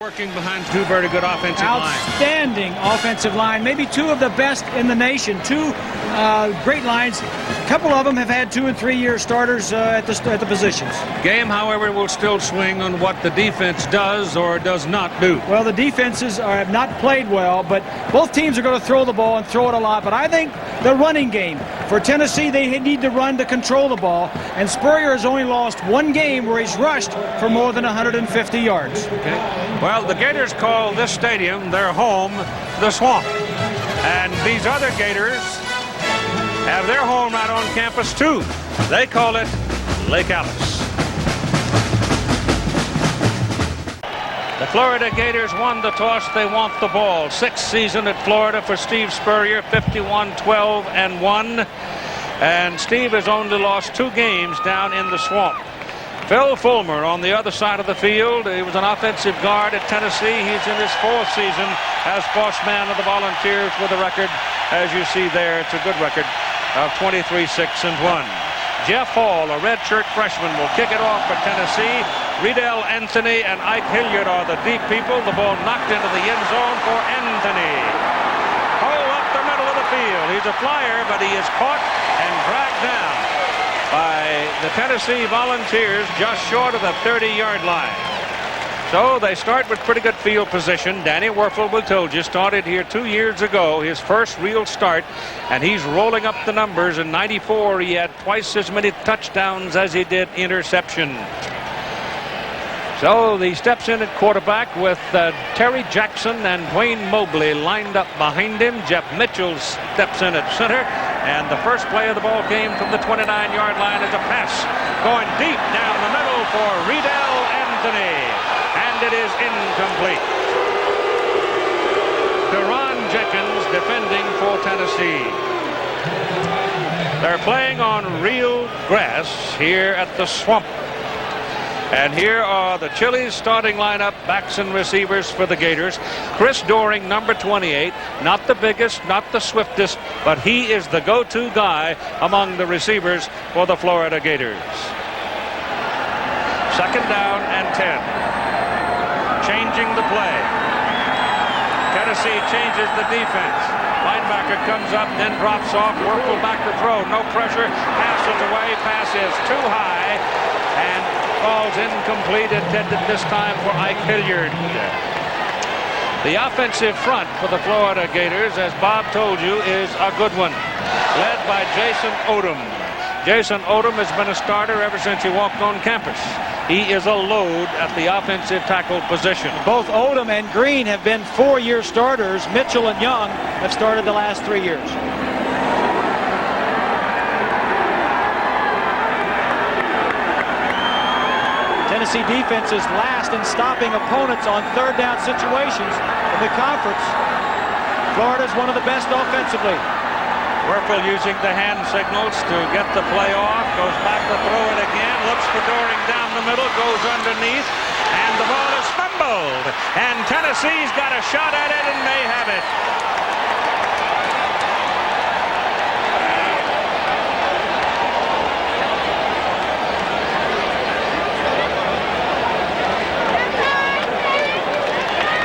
Working behind two very good offensive lines. Outstanding offensive line. Maybe two of the best in the nation. Two great lines. A couple of them have had 2- and 3-year starters at the positions. Game, however, will still swing on what the defense does or does not do. Well, the defenses have not played well, but both teams are going to throw the ball and throw it a lot. But I think the running game for Tennessee, they need to run to control the ball. And Spurrier has only lost one game where he's rushed for more than 150 yards. Okay. Well, the Gators call this stadium, their home, the Swamp. And these other Gators have their home out on campus, too. They call it Lake Alice. The Florida Gators won the toss. They want the ball. 6th season at Florida for Steve Spurrier, 51-12-1. And Steve has only lost 2 games down in the Swamp. Phil Fulmer on the other side of the field. He was an offensive guard at Tennessee. He's in his 4th season as boss man of the Volunteers with a record, as you see there, it's a good record, of 23-6-1. Jeff Hall, a redshirt freshman, will kick it off for Tennessee. Riedel Anthony and Ike Hilliard are the deep people. The ball knocked into the end zone for Anthony. Hole up the middle of the field. He's a flyer, but he is caught and dragged down by the Tennessee Volunteers just short of the 30-yard line. So they start with pretty good field position. Danny Werfel, we told you, started here 2 years ago, his first real start, and he's rolling up the numbers. In '94, he had twice as many touchdowns as he did interceptions. So he steps in at quarterback with Terry Jackson and Dwayne Mobley lined up behind him. Jeff Mitchell steps in at center. And the first play of the ball came from the 29-yard line as a pass going deep down the middle for Riedel Anthony. And it is incomplete. Deron Jenkins defending for Tennessee. They're playing on real grass here at the Swamp. And here are the Chili's starting lineup, backs and receivers for the Gators. Chris Doring, number 28, not the biggest, not the swiftest, but he is the go-to guy among the receivers for the Florida Gators. 2nd down and 10. Changing the play. Tennessee changes the defense. Linebacker comes up, then drops off. Werfel back to throw. No pressure. Passes away. Pass is too high. And falls incomplete, intended this time for Ike Hilliard. The offensive front for the Florida Gators, as Bob told you, is a good one, led by Jason Odom. Jason Odom has been a starter ever since he walked on campus. He is a load at the offensive tackle position. Both Odom and Green have been 4-year starters. Mitchell and Young have started the last 3 years. Tennessee defense is last in stopping opponents on 3rd down situations in the conference. Florida's one of the best offensively. Werfel using the hand signals to get the play off. Goes back to throw it again. Looks for Doring down the middle. Goes underneath. And the ball is fumbled. And Tennessee's got a shot at it and may have it.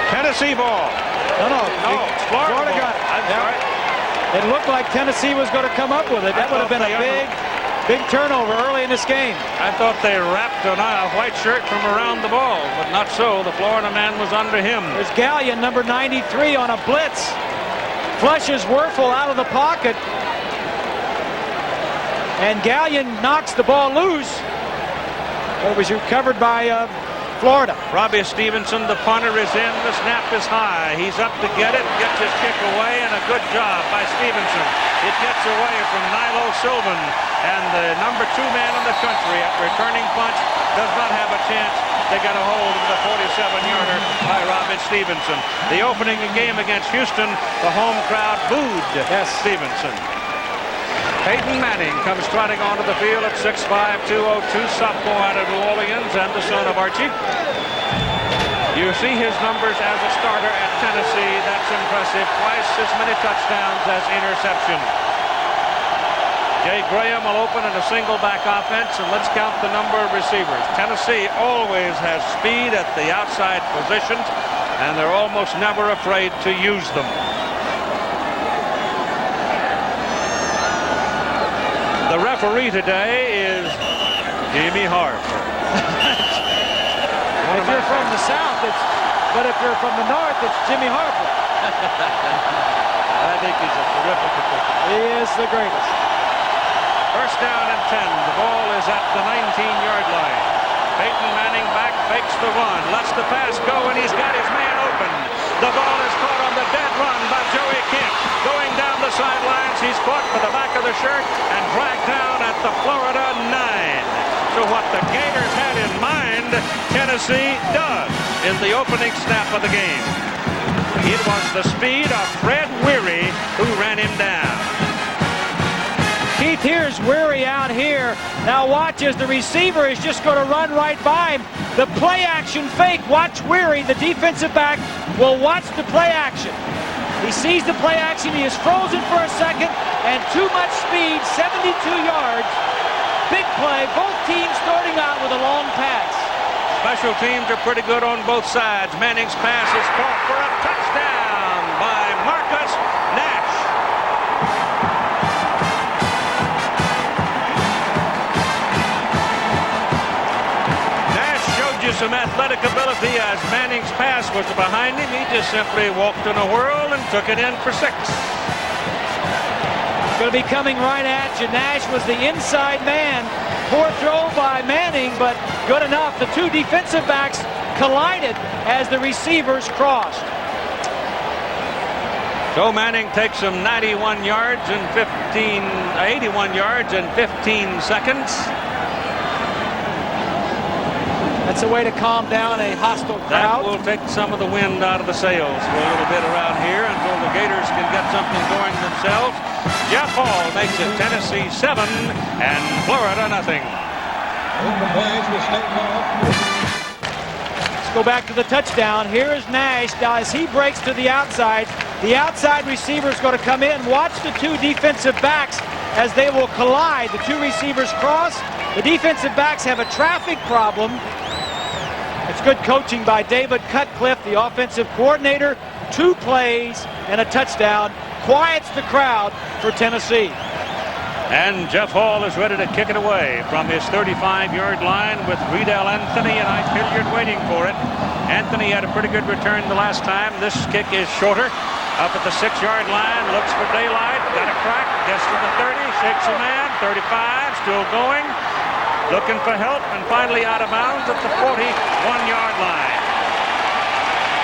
Tennessee ball. No. Florida got it. I'm sorry. It looked like Tennessee was going to come up with it. That would have been a big turnover early in this game. I thought they wrapped a white shirt from around the ball, but not so. The Florida man was under him. There's Gallion, number 93, on a blitz. Flushes Werfel out of the pocket. And Gallion knocks the ball loose. It was recovered by Florida. Robbie Stevenson, the punter, is in. The snap is high. He's up to get it. Gets his kick away, and a good job by Stevenson. It gets away from Nilo Sylvan, and the number 2 man in the country at returning punch does not have a chance to get a hold of the 47-yarder by Robbie Stevenson. The opening game against Houston, the home crowd booed Stevenson. Peyton Manning comes trotting onto the field at 6'5", 202, sophomore out of New Orleans and the son of Archie. You see his numbers as a starter at Tennessee. That's impressive. Twice as many touchdowns as interceptions. Jay Graham will open in a single back offense, and let's count the number of receivers. Tennessee always has speed at the outside positions, and they're almost never afraid to use them. The referee today is Jimmy Harper. If you're from the South, but if you're from the North, it's Jimmy Harper. I think he's a terrific official. He is the greatest. First down and 10. The ball is at the 19-yard line. Peyton Manning back, fakes the run, lets the pass go, and he's got his man open. The ball is caught on the dead run by Joey Kent. Going down the sidelines, he's caught for the back of the shirt and dragged down at the Florida 9. So what the Gators had in mind, Tennessee does in the opening snap of the game. It was the speed of Fred Weary who ran him down. Keith, here's Weary out here. Now watch as the receiver is just going to run right by him. The play action fake. Watch Weary, the defensive back, will watch the play action. He sees the play action. He is frozen for a second, and too much speed, 72 yards. Big play. Both teams starting out with a long pass. Special teams are pretty good on both sides. Manning's pass is caught for a touchdown by Marcus Nash. Nash showed you some athletic ability as Manning's pass was behind him. He just simply walked in a whirl and took it in for 6. Going to be coming right at you. Nash was the inside man. Poor throw by Manning, but good enough. The two defensive backs collided as the receivers crossed. So Manning takes him 81 yards and 81 yards and 15 seconds. That's a way to calm down a hostile That crowd. will take some of the wind out of the sails for a little bit around here until the Gators can get something going themselves. Jeff Hall makes it Tennessee 7 and Florida nothing. Let's go back to the touchdown. Here is Nash. Now as he breaks to the outside receiver is going to come in. Watch the two defensive backs as they will collide. The two receivers cross. The defensive backs have a traffic problem. It's good coaching by David Cutcliffe, the offensive coordinator. 2 plays and a touchdown. Quiets the crowd for Tennessee. And Jeff Hall is ready to kick it away from his 35-yard line with Riedel Anthony and Ike Hilliard waiting for it. Anthony had a pretty good return the last time. This kick is shorter. Up at the 6-yard line, looks for daylight, got a crack, gets to the 30, shakes a man, 35, still going, looking for help, and finally out of bounds at the 41-yard line.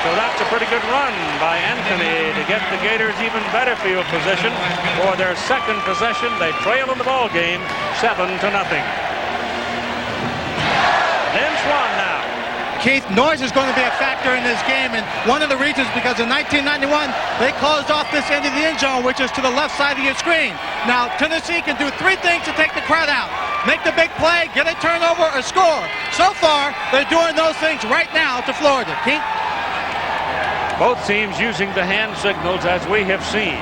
So that's a pretty good run by Anthony to get the Gators even better field position for their second possession. They trail in the ball game 7-0. Lynch won now. Keith, noise is going to be a factor in this game, and one of the reasons because in 1991 they closed off this end of the end zone, which is to the left side of your screen. Now Tennessee can do 3 things to take the crowd out: make the big play, get a turnover, or score. So far they're doing those things right now to Florida. Keith? Both teams using the hand signals as we have seen.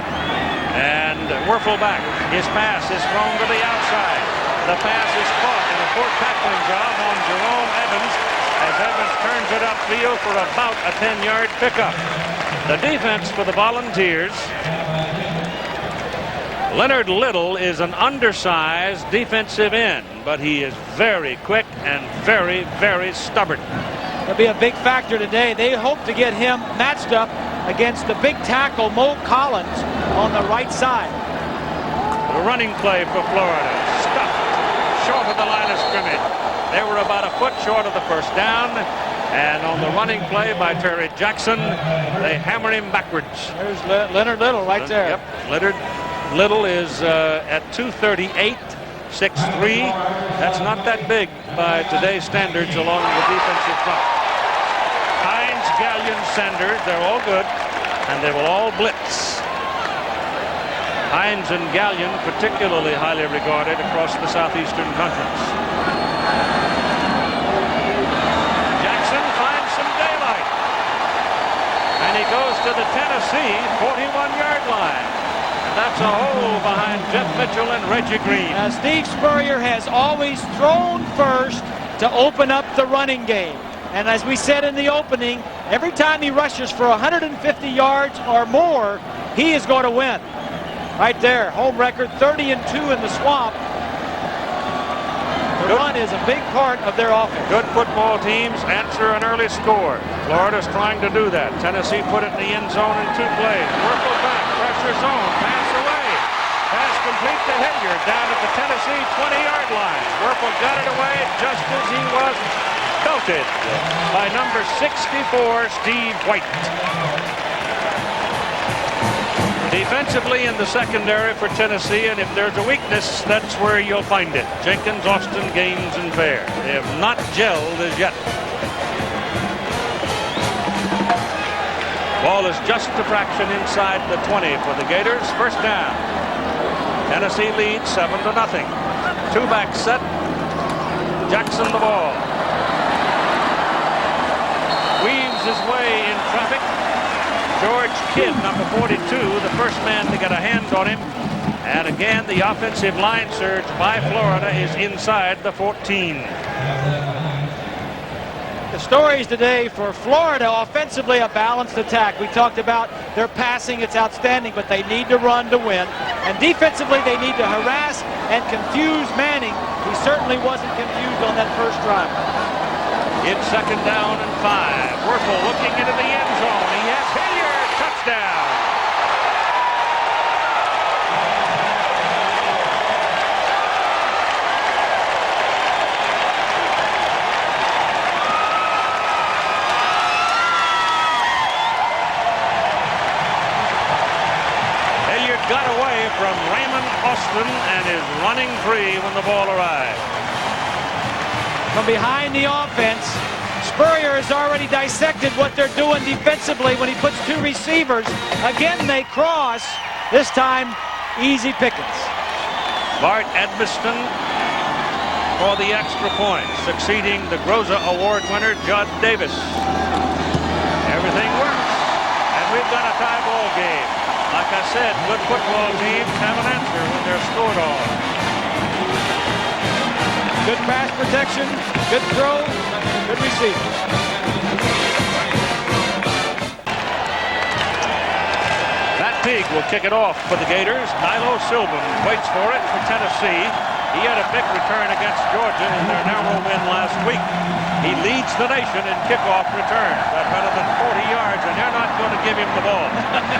And Werfel back. His pass is thrown to the outside. The pass is caught in a poor tackling job on Jerome Evans as Evans turns it upfield for about a 10-yard pickup. The defense for the Volunteers. Leonard Little is an undersized defensive end, but he is very quick and very, very stubborn. It'll be a big factor today. They hope to get him matched up against the big tackle, Mo Collins, on the right side. The running play for Florida. Stuffed short of the line of scrimmage. They were about a foot short of the first down. And on the running play by Terry Jackson, they hammer him backwards. There's Leonard Little right there. Yep. Leonard Little is at 238. 6'3". That's not that big by today's standards along the defensive front. Hines, Gallion, Sanders, they're all good, and they will all blitz. Hines and Gallion particularly highly regarded across the Southeastern Conference. Jackson finds some daylight, and he goes to the Tennessee 41-yard line. And that's a hole behind Jeff Mitchell and Reggie Green. Steve Spurrier has always thrown first to open up the running game. And as we said in the opening, every time he rushes for 150 yards or more, he is going to win. Right there, home record 30-2 in the swamp. The run is a big part of their offense. Good football teams answer an early score. Florida's trying to do that. Tennessee put it in the end zone in 2 plays. Werfel back, pressure zone, pass away. Pass complete to Hilliard down at the Tennessee 20-yard line. Werfel got it away just as he was belted by number 64, Steve White. Defensively in the secondary for Tennessee, and if there's a weakness, that's where you'll find it. Jenkins, Austin, Gaines, and Fair. They have not gelled as yet. Ball is just a fraction inside the 20 for the Gators. First down. Tennessee leads 7-0. 2-back set. Jackson the ball. Weaves his way in traffic. George Kidd, number 42, the first man to get a hand on him. And again, the offensive line surge by Florida is inside the 14. The stories today for Florida, offensively a balanced attack. We talked about their passing, it's outstanding, but they need to run to win. And defensively, they need to harass and confuse Manning. He certainly wasn't confused on that first drive. It's 2nd down and 5. Werfel looking into the end zone. He has Hilliard. Touchdown. Hilliard got away from Raymond Austin and is running free when the ball arrived. From behind the offense, Spurrier has already dissected what they're doing defensively when he puts 2 receivers. Again, they cross. This time, easy pickings. Bart Edmiston for the extra point, succeeding the Groza Award winner, Judd Davis. Everything works, and we've got a tie ball game. Like I said, good football teams have an answer when they're scored on. Good pass protection, good throw, good receiver. Matt Teague will kick it off for the Gators. Nilo Silvan waits for it for Tennessee. He had a big return against Georgia in their narrow win last week. He leads the nation in kickoff returns at better than 40 yards, and they're not going to give him the ball.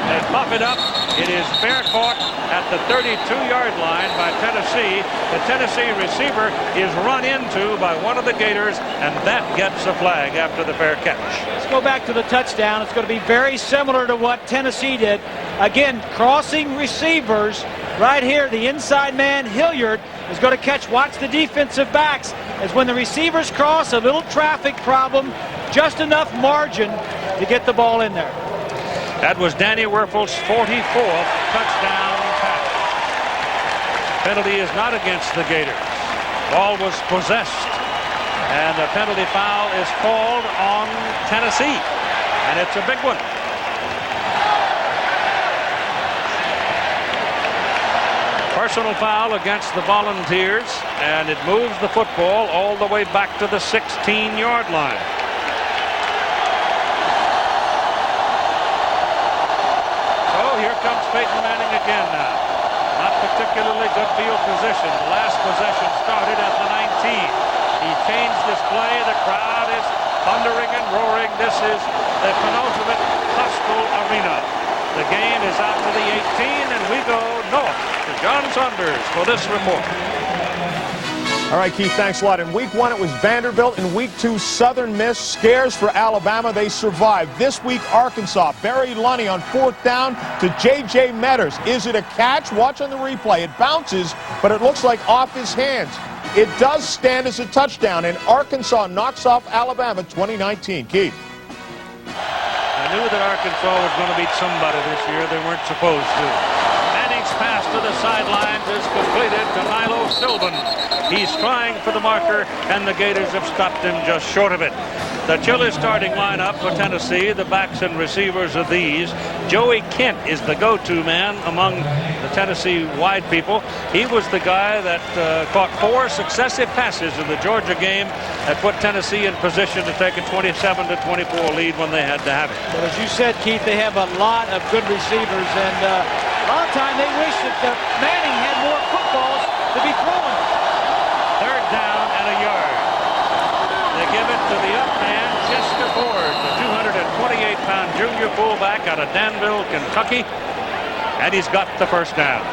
They buff it up. It is fair caught at the 32-yard line by Tennessee. The Tennessee receiver is run into by one of the Gators, and that gets a flag after the fair catch. Let's go back to the touchdown. It's going to be very similar to what Tennessee did. Again, crossing receivers. Right here, the inside man, Hilliard, is going to catch. Watch the defensive backs. As when the receivers cross, a little traffic problem, just enough margin to get the ball in there. That was Danny Werfel's 44th touchdown pass. Penalty is not against the Gators. Ball was possessed, and a penalty foul is called on Tennessee, and it's a big one. Personal foul against the Volunteers, and it moves the football all the way back to the 16-yard line. So here comes Peyton Manning again now. Not particularly good field position. The last possession started at the 19. He changed his play. The crowd is thundering and roaring. This is the penultimate Hustle Arena. The game is out to the 18, and we go north to John Saunders for this report. All right, Keith, thanks a lot. In week 1, it was Vanderbilt. In week 2, Southern Miss. Scares for Alabama. They survived. This week, Arkansas. Barry Lunny on 4th down to J.J. Metters. Is it a catch? Watch on the replay. It bounces, but it looks like off his hands. It does stand as a touchdown, and Arkansas knocks off Alabama 2019. Keith. I knew that Arkansas was going to beat somebody this year they weren't supposed to. Manning's pass to the sidelines is completed to Nilo Silvan. He's trying for the marker, and the Gators have stopped him just short of it. The Chili starting lineup for Tennessee, the backs and receivers of these. Joey Kent is the go-to man among the Tennessee wide people. He was the guy that caught 4 successive passes in the Georgia game that put Tennessee in position to take a 27-24 lead when they had to have it. But as you said, Keith, they have a lot of good receivers, and a lot of time they wish that Manning had more footballs to be thrown. 3rd down and a yard. They give it to the up man, Chester Ford, the 228-pound junior fullback out of Danville, Kentucky, and he's got the first down.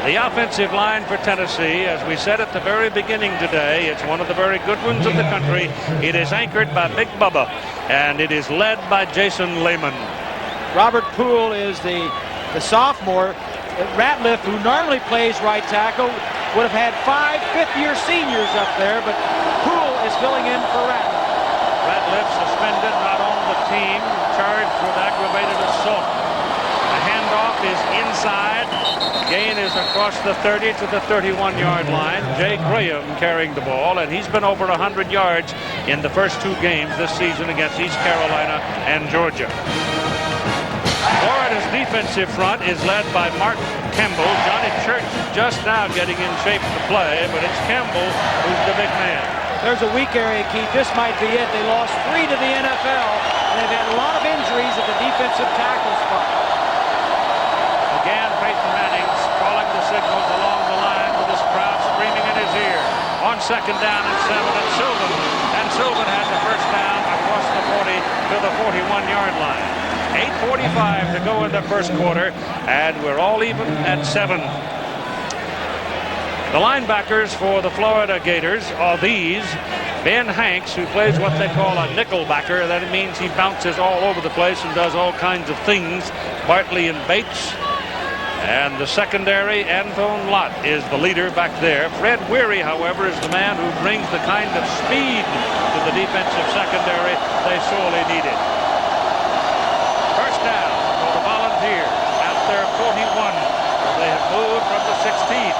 The offensive line for Tennessee, as we said at the very beginning today, it's one of the very good ones of the country. It is anchored by Big Bubba, and it is led by Jason Lehman. Robert Poole is the sophomore. Ratliff, who normally plays right tackle, would have had 5 fifth-year seniors up there, but Poole is filling in for Ratliff. Ratliff suspended, not on the team, charged with aggravated assault. The handoff is inside. Gain is across the 30 to the 31-yard line. Jay Graham carrying the ball, and he's been over 100 yards in the first 2 games this season against East Carolina and Georgia. Florida's defensive front is led by Mark Campbell. Johnny Church just now getting in shape to play, but it's Campbell who's the big man. There's a weak area, Keith. This might be it. They lost 3 to the NFL, and they've had a lot of injuries at the defensive tackle spot. Again, Peyton Manning's calling the signals along the line with his crowd screaming in his ear. On 2nd down and 7 at Sylvan. And Sylvan had the first down across the 40 to the 41-yard line. 8:45 to go in the first quarter, and we're all even at 7. The linebackers for the Florida Gators are these. Ben Hanks, who plays what they call a nickelbacker. That means he bounces all over the place and does all kinds of things. Bartley and Bates. And the secondary, Anton Lott is the leader back there. Fred Weary, however, is the man who brings the kind of speed to the defensive secondary they sorely needed. First down for the Volunteers at their 41. They have moved from the 16th.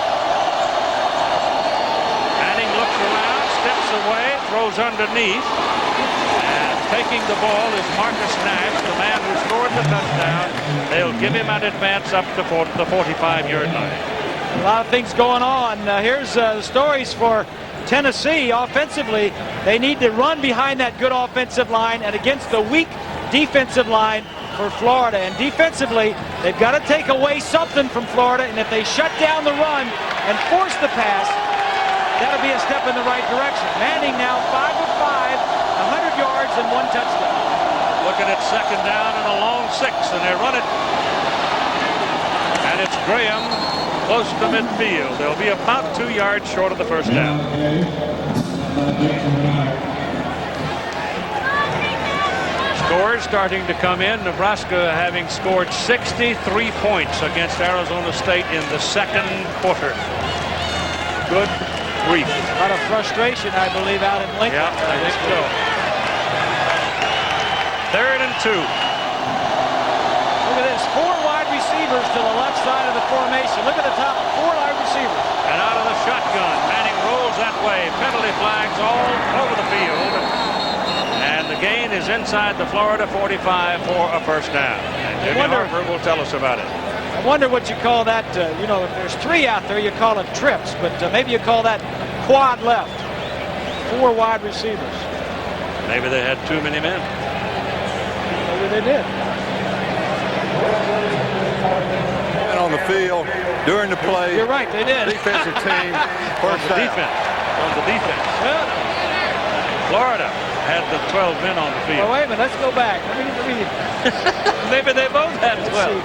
Manning looks around, steps away, throws underneath. And taking the ball is Marcus Nash, the man who scored the touchdown. They'll give him an advance up to the 45-yard line. A lot of things going on. Here's the stories for Tennessee. Offensively, they need to run behind that good offensive line and against the weak defensive line for Florida. And defensively, they've got to take away something from Florida, and if they shut down the run and force the pass, that'll be a step in the right direction. Manning now 5 of 5, 100 yards and 1 touchdown. Looking at 2nd down and a long 6, and they run it. And it's Graham close to midfield. They'll be about 2 yards short of the first down. Scores starting to come in. Nebraska having scored 63 points against Arizona State in the 2nd quarter. Good grief. A lot of frustration, I believe, out in Lincoln. Yeah, I think so. 3rd and 2. Look at this, 4 wide receivers to the left side of the formation. Look at the top, 4 wide receivers. And out of the shotgun, Manning rolls that way. Penalty flags all over the field. And the gain is inside the Florida 45 for a first down. And Jimmy Harper will tell us about it. I wonder what you call that. You know, if there's 3 out there, you call it trips, but maybe you call that quad left. 4 wide receivers. Maybe they had too many men. Maybe they did. And on the field during the play. You're right, they did. Defensive team, first down. On the defense. Florida had the 12 men on the field. Well, wait a minute, let's go back. Let me Maybe they both had 12.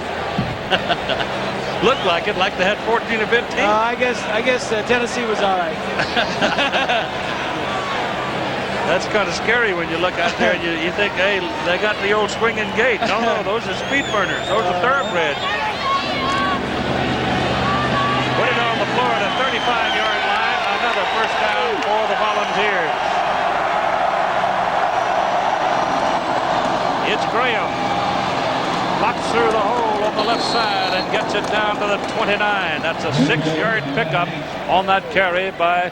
Looked like it, like they had 14 or 15. I guess Tennessee was all right. That's kind of scary when you look out there and you think, hey, they got the old swinging gate. No, those are speed burners. Those are thoroughbreds. Put it on the Florida 35-yard line. Another first down for the Volunteers. It's Graham. Pops through the hole on the left side and gets it down to the 29. That's a 6-yard pickup on that carry by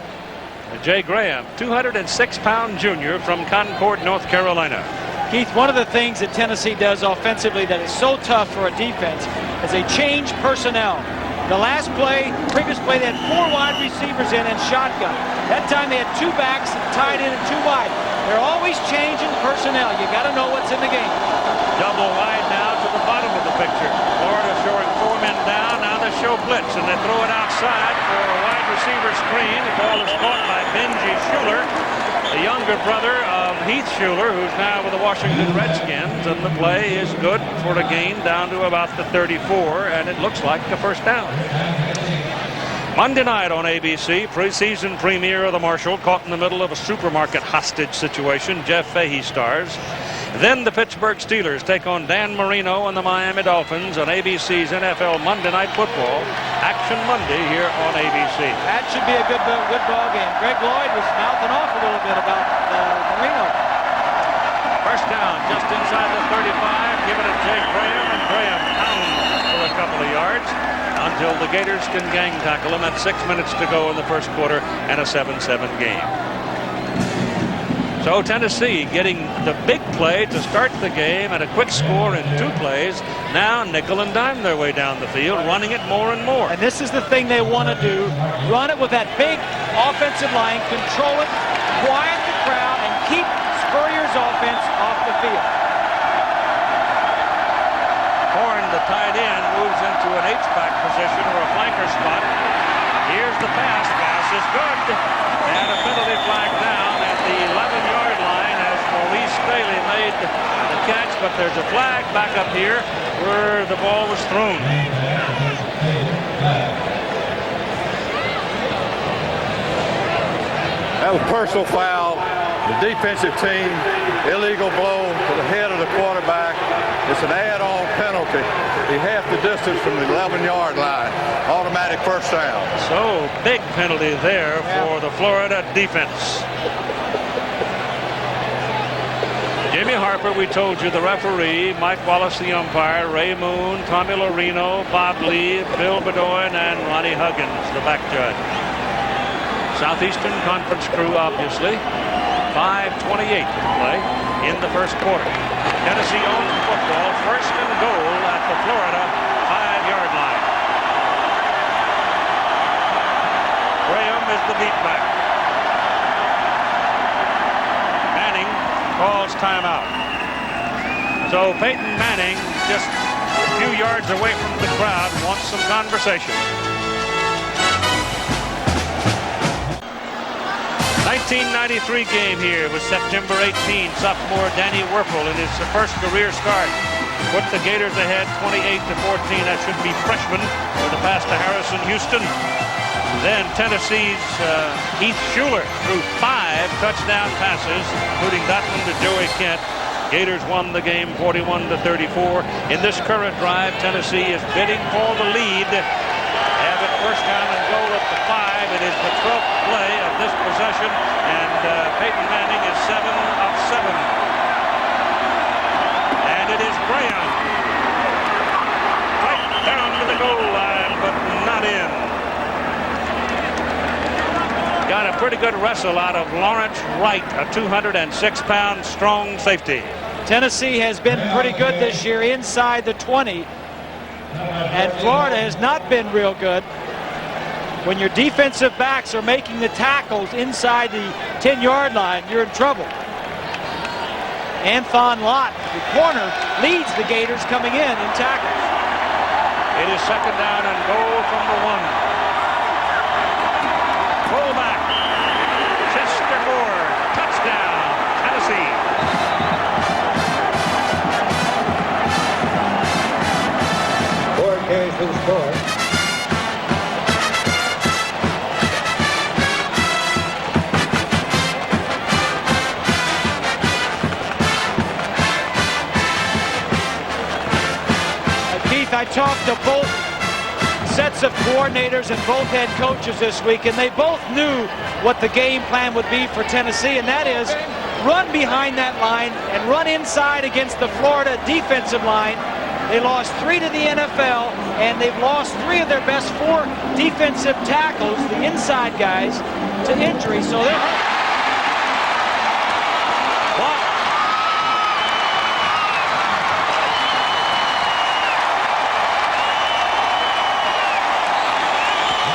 Jay Graham, 206-pound junior from Concord, North Carolina. Keith, one of the things that Tennessee does offensively that is so tough for a defense is they change personnel. The last play, previous play, they had 4 wide receivers in and shotgun. That time they had 2 backs tied in and 2 wide. They're always changing personnel. You got to know what's in the game. Double wide now to the bottom of the picture. Florida showing 4 men down. Now they show blitz, and they throw it outside for a wide receiver screen. The ball is caught by Benji Schuler, the younger brother of Heath Schuler, who's now with the Washington Redskins. And the play is good for a gain down to about the 34, and it looks like a first down. Monday night on ABC, preseason premiere of The Marshal, caught in the middle of a supermarket hostage situation. Jeff Fahey stars. Then the Pittsburgh Steelers take on Dan Marino and the Miami Dolphins on ABC's NFL Monday Night Football. Action Monday here on ABC. That should be a good ball game. Greg Lloyd was mouthing off a little bit about Marino. First down, just inside the 35. Give it to Jay Graham, and Graham pounds for a couple of yards until the Gators can gang tackle him at 6 minutes to go in the first quarter and a 7-7 game. So Tennessee getting the big play to start the game and a quick score in 2 plays. Now nickel and dime their way down the field, running it more and more. And this is the thing they want to do. Run it with that big offensive line, control it, quiet the crowd, and keep Spurrier's offense off the field. Horn, the tight end, moves into an H-back position or a flanker spot. Here's the pass. Pass is good. And a penalty flag down at the 11-yard line as Maurice Staley made the catch, but there's a flag back up here where the ball was thrown. That was personal foul. The defensive team, illegal blow to the head of the quarterback. It's an add-on penalty. Be half the distance from the 11-yard line. Automatic first down. So, big penalty there for the Florida defense. Jimmy Harper, we told you, the referee, Mike Wallace, the umpire, Ray Moon, Tommy Lorino, Bob Lee, Bill Bedoin, and Ronnie Huggins, the back judge. Southeastern Conference crew, obviously. 5:28 to play in the first quarter. Tennessee owns the football, first and goal at the Florida 5-yard line. Graham is the beat back. Manning calls timeout. So Peyton Manning, just a few yards away from the crowd, wants some conversation. 1993 game here was September 18. Sophomore Danny Werfel in his first career start put the Gators ahead 28-14. That should be freshman with a pass to Harrison Houston. Then Tennessee's Heath Schuler threw 5 touchdown passes, including that one to Joey Kent. Gators won the game 41-34. In this current drive, Tennessee is bidding for the lead. Have it first down and goal at the 5. It is the 12th play of this possession, and Peyton Manning is 7 of 7. And it is Graham right down to the goal line, but not in. Got a pretty good wrestle out of Lawrence Wright, a 206-pound strong safety. Tennessee has been pretty good this year inside the 20. And Florida has not been real good. When your defensive backs are making the tackles inside the 10-yard line, you're in trouble. Anthon Lott, the corner, leads the Gators coming in tackles. It is second down and goal from the 1. Fullback, Chester Moore, touchdown, Tennessee. Carries for the score. Keith, I talked to both sets of coordinators and both head coaches this week, and they both knew what the game plan would be for Tennessee, and that is run behind that line and run inside against the Florida defensive line They lost 3 to the NFL, and they've lost 3 of their best 4 defensive tackles, the inside guys, to injury. So they're hurt.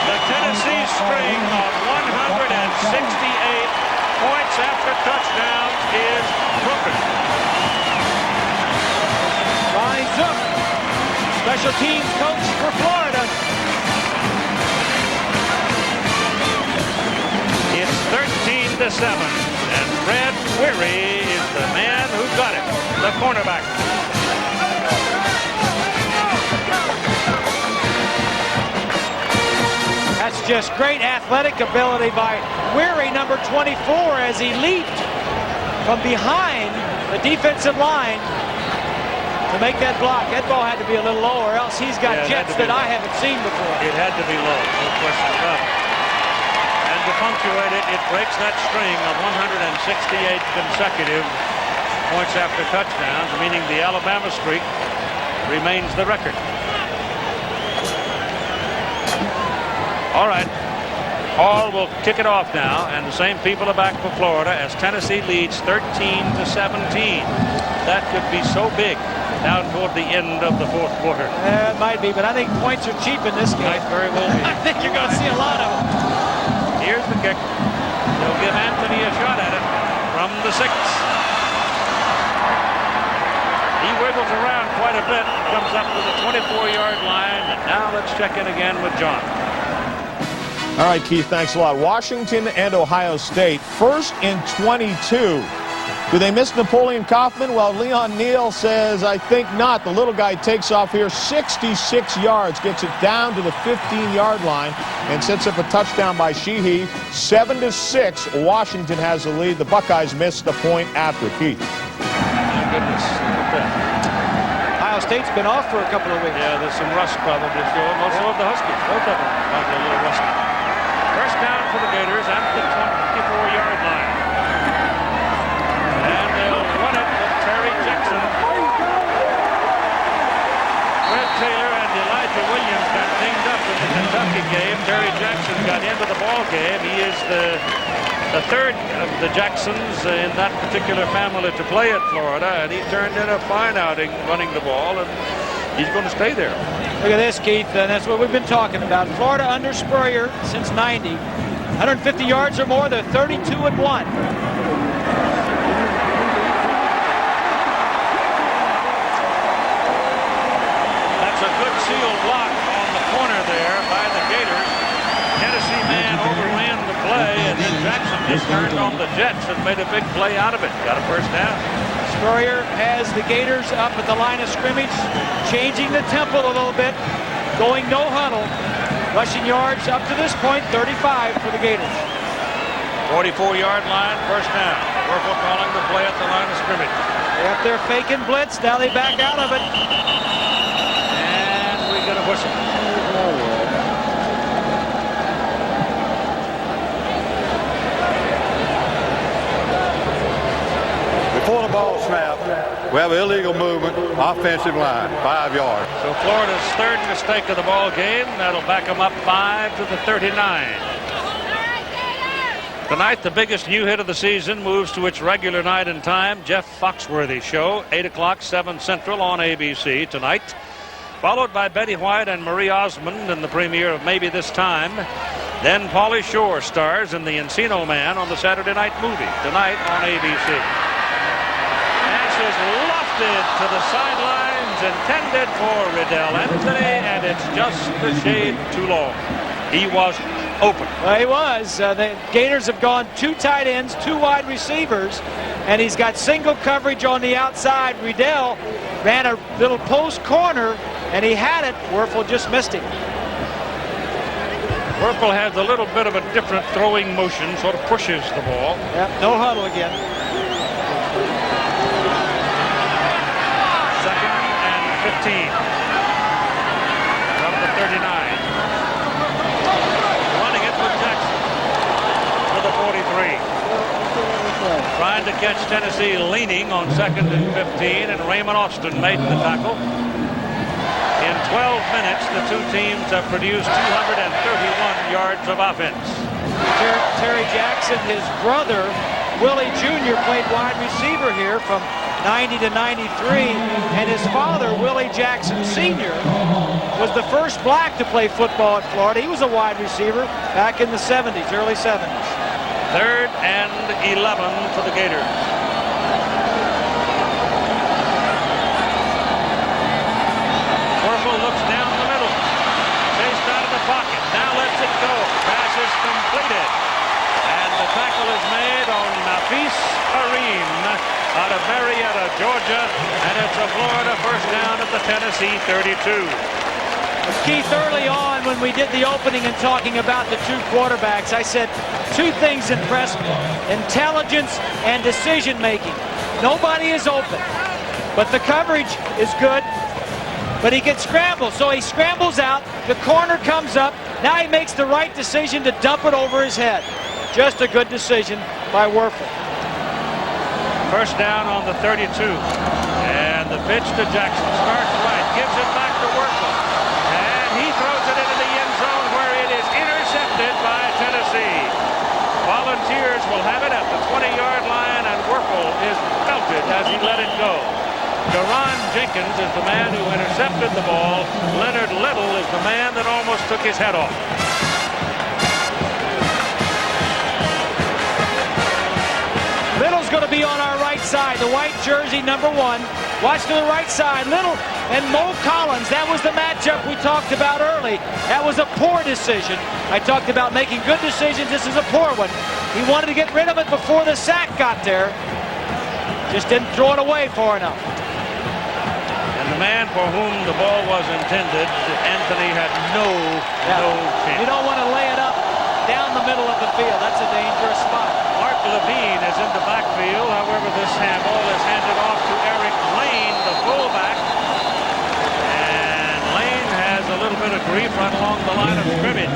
The Tennessee string of 168 points after touchdown is broken. Ronnie Zook, special teams coach for Florida. It's 13-7, and Fred Weary is the man who got it, the cornerback. That's just great athletic ability by Weary, number 24, as he leaped from behind the defensive line to make that block. That ball had to be a little lower, else he's got jets that I haven't seen before. It had to be low, no question about it. And to punctuate it, it breaks that string of 168 consecutive points after touchdowns, meaning the Alabama streak remains the record. All right. Hall will kick it off now, and the same people are back for Florida as Tennessee leads 13-17. That could be so big down toward the end of the fourth quarter. It might be, but I think points are cheap in this game. Might very well be. I think you're going to see a lot of them. Here's the kick. They'll give Anthony a shot at it from the 6. He wiggles around quite a bit, comes up to the 24-yard line, and now let's check in again with John. All right, Keith, thanks a lot. Washington and Ohio State, 1st and 22. Do they miss Napoleon Kaufman? Well, Leon Neal says, I think not. The little guy takes off here 66 yards, gets it down to the 15-yard line, and sets up a touchdown by Sheehy. 7-6, Washington has the lead. The Buckeyes missed the point after, Keith. My goodness, look at that. Ohio State's been off for a couple of weeks. Yeah, there's some rust probably showing. Also of the Huskies, both of them might be a little rusty. First down for the Gators at the 24-yard line. And they'll run it with Terry Jackson. Fred Taylor and Elijah Williams got dinged up in the Kentucky game. Terry Jackson got into the ball game. He is the third of the Jacksons in that particular family to play at Florida, and he turned in a fine outing running the ball, and he's going to stay there. Look at this, Keith, and that's what we've been talking about. Florida under Spurrier since 90. 150 yards or more, they're 32-1. That's a good seal block on the corner there by the Gators. Tennessee man overran the play, and then Jackson just turned on the Jets and made a big play out of it. Got a first down. Spurrier has the Gators up at the line of scrimmage, changing the tempo a little bit, going no huddle. Rushing yards up to this point, 35 for the Gators. 44-yard line, first down. Werfel calling the play at the line of scrimmage. They're up there faking blitz, now they back out of it. And we get a whistle. Before the ball snap, we have illegal movement, offensive line, 5 yards. So Florida's third mistake of the ball game. That'll back them up 5 to the 39. Tonight, the biggest new hit of the season moves to its regular night and time. Jeff Foxworthy Show, 8 o'clock, 7 Central on ABC tonight. Followed by Betty White and Marie Osmond in the premiere of Maybe This Time. Then Pauly Shore stars in The Encino Man on the Saturday night movie tonight on ABC. Is lofted to the sidelines, intended for Riddell Anthony, and it's just a shade too long. He was open. Well, he was. The Gators have gone 2 tight ends, 2 wide receivers, and he's got single coverage on the outside. Riddell ran a little post corner, and he had it. Werfel just missed him. Werfel has a little bit of a different throwing motion, sort of pushes the ball. Yep, no huddle again. 15 from the 39. Running it with Jackson to the 43. Trying to catch Tennessee leaning on 2nd and 15, and Raymond Austin made the tackle. In 12 minutes, the two teams have produced 231 yards of offense. Terry Jackson, his brother, Willie Jr., played wide receiver here from 90 to 93, and his father, Willie Jackson Sr., was the first black to play football at Florida. He was a wide receiver back in the 70s, early 70s. 3rd and 11 for the Gators. Werfel looks down the middle. Chased out of the pocket. Now lets it go. Pass is completed. And the tackle is made on Nafis Kareem out of Marietta, Georgia. And it's a Florida first down at the Tennessee 32. Keith, early on when we did the opening and talking about the two quarterbacks, I said two things impressed me: intelligence and decision making. Nobody is open, but the coverage is good, but he gets scrambled. So he scrambles out, the corner comes up, now he makes the right decision to dump it over his head. Just a good decision by Werfel. First down on the 32. And the pitch to Jackson. Starts right, gives it back to Werfel. And he throws it into the end zone where it is intercepted by Tennessee. Volunteers will have it at the 20-yard line, and Werfel is belted as he let it go. Deron Jenkins is the man who intercepted the ball. Leonard Little is the man that almost took his head off. Little's going to be on our right side, the white jersey, number 1. Watch to the right side. Little and Mo Collins, that was the matchup we talked about early. That was a poor decision. I talked about making good decisions. This is a poor one. He wanted to get rid of it before the sack got there. Just didn't throw it away far enough. And the man for whom the ball was intended, Anthony, had no chance. You don't want to lay it up down the middle of the field. That's a dangerous spot. Mark Levine is in the backfield. However, this handball is handed off to Eric Lane, the fullback. And Lane has a little bit of grief right along the line of scrimmage.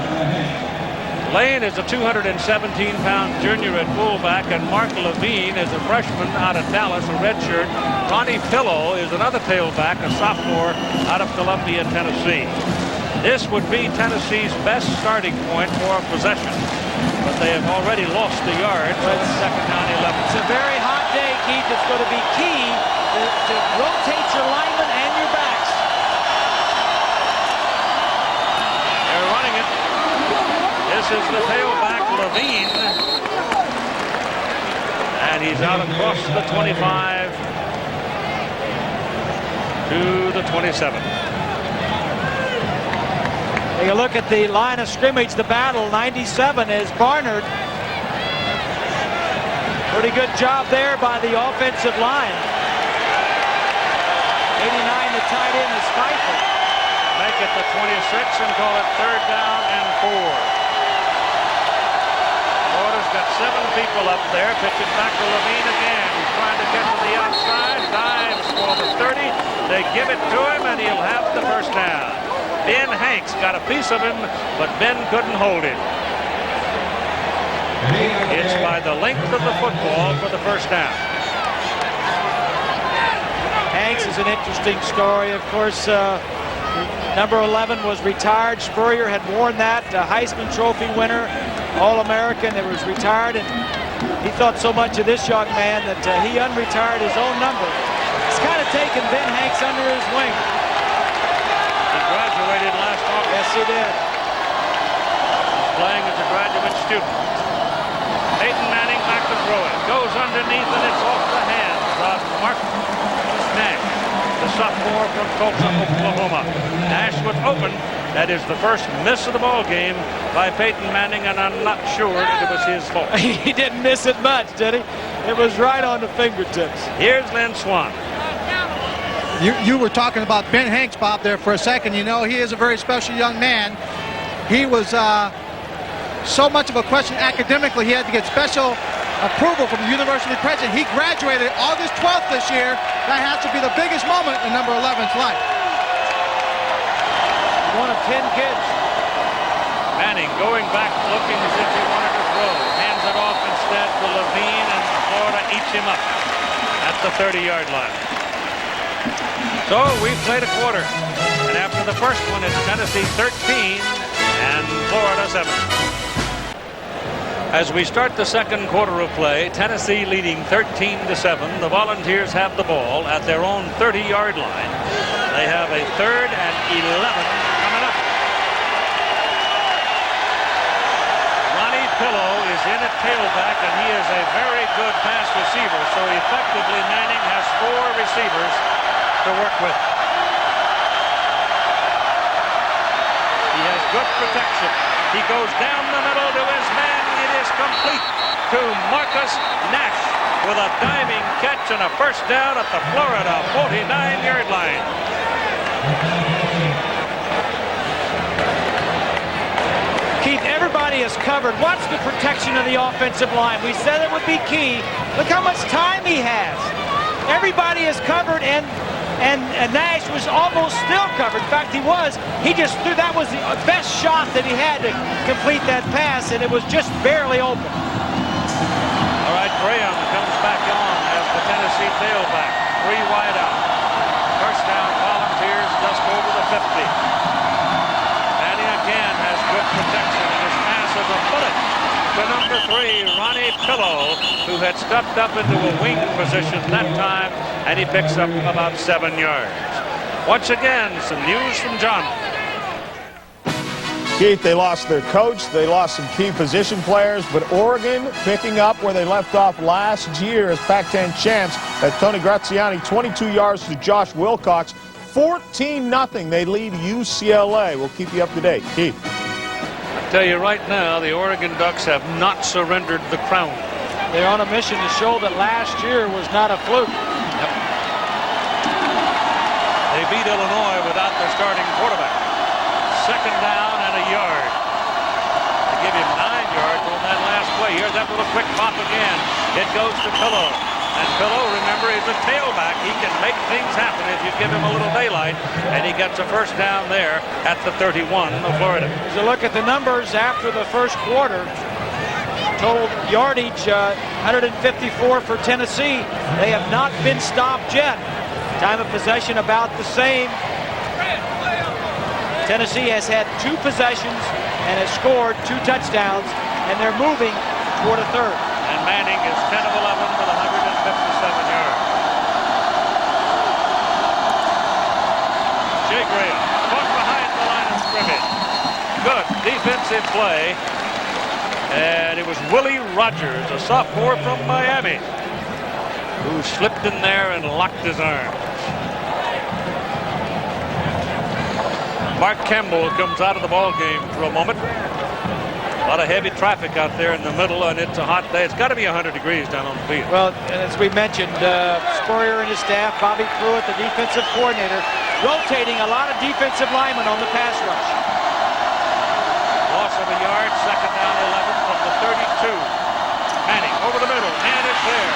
Lane is a 217-pound junior at fullback, and Mark Levine is a freshman out of Dallas, a redshirt. Ronnie Pillow is another tailback, a sophomore out of Columbia, Tennessee. This would be Tennessee's best starting point for possession, but they have already lost the yard, so it's 2nd down 11. It's a very hot day, Keith. It's going to be key to rotate your linemen and your backs. They're running it. This is the tailback, Levine. And he's out across the 25 to the 27. Take a look at the line of scrimmage, the battle. 97 is Barnard. Pretty good job there by the offensive line. 89, the tight end, is Pfeiffer. Make it the 26 and call it 3rd down and 4. Florida's got 7 people up there. Pitch it back to Levine again. He's trying to get to the outside. Dives for the 30. They give it to him, and he'll have the first down. Ben Hanks got a piece of him, but Ben couldn't hold it. It's by the length of the football for the first down. Hanks is an interesting story. Of course, number 11 was retired. Spurrier had worn that. Heisman Trophy winner, All-American, that was retired. And he thought so much of this young man that he unretired his own number. He's kind of taken Ben Hanks under his wing. Graduated last August. Yes, he did. He's playing as a graduate student. Peyton Manning back to throw it. Goes underneath, and it's off the hands of Marcus Nash, the sophomore from Tulsa, Oklahoma. Nash was open. That is the first miss of the ball game by Peyton Manning, and I'm not sure that it was his fault. He didn't miss it much, did he? It was right on the fingertips. Here's Lynn Swann. You were talking about Ben Hanks, Bob, there for a second. You know, he is a very special young man. He was so much of a question academically, he had to get special approval from the university president. He graduated August 12th this year. That has to be the biggest moment in number 11's life. One of 10 kids. Manning going back, looking as if he wanted to throw. Hands it off instead to Levine, and Florida eats him up at the 30-yard line. So we've played a quarter. And after the first one, it's Tennessee 13 and Florida 7. As we start the second quarter of play, Tennessee leading 13-7. The Volunteers have the ball at their own 30-yard line. They have a 3rd and 11 coming up. Ronnie Pillow is in at tailback, and he is a very good pass receiver. So effectively, Manning has 4 receivers to work with. He has good protection. He goes down the middle to his man. It is complete to Marcus Nash with a diving catch and a first down at the Florida 49-yard line. Keith, everybody is covered. Watch the protection of the offensive line. We said it would be key. Look how much time he has. Everybody is covered, and Nash was almost still covered. In fact, he was. He just threw. That was the best shot that he had to complete that pass, and it was just barely open. All right, Graham comes back on as the Tennessee tailback. 3 wide out. First down, Volunteers just over the 50. Manning again has good protection, and his pass is a bullet to number 3, Ronnie Pillow, who had stepped up into a wing position that time, and he picks up about 7 yards. Once again, some news from John. Keith, they lost their coach, they lost some key position players, but Oregon picking up where they left off last year as Pac-10 champs at Tony Graziani, 22 yards to Josh Wilcox, 14-0. They lead UCLA. We'll keep you up to date. Keith. Tell you right now, the Oregon Ducks have not surrendered the crown. They're on a mission to show that last year was not a fluke. Yep. They beat Illinois without their starting quarterback. 2nd down and a yard. They give him 9 yards on that last play. Here's that little quick pop again. It goes to Pillow. And Pillow, remember, is a tailback. He can make things happen if you give him a little daylight. And he gets a first down there at the 31 of Florida. As you look at the numbers after the first quarter, total yardage 154 for Tennessee. They have not been stopped yet. Time of possession about the same. Tennessee has had 2 possessions and has scored 2 touchdowns, and they're moving toward a 3rd. And Manning is 10 of 11 with 157 yards. Jay Graham caught behind the line of scrimmage. Good defensive play. And it was Willie Rogers, a sophomore from Miami, who slipped in there and locked his arms. Mark Campbell comes out of the ball game for a moment. A lot of heavy traffic out there in the middle, and it's a hot day. It's got to be 100 degrees down on the field. Well, as we mentioned, Spurrier and his staff, Bobby Pruitt, the defensive coordinator, rotating a lot of defensive linemen on the pass rush. Loss of a yard, 2nd down 11 from the 32. Manning over the middle, and it's there.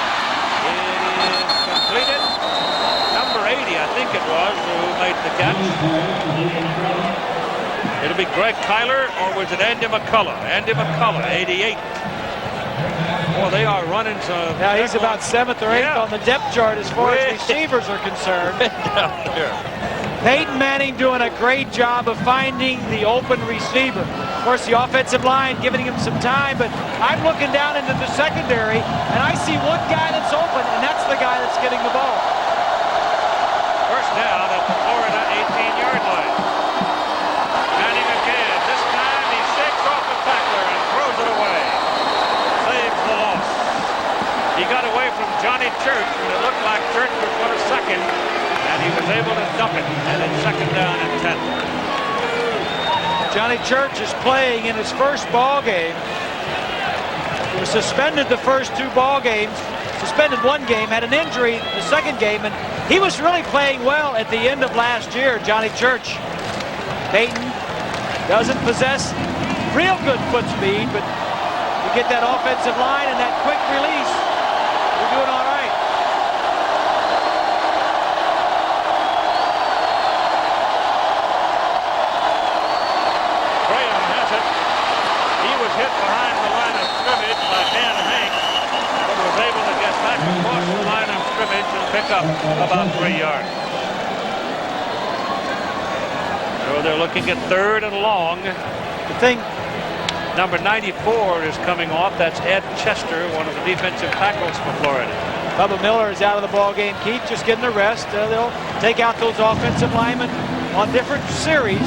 It is completed. Number 80, I think it was, who made the catch. It'll be Greg Kyler, or was it Andy McCullough? Andy McCullough, 88. Well, they are running some. Now he's about 7th or 8th on the depth chart as far as receivers are concerned. Down there. Peyton Manning doing a great job of finding the open receiver. Of course, the offensive line giving him some time, but I'm looking down into the secondary, and I see one guy that's open, and that's the guy that's getting the ball. First down at the Florida 18-yard line. Manning again. This time he shakes off the tackler and throws it away. Saves the loss. He got away from Johnny Church when it looked like Church was going to sack him, and he was able to dump it, and it's 2nd down and 10. Johnny Church is playing in his first ball game. He was suspended the first 2 ball games, suspended 1 game, had an injury the 2nd game, and he was really playing well at the end of last year, Johnny Church. Peyton doesn't possess real good foot speed, but you get that offensive line and that quick release, you're doing all right. Graham has it. He was hit behind the line of scrimmage by Dan Hanks, but was able to get back across the line of scrimmage and pick up about 3 yards. they're looking at 3rd and long. The thing, Number 94 is coming off. That's Ed Chester, one of the defensive tackles for Florida. Bubba Miller is out of the ball game. Keith just getting a rest. They'll take out those offensive linemen on different series,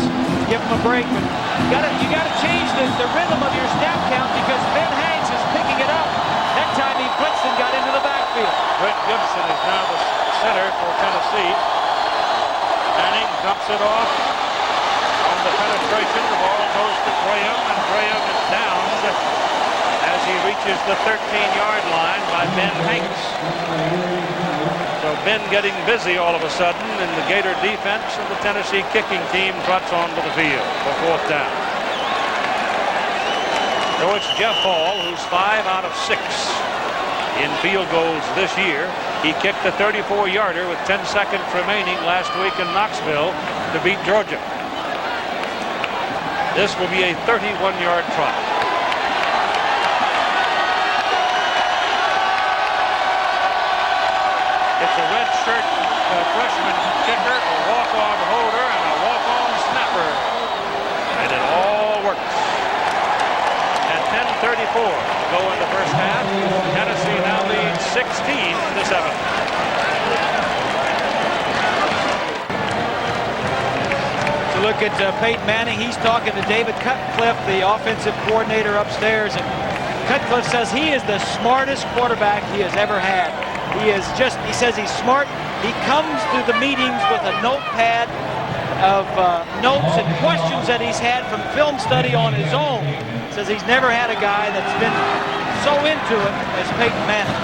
give them a break. But you gotta change the rhythm of your snap count because Ben Hanks is picking it up. That time he blitzed and got into the backfield. Brett Gibson is now the center for Tennessee. Manning dumps it off on the penetration. The ball goes to Graham, and Graham is downed as he reaches the 13-yard line by Ben Hanks. So Ben getting busy all of a sudden in the Gator defense, and the Tennessee kicking team trots onto the field for 4th down. So it's Jeff Hall, who's 5 out of 6 in field goals this year. He kicked a 34-yarder with 10 seconds remaining last week in Knoxville to beat Georgia. This will be a 31-yard try. It's a redshirt freshman kicker, a walk-on holder, and a walk-on snapper. And it all works. At 10:34 to go in the first half, Tennessee now leads 16-7. Look at Peyton Manning. He's talking to David Cutcliffe, the offensive coordinator upstairs, and Cutcliffe says he is the smartest quarterback he has ever had. He says he's smart. He comes to the meetings with a notepad of notes and questions that he's had from film study on his own. Says he's never had a guy that's been so into it as Peyton Manning.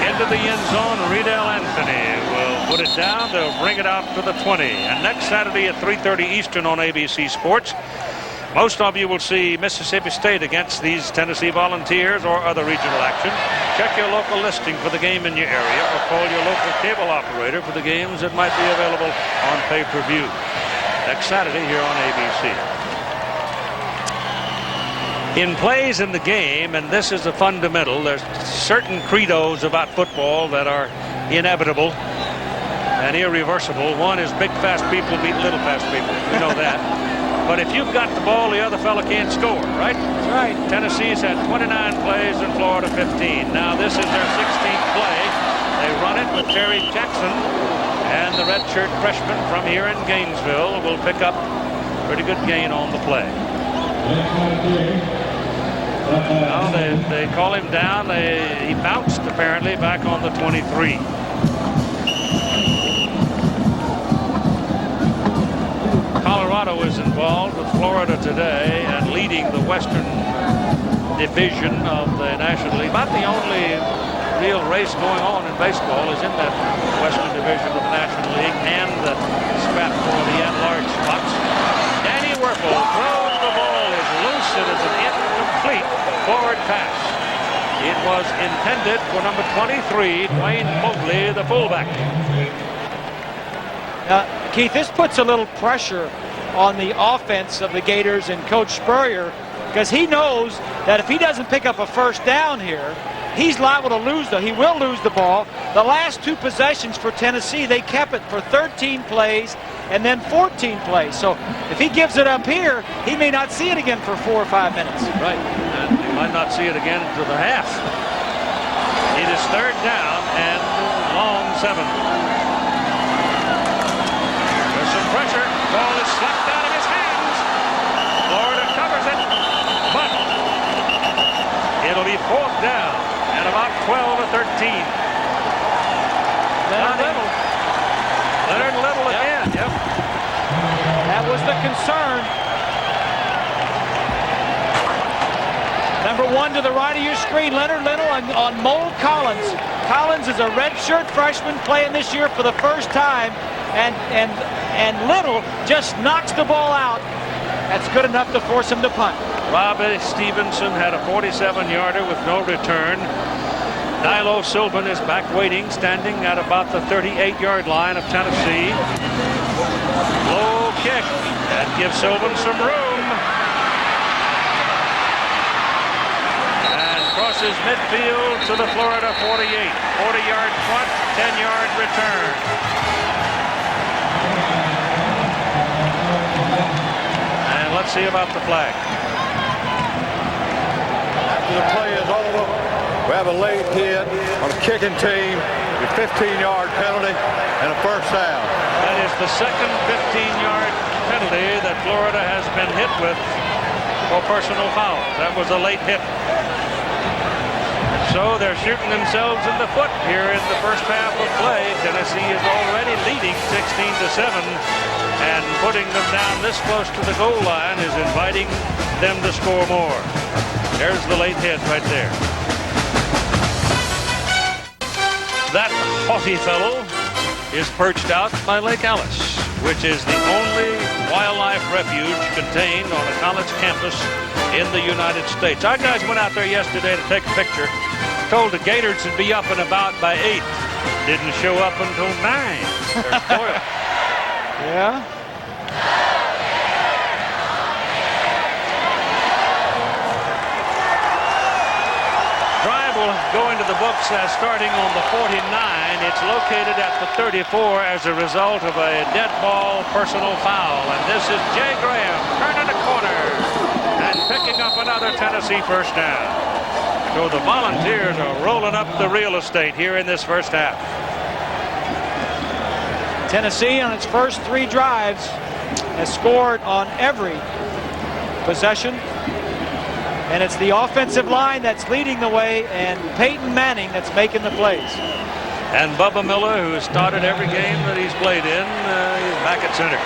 Into the end zone, Riedel Anthony will put it down. They'll bring it out to the 20. And next Saturday at 3:30 Eastern on ABC Sports, most of you will see Mississippi State against these Tennessee Volunteers or other regional action. Check your local listing for the game in your area or call your local cable operator for the games that might be available on pay-per-view. Next Saturday here on ABC. In plays in the game, and this is a fundamental, there's certain credos about football that are inevitable and irreversible. One is big, fast people beat little, fast people. We know that. But if you've got the ball, the other fella can't score, right? That's right. Tennessee's had 29 plays and Florida 15. Now this is their 16th play. They run it with Terry Jackson, and the redshirt freshman from here in Gainesville will pick up a pretty good gain on the play. Well, they call him down. He bounced apparently back on the 23. Colorado is involved with Florida today and leading the Western Division of the National League. About the only real race going on in baseball is in that Western Division of the National League and the scrap for the at-large spots. Danny Werfel throws the ball. Is loose. It is an incomplete forward pass. It was intended for number 23, Dwayne Mobley, the fullback. Keith, this puts a little pressure on the offense of the Gators and Coach Spurrier, because he knows that if he doesn't pick up a first down here, he's liable to lose. He will lose the ball. The last 2 possessions for Tennessee, they kept it for 13 plays and then 14 plays. So if he gives it up here, he may not see it again for 4 or 5 minutes. Right, and he might not see it again to the half. It is 3rd down and long 7. There's some pressure. Ball is slapped out of his hands. Florida covers it, but it'll be 4th down and about 12 or 13. Leonard Little again. Yep. That was the concern. Number 1 to the right of your screen, Leonard Little on Mole Collins. Collins is a redshirt freshman playing this year for the first time, and Little just knocks the ball out. That's good enough to force him to punt. Robbie Stevenson had a 47-yarder with no return. Nilo Sylvan is back waiting, standing at about the 38-yard line of Tennessee. Low kick. That gives Sylvan some room. And crosses midfield to the Florida 48. 40-yard punt, 10-yard return. see about the flag. After the play is over, we have a late hit on a kicking team, a 15-yard penalty, and a first down. That is the second 15-yard penalty that Florida has been hit with for personal foul. That was a late hit. So they're shooting themselves in the foot here in the first half of play. Tennessee is already leading 16-7, and putting them down this close to the goal line is inviting them to score more. There's the late hit right there. That haughty fellow is perched out by Lake Alice, which is the only wildlife refuge contained on a college campus in the United States. Our guys went out there yesterday to take a picture. Told the Gators would be up and about by 8. Didn't show up until 9. They're spoiled. Yeah. Drive will go into the books as starting on the 49. It's located at the 34 as a result of a dead ball personal foul. And this is Jay Graham turning the corner and picking up another Tennessee first down. So the Volunteers are rolling up the real estate here in this first half. Tennessee on its first 3 drives has scored on every possession. And it's the offensive line that's leading the way, and Peyton Manning that's making the plays. And Bubba Miller, who has started every game that he's played in, is back at center.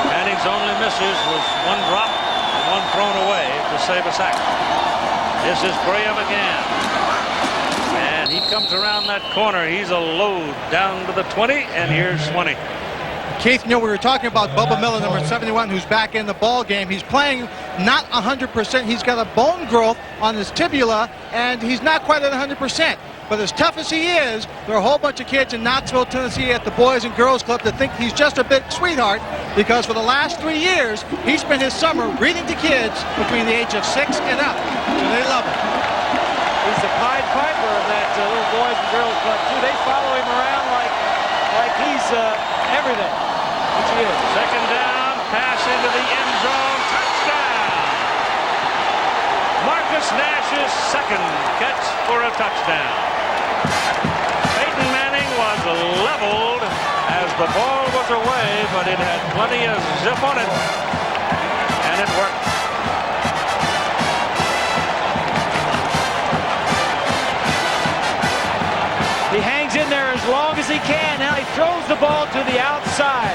Manning's only misses was 1 drop and 1 thrown away to save a sack. This is Graham again. And he comes around that corner. He's a load down to the 20, and here's Swanee. Keith, you know, we were talking about Bubba Miller, number 71, who's back in the ball game. He's playing not 100%. He's got a bone growth on his tibia, and he's not quite at 100%. But as tough as he is, there are a whole bunch of kids in Knoxville, Tennessee at the Boys and Girls Club that think he's just a big sweetheart, because for the last 3 years, he spent his summer reading to kids between the age of 6 and up. So they love him. He's the Pied Piper of that little Boys and Girls Club, too. They follow him around like he's everything. Which he is. Second down, pass into the end zone, touchdown! Marcus Nash's second catch for a touchdown. Peyton Manning was leveled as the ball was away, but it had plenty of zip on it, and it worked. He hangs in there as long as he can. Now he throws the ball to the outside.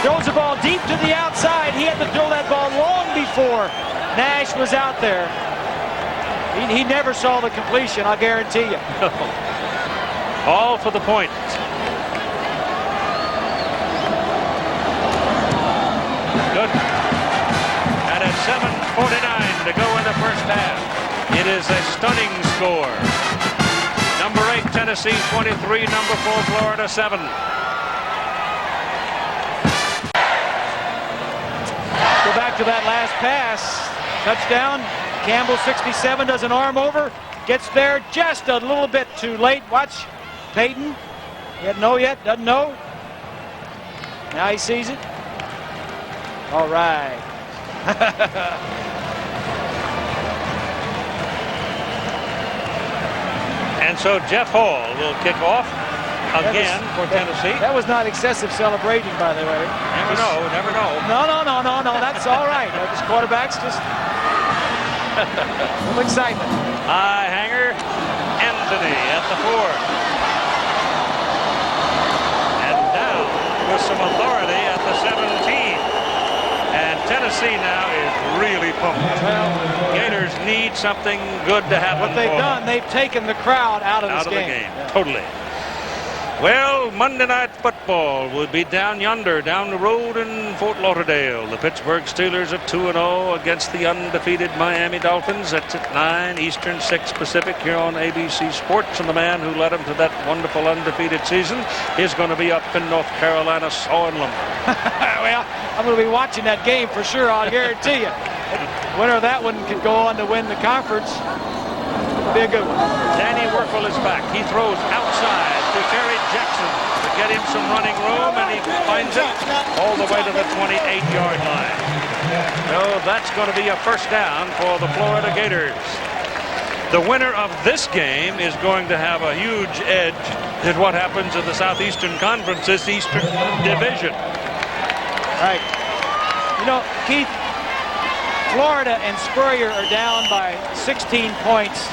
Throws the ball deep to the outside. He had to throw that ball long before Nash was out there. He never saw the completion, I'll guarantee you. All for the point. Good. And at 7:49 to go in the first half, it is a stunning score. Number 8, Tennessee 23, number 4, Florida 7. Go back to that last pass. Touchdown. Campbell, 67, does an arm over. Gets there just a little bit too late. Watch Peyton. He doesn't know yet. Doesn't know. Now he sees it. All right. And so Jeff Hall will kick off again for Tennessee. That was not excessive celebrating, by the way. Never know, never know. No. That's all right. This quarterback's just some excitement. High hanger, Anthony at the 4. And down with some authority at the 17. And Tennessee now is really pumped. Well, Gators need something good to happen. what they've done, they've taken the crowd out of this game. Yeah. Totally. Well, Monday Night Football will be down yonder, down the road in Fort Lauderdale. The Pittsburgh Steelers are 2-0 against the undefeated Miami Dolphins. That's at 9 Eastern, 6 Pacific here on ABC Sports. And the man who led them to that wonderful undefeated season is going to be up in North Carolina sawing lumber. Well, I'm going to be watching that game for sure, I'll guarantee you. Winner of that one could go on to win the conference. It'll be a good one. Danny Werfel is back. He throws outside to Terry Jackson. The get him some running room, and he finds it all the way to the 28-yard line. So that's going to be a first down for the Florida Gators. The winner of this game is going to have a huge edge in what happens in the Southeastern Conference, this Eastern Division. Right. You know, Keith, Florida and Spurrier are down by 16 points,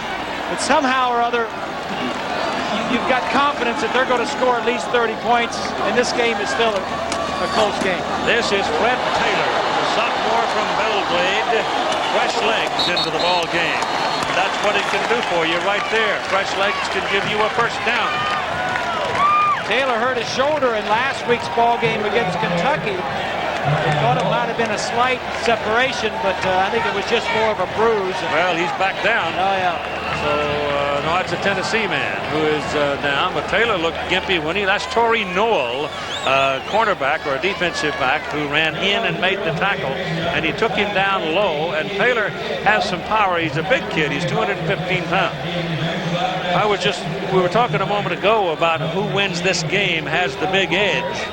but somehow or other, you've got confidence that they're going to score at least 30 points, and this game is still a close game. This is Fred Taylor, the sophomore from Belgrade, fresh legs into the ball game. That's what it can do for you right there. Fresh legs can give you a first down. Taylor hurt his shoulder in last week's ball game against Kentucky. They thought it might have been a slight separation, but I think it was just more of a bruise. Well, he's back down. Oh, yeah. So, no, it's a Tennessee man who is down. But Taylor looked gimpy when that's Torrey Noel, cornerback or a defensive back who ran in and made the tackle. And he took him down low. And Taylor has some power. He's a big kid. He's 215 pounds. We were talking a moment ago about who wins this game has the big edge.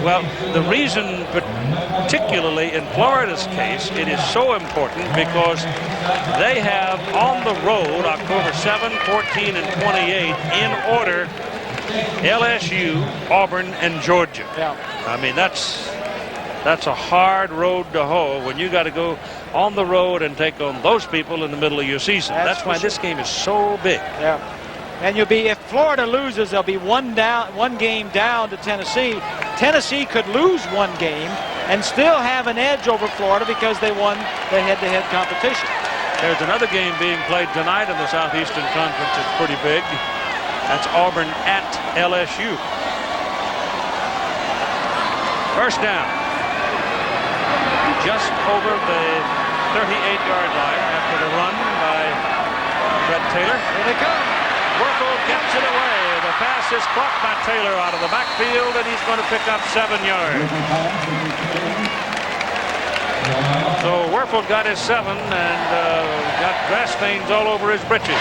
Well, the reason, particularly in Florida's case, it is so important because they have on the road October 7, 14, and 28 in order LSU, Auburn, and Georgia. Yeah. I mean, that's a hard road to hoe when you got to go on the road and take on those people in the middle of your season. That's why this game is so big. Yeah. And if Florida loses, they'll be one game down to Tennessee. Tennessee could lose one game and still have an edge over Florida because they won the head-to-head competition. There's another game being played tonight in the Southeastern Conference. It's pretty big. That's Auburn at LSU. First down. Just over the 38-yard line after the run by Fred Taylor. Here they come. Werfel gets it away. The pass is caught by Taylor out of the backfield, and he's going to pick up 7 yards. So Werfel got his 7 and got grass stains all over his britches.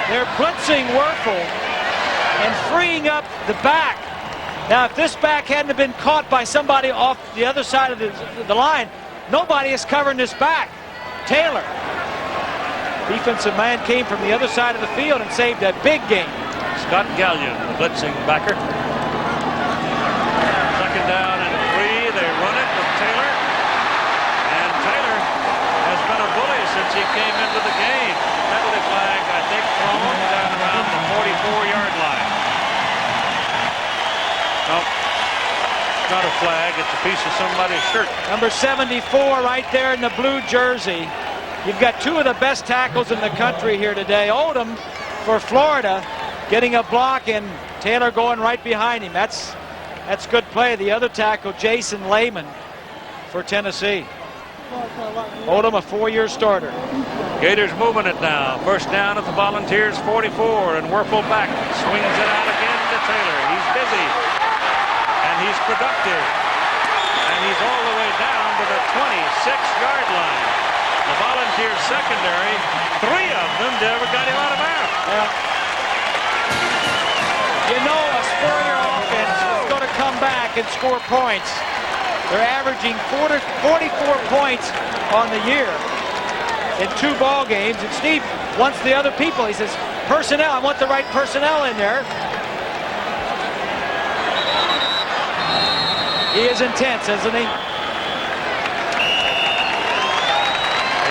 They're blitzing Werfel and freeing up the back. Now, if this back hadn't been caught by somebody off the other side of the line, nobody is covering this back. Taylor. Defensive man came from the other side of the field and saved a big game. Scott Gallion, the blitzing backer. Second down and 3. They run it with Taylor. And Taylor has been a bully since he came into the game. Penalty flag, I think, thrown down around the 44-yard line. No, it's not a flag. It's a piece of somebody's shirt. Number 74 right there in the blue jersey. You've got two of the best tackles in the country here today. Odom for Florida getting a block and Taylor going right behind him. That's good play. The other tackle, Jason Lehman for Tennessee. Odom, a 4-year starter. Gators moving it now. First down at the Volunteers 44 and Werfel back. Swings it out again to Taylor. He's busy and he's productive. And he's all the way down to the 26-yard line. The Volunteers secondary, 3 of them never got him out of bounds. Yeah. You know a Spurrier offense is going to come back and score points. They're averaging 44 points on the year in 2 ball games. And Steve wants the other people. He says, personnel, I want the right personnel in there. He is intense, isn't he?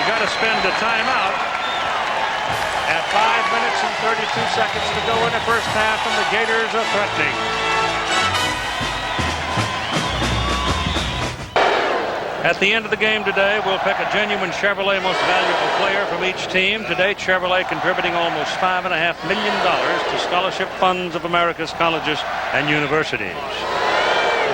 Got to spend a timeout at 5 minutes and 32 seconds to go in the first half, and the Gators are threatening. At the end of the game today, we'll pick a genuine Chevrolet Most Valuable Player from each team. Today, Chevrolet contributing almost $5.5 million to scholarship funds of America's colleges and universities.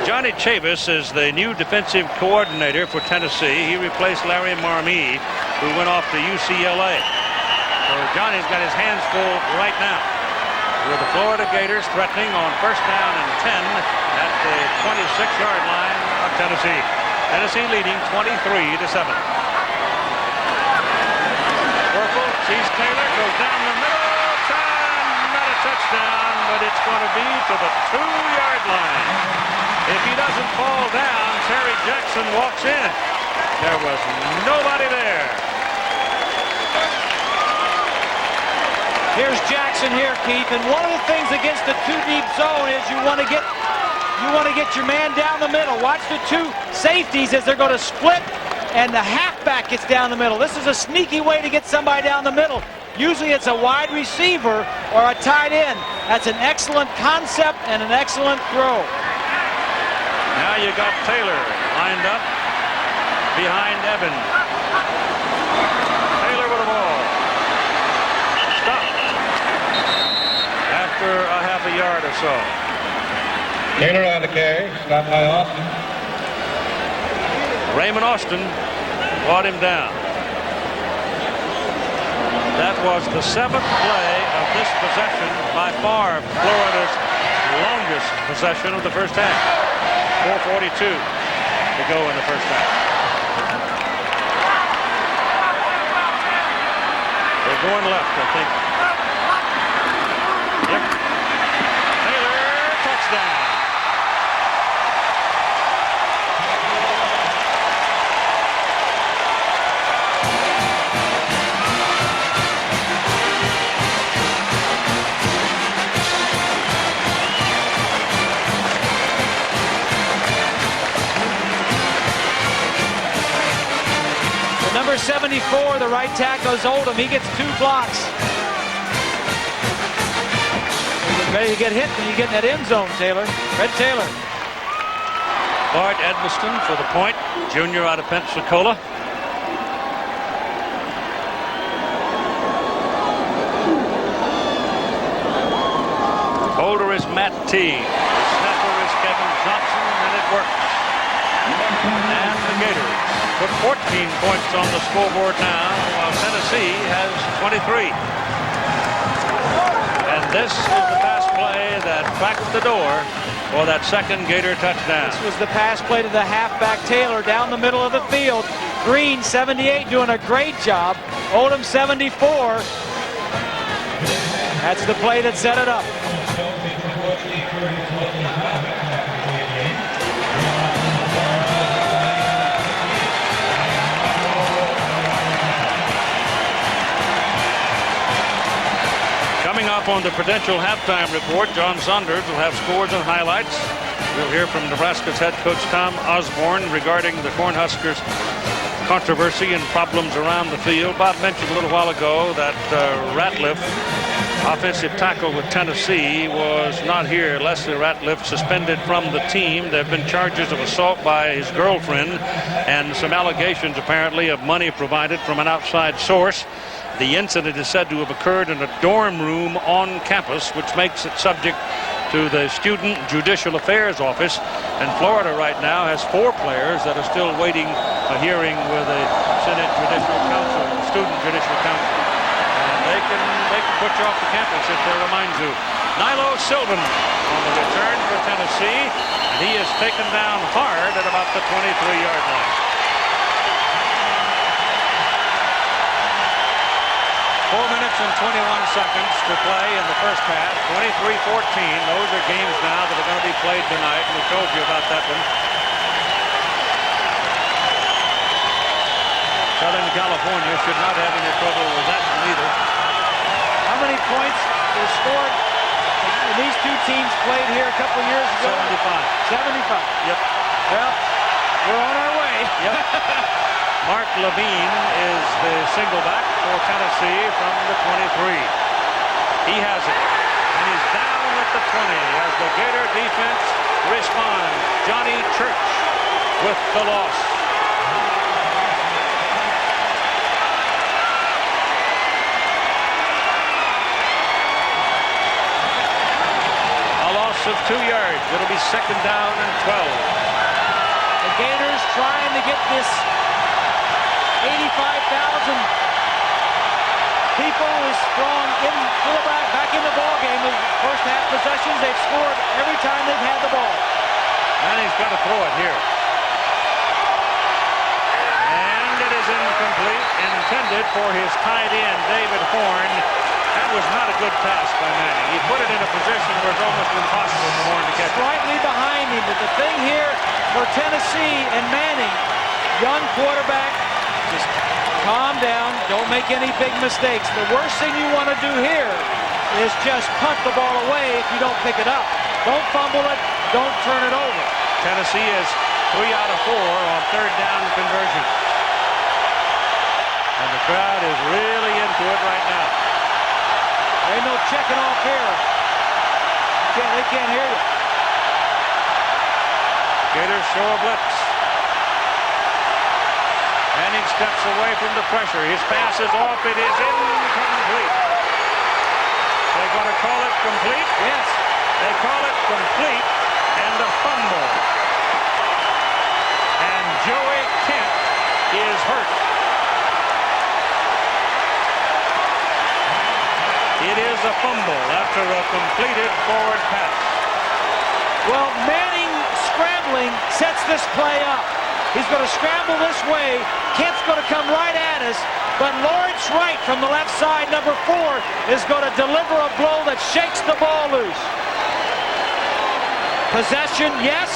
Johnny Chavis is the new defensive coordinator for Tennessee. He replaced Larry Marmee, who went off to UCLA. So Johnny's got his hands full right now with the Florida Gators threatening on first down and 10 at the 26-yard line of Tennessee. Tennessee leading 23-7. Werfel sees Taylor, goes down the middle, not going to be to the 2-yard line. If he doesn't fall down, Terry Jackson walks in. There was nobody there. Here's Jackson here, Keith, and one of the things against the 2-deep zone is you want to get your man down the middle. Watch the 2 safeties as they're going to split, and the halfback gets down the middle. This is a sneaky way to get somebody down the middle. Usually it's a wide receiver or a tight end. That's an excellent concept and an excellent throw. Now you got Taylor lined up behind Evan. Taylor with the ball. Stopped after a half a yard or so. Taylor on the carry, stopped by Austin. Raymond Austin brought him down. That was the 7th play of this possession, by far Florida's longest possession of the first half. 4:42 to go in the first half. They're going left, I think. Yep. Taylor, touchdown. Number 74, the right tackle is Oldham. He gets 2 blocks. You're ready to get hit when you get in that end zone, Taylor. Red Taylor. Bart Edmiston for the point, junior out of Pensacola. Holder is Matt T. The snapper is Kevin Johnson, and it works. And the Gators put 14 points on the scoreboard now, while Tennessee has 23. And this is the pass play that cracked the door for that second Gator touchdown. This was the pass play to the halfback Taylor down the middle of the field. Green, 78, doing a great job. Oldham, 74. That's the play that set it up. Coming up on the Prudential halftime report, John Saunders will have scores and highlights. We'll hear from Nebraska's head coach Tom Osborne regarding the Cornhuskers controversy and problems around the field. Bob mentioned a little while ago that Ratliff, offensive tackle with Tennessee, was not here. Leslie Ratliff suspended from the team. There have been charges of assault by his girlfriend and some allegations apparently of money provided from an outside source. The incident is said to have occurred in a dorm room on campus, which makes it subject to the Student Judicial Affairs Office. And Florida right now has 4 players that are still waiting a hearing with the Senate Judicial Council, the Student Judicial Council. And they can put you off the campus if they remind you. Nilo Sylvan on the return for Tennessee, and he is taken down hard at about the 23-yard line. 4 minutes and 21 seconds to play in the first half. 23-14. Those are games now that are going to be played tonight, and we told you about that one. Southern California should not have any trouble with that one either. How many points were scored when these 2 teams played here a couple years ago? 75. 75. Yep. Well, we're on our way. Yep. Mark Levine is the single back for Tennessee from the 23. He has it, and he's down at the 20 as the Gator defense responds. Johnny Church with the loss. A loss of 2 yards. It'll be 2nd down and 12. The Gators trying to get this 85,000 people is strong in fullback back in the ball game. The first half possessions, they've scored every time they've had the ball. And he's got to throw it here. And it is incomplete, intended for his tight end, David Horn. That was not a good pass by Manning. He put it in a position where it's almost impossible for Warren to catch it. Slightly behind him, but the thing here for Tennessee and Manning, young quarterback, just calm down, don't make any big mistakes. The worst thing you want to do here is just punt the ball away if you don't pick it up. Don't fumble it, don't turn it over. Tennessee is 3 out of 4 on third down conversion. And the crowd is really into it right now. There ain't no checking off here. They can't hear you. Gators show a blitz. Manning steps away from the pressure. His pass is off. It is incomplete. They're going to call it complete? Yes. They call it complete and a fumble. And Joey Kent is hurt. It is a fumble after a completed forward pass. Well, Manning scrambling sets this play up. He's going to scramble this way. Kent's going to come right at us. But Lawrence Wright from the left side, number 4, is going to deliver a blow that shakes the ball loose. Possession, yes.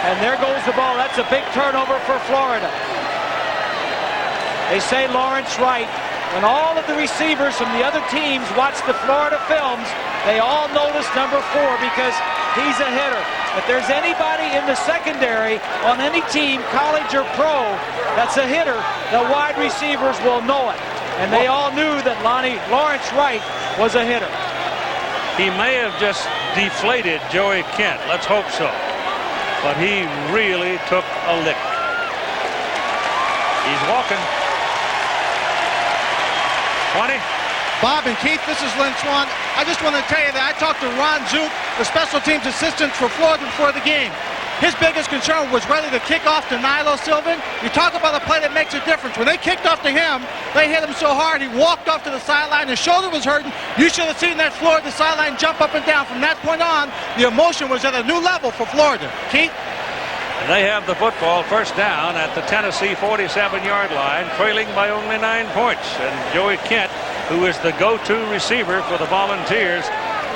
And there goes the ball. That's a big turnover for Florida. They say Lawrence Wright. When all of the receivers from the other teams watch the Florida films, they all notice number 4 because he's a hitter. If there's anybody in the secondary on any team, college or pro, that's a hitter, the wide receivers will know it. And they all knew that Lawrence Wright was a hitter. He may have just deflated Joey Kent. Let's hope so. But he really took a lick. He's walking. 20. Bob and Keith, this is Lynn Swan. I just want to tell you that I talked to Ron Zook, the special teams assistant for Florida before the game. His biggest concern was whether to kick off to Nilo Sylvan. You talk about a play that makes a difference. When they kicked off to him, they hit him so hard he walked off to the sideline. His shoulder was hurting. You should have seen that Florida sideline jump up and down. From that point on, the emotion was at a new level for Florida. Keith? And they have the football first down at the Tennessee 47-yard line, trailing by only 9 points. And Joey Kent, who is the go-to receiver for the Volunteers,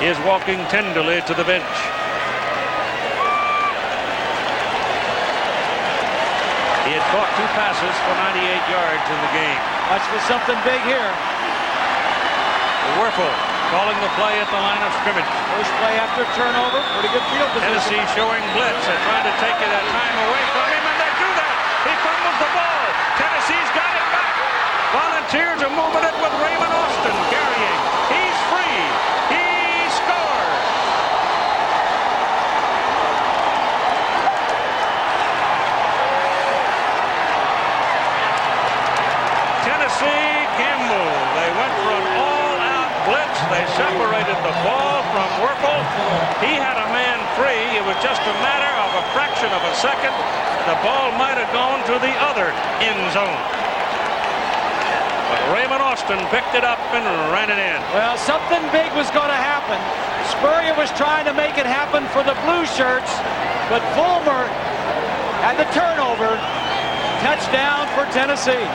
is walking tenderly to the bench. He had caught 2 passes for 98 yards in the game. Watch for something big here. Werfel calling the play at the line of scrimmage. First play after turnover. Pretty good field position. Tennessee showing blitz and trying to take that time away from him, and they do that. He fumbles the ball. Tennessee's got it back. Volunteers are moving it with Raymond Austin carrying. He's free. He scores. Tennessee gamble. They went for an all-out blitz. They separated the ball from Werfel. He had a man free. It was just a matter of a fraction of a second. The ball might have gone to the other end zone. But Raymond Austin picked it up and ran it in. Well, something big was going to happen. Spurrier was trying to make it happen for the blue shirts, but Fulmer had the turnover. Touchdown for Tennessee.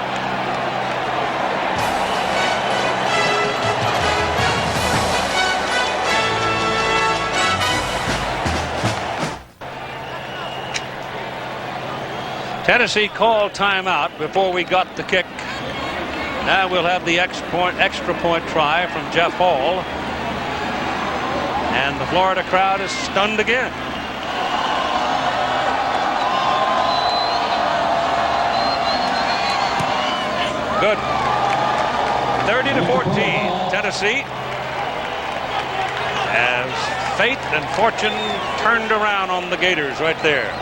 Tennessee called timeout before we got the kick. Now we'll have the extra point try from Jeff Hall. And the Florida crowd is stunned again. Good. 30-14, Tennessee. As fate and fortune turned around on the Gators right there.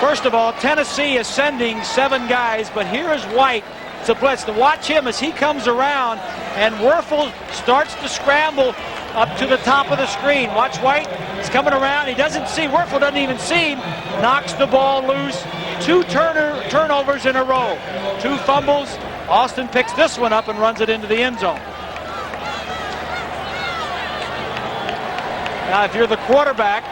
First of all, Tennessee is sending 7 guys, but here is White to blitz. To watch him as he comes around, and Werfel starts to scramble up to the top of the screen. Watch White. He's coming around. He doesn't see. Werfel doesn't even see him. Knocks the ball loose. 2 turnovers in a row. 2 fumbles. Austin picks this one up and runs it into the end zone. Now, if you're the quarterback,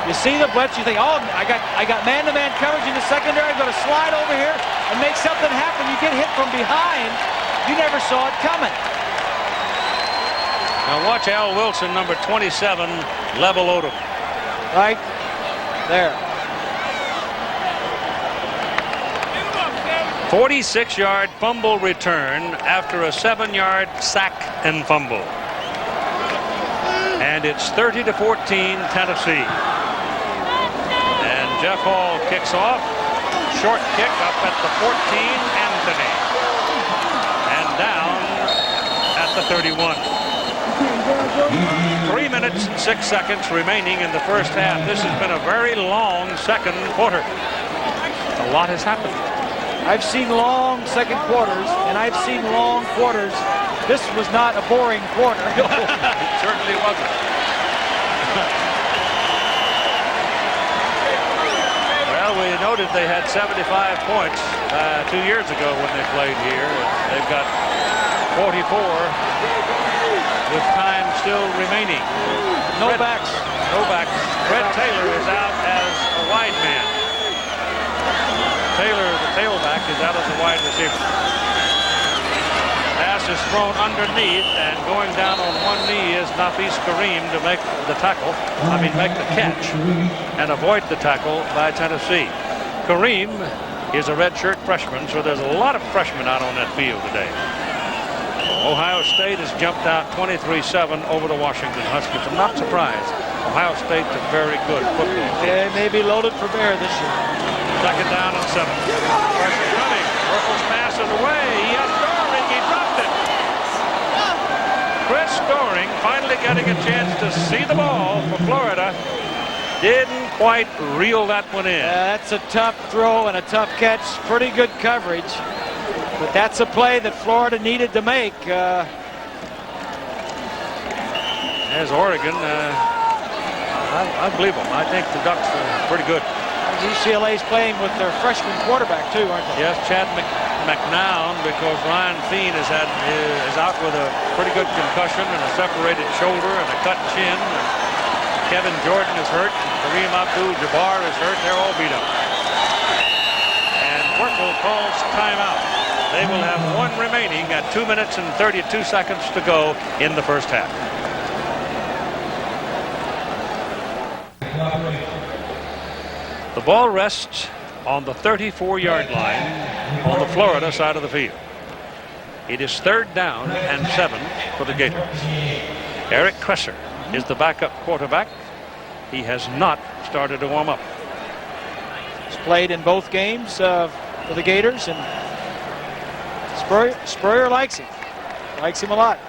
you see the blitz, you think, oh, I got man-to-man coverage in the secondary. I'm going to slide over here and make something happen. You get hit from behind. You never saw it coming. Now watch Al Wilson, number 27, level Odom. Right there. 46-yard fumble return after a 7-yard sack and fumble. And it's 30-14 Tennessee. And Jeff Hall kicks off. Short kick up at the 14, Anthony. And down at the 31. 3 minutes and 6 seconds remaining in the first half. This has been a very long second quarter. A lot has happened. I've seen long second quarters, and I've seen long quarters. This was not a boring quarter. It certainly wasn't. Well, we noted they had 75 points 2 years ago when they played here. They've got 44 with time still remaining. No backs. No backs. Fred Taylor is out as a wide man. Taylor, the tailback, is out as a wide receiver. Pass is thrown underneath, and going down on one knee is Nafis Kareem to make the tackle. Make the catch and avoid the tackle by Tennessee. Kareem is a redshirt freshman, so there's a lot of freshmen out on that field today. Ohio State has jumped out 23-7 over the Washington Huskies. I'm not surprised. Ohio State's a very good football team. They may be loaded for bear this year. Second down and 7. Pressure coming. Merkel's pass is away. He has Doring. He dropped it. Chris Doring finally getting a chance to see the ball for Florida. Didn't quite reel that one in. That's a tough throw and a tough catch. Pretty good coverage. But that's a play that Florida needed to make. As Oregon, I believe them. I think the Ducks are pretty good. UCLA's playing with their freshman quarterback too, aren't they? Yes, Chad McNown, because Ryan Feen is out with a pretty good concussion and a separated shoulder and a cut chin. And Kevin Jordan is hurt. Kareem Abdul-Jabbar is hurt. They're all beat up. And Merkel calls timeout. They will have one remaining at 2 minutes and 32 seconds to go in the first half. The ball rests on the 34-yard line on the Florida side of the field. It is 3rd down and 7 for the Gators. Eric Kresser is the backup quarterback. He has not started to warm up. He's played in both games for the Gators, and Spurrier likes him. Likes him a lot.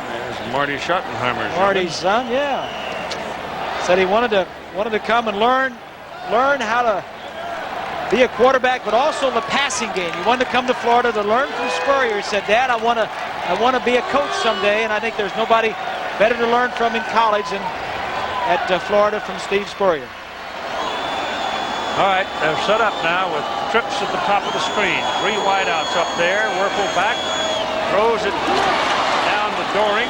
There's Marty Schottenheimer's Marty's son, yeah. Said he wanted to come and learn how to be a quarterback, but also the passing game. He wanted to come to Florida to learn from Spurrier. He said, "Dad, I want to be a coach someday," and I think there's nobody better to learn from in college than at Florida from Steve Spurrier. All right, they're set up now with trips at the top of the screen. 3 wideouts up there. Werfel back, throws it down to Doring.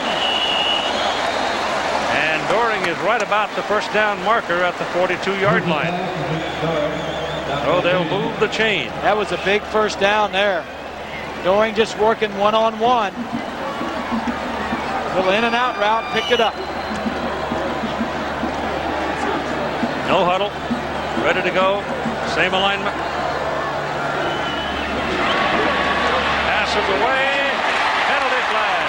And Doring is right about the first down marker at the 42-yard line. Oh, they'll move the chain. That was a big first down there. Doring just working one-on-one. Little in and out route, picked it up. No huddle. Ready to go. Same alignment. Passes away. Penalty flag.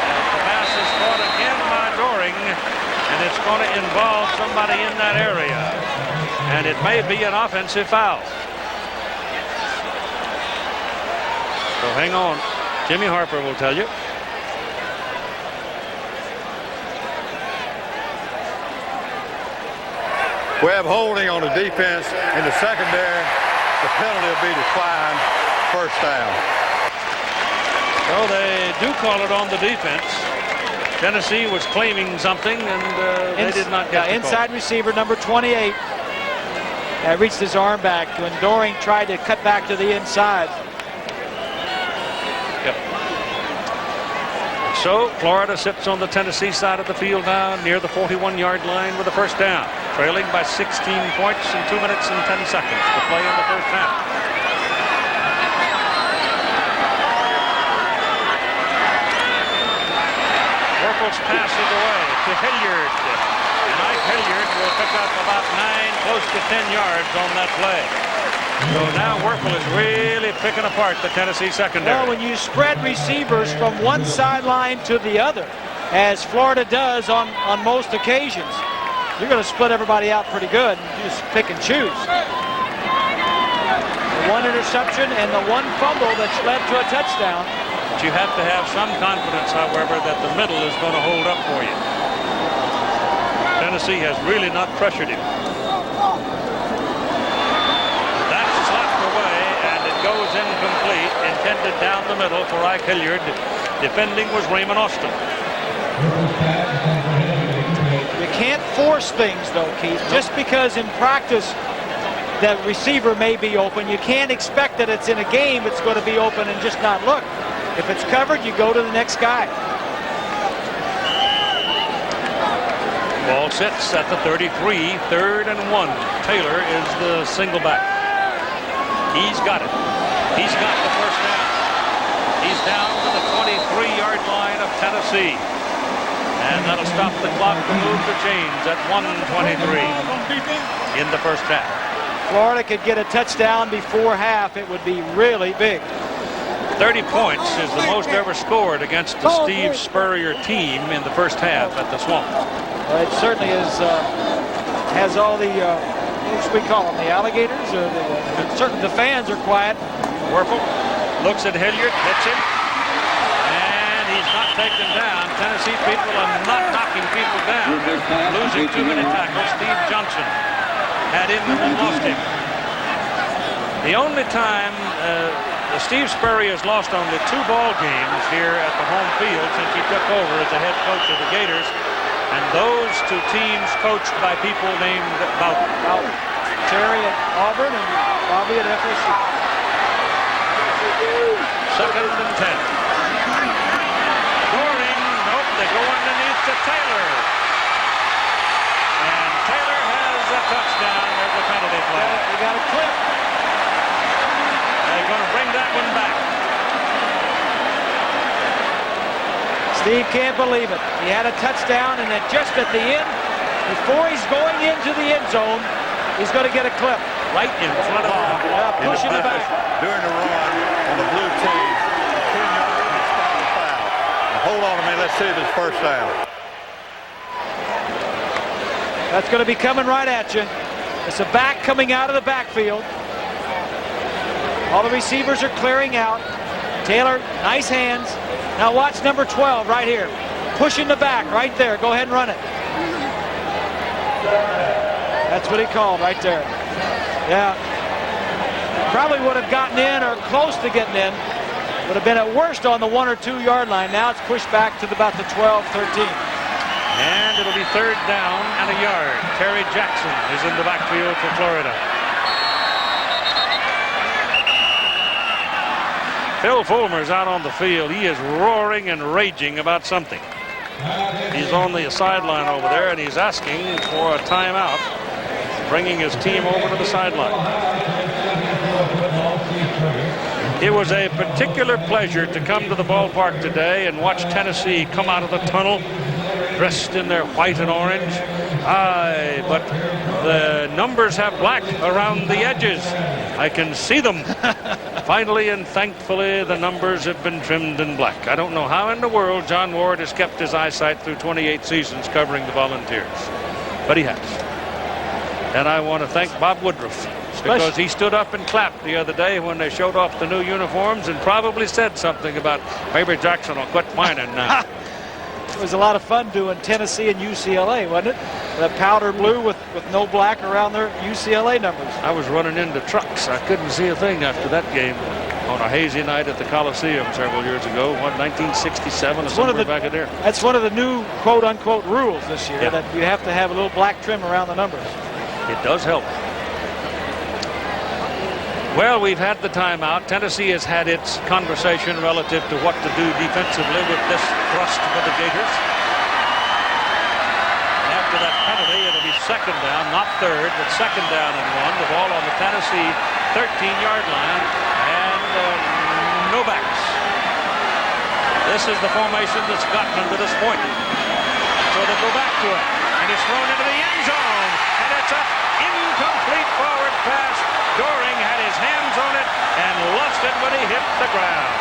And the pass is caught again by Doring. And it's going to involve somebody in that area. And it may be an offensive foul. So hang on. Jimmy Harper will tell you. We have holding on the defense in the secondary. The penalty will be declined. First down. So they do call it on the defense. Tennessee was claiming something, and they did not get the inside call. Receiver number 28 reached his arm back when Doring tried to cut back to the inside. Yep. So Florida sits on the Tennessee side of the field now near the 41-yard line with a first down, trailing by 16 points in 2 minutes and 10 seconds to play in the first half. Staples passes away to Hilliard. And Ike Hilliard will pick up about 9, close to 10 yards on that play. So now Werfel is really picking apart the Tennessee secondary. Well, when you spread receivers from one sideline to the other, as Florida does on most occasions, you're going to split everybody out pretty good. You just pick and choose. The one interception and the one fumble that's led to a touchdown. But you have to have some confidence, however, that the middle is going to hold up for you. Tennessee has really not pressured him. That's slapped away, and it goes incomplete, intended down the middle for Ike Hilliard. Defending was Raymond Austin. You can't force things, though, Keith. Just because in practice that receiver may be open, you can't expect that it's in a game it's going to be open and just not look. If it's covered, you go to the next guy. Ball sits at the 33, 3rd and 1. Taylor is the single back. He's got it. He's got the first down. He's down to the 23-yard line of Tennessee. And that'll stop the clock to move the chains at 1:23 in the first half. Florida could get a touchdown before half. It would be really big. 30 points is the most ever scored against the Steve Spurrier team in the first half at the Swamp. Well, it certainly is, has all the, what should we call them, the alligators? Certainly the fans are quiet. Werfel looks at Hilliard, hits him, and he's not taken down. Tennessee people are not knocking people down. Losing too many tackles. Steve Johnson had him and lost him. The only time Steve Spurrier has lost only 2 ball games here at the home field since he took over as the head coach of the Gators, and those 2 teams coached by people named Bowden. Terry at Auburn and Bobby at FSU. 2nd and 10. Scoring. Nope, they go underneath to Taylor. And Taylor has a touchdown. There's a penalty flag. You got a clip. They're going to bring that one back. Steve can't believe it. He had a touchdown, and then just at the end, before he's going into the end zone, he's going to get a clip. Right in front of him. Pushing the back. During the run on the blue team, 10 yards from the start of the foul. Now hold on a minute. Let's see if it's first down. That's going to be coming right at you. It's a back coming out of the backfield. All the receivers are clearing out. Taylor, nice hands. Now watch number 12 right here. Pushing the back right there. Go ahead and run it. That's what he called right there. Yeah. Probably would have gotten in or close to getting in. Would have been at worst on the 1 or 2 yard line. Now it's pushed back to about the 12, 13. And it'll be 3rd down and a yard. Terry Jackson is in the backfield for Florida. Phil Fulmer's out on the field. He is roaring and raging about something. He's on the sideline over there, and he's asking for a timeout, bringing his team over to the sideline. It was a particular pleasure to come to the ballpark today and watch Tennessee come out of the tunnel dressed in their white and orange. Aye, but the numbers have black around the edges. I can see them. Finally and thankfully, the numbers have been trimmed in black. I don't know how in the world John Ward has kept his eyesight through 28 seasons covering the Volunteers, but he has. And I want to thank Bob Woodruff, because he stood up and clapped the other day when they showed off the new uniforms and probably said something about maybe Jackson will quit whining now. It was a lot of fun doing Tennessee and UCLA, wasn't it? The powder blue with no black around their UCLA numbers. I was running into trucks. I couldn't see a thing after that game on a hazy night at the Coliseum several years ago, 1967 or somewhere back in there. That's one of the new quote-unquote rules this year, that you have to have a little black trim around the numbers. It does help. Well, we've had the timeout. Tennessee has had its conversation relative to what to do defensively with this thrust for the Gators. And after that penalty, it'll be 2nd down, not 3rd, but 2nd down and 1. The ball on the Tennessee 13-yard line, and no backs. This is the formation that's gotten them to this point. So they go back to it. And it's thrown into the end zone. And it's an incomplete forward pass. Doring had his hands on it and lost it when he hit the ground.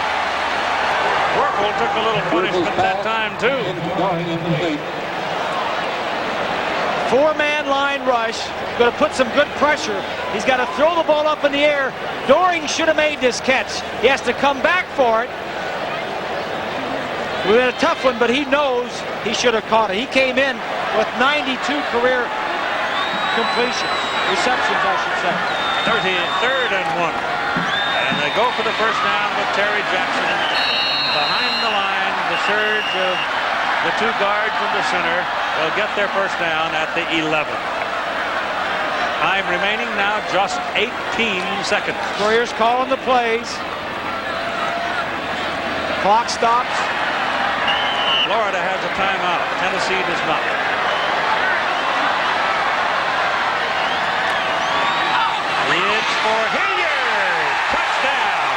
Werfel took a little punishment that time, too. Four-man line rush. Going to put some good pressure. He's got to throw the ball up in the air. Doring should have made this catch. He has to come back for it. We had a tough one, but he knows he should have caught it. He came in with 92 career completions. Receptions, I should say. 3rd and 1. And they go for the first down with Terry Jackson. Behind the line, the surge of the two guards in the center will get their first down at the 11. Time remaining now just 18 seconds. Warriors calling the plays. Clock stops. Florida has a timeout. Tennessee does not. It's for Hilliard. Touchdown.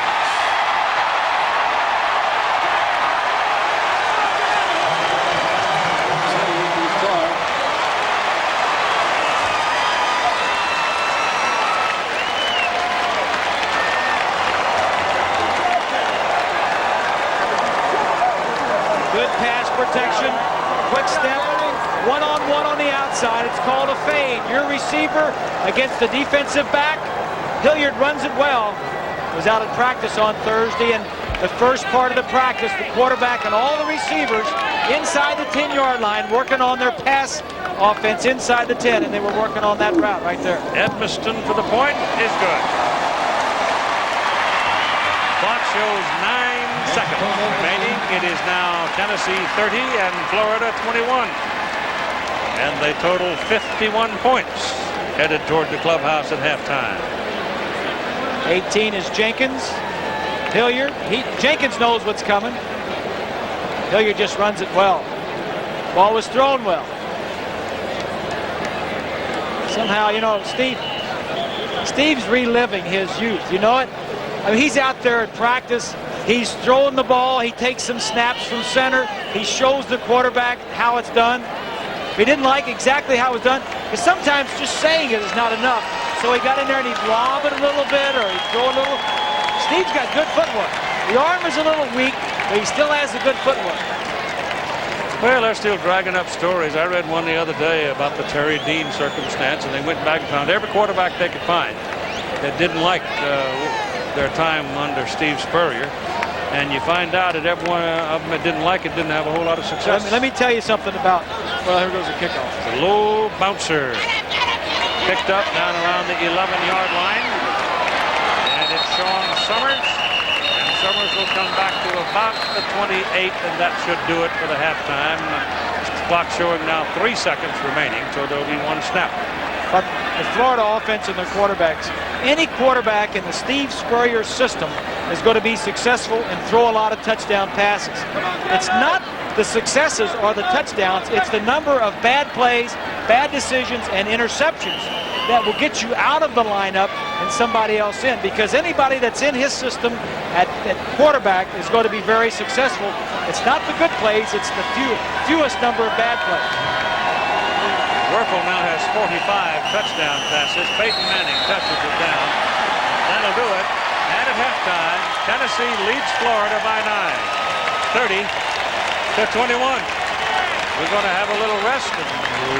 Good pass protection. Quick step. One-on-one on the outside. It's called a fade. Your receiver against the defensive back. Hilliard runs it well. Was out at practice on Thursday, and the first part of the practice, the quarterback and all the receivers inside the 10-yard line working on their pass offense inside the 10, and they were working on that route right there. Edmiston for the point is good. Clock shows 9 seconds remaining. It is now Tennessee 30 and Florida 21. And they total 51 points headed toward the clubhouse at halftime. 18 is Jenkins. Hilliard. Jenkins knows what's coming. Hilliard just runs it well. Ball was thrown well. Somehow, you know, Steve's reliving his youth. You know it? I mean, he's out there at practice. He's throwing the ball. He takes some snaps from center. He shows the quarterback how it's done. He didn't like exactly how it was done, because sometimes just saying it is not enough. So he got in there and he'd lob it a little bit, or he'd throw a little. Steve's got good footwork. The arm is a little weak, but he still has a good footwork. Well, they're still dragging up stories. I read one the other day about the Terry Dean circumstance, and they went back and found every quarterback they could find that didn't like their time under Steve Spurrier. And you find out that every one of them that didn't like it didn't have a whole lot of success. Let me tell you something about, well, here goes a kickoff. The low bouncer. Picked up down around the 11-yard line. And it's Sean Summers. And Summers will come back to about the 28, and that should do it for the halftime. Clock showing now 3 seconds remaining, so there'll be one snap. But the Florida offense and their quarterbacks, any quarterback in the Steve Spurrier system is going to be successful and throw a lot of touchdown passes. It's not the successes or the touchdowns, it's the number of bad plays, bad decisions, and interceptions that will get you out of the lineup and somebody else in, because anybody that's in his system at quarterback is going to be very successful. It's not the good plays, it's the fewest number of bad plays. Werfel now has 45 touchdown passes. Peyton Manning touches it down. That'll do it. And at halftime, Tennessee leads Florida by 9. 30-21. We're going to have a little rest, and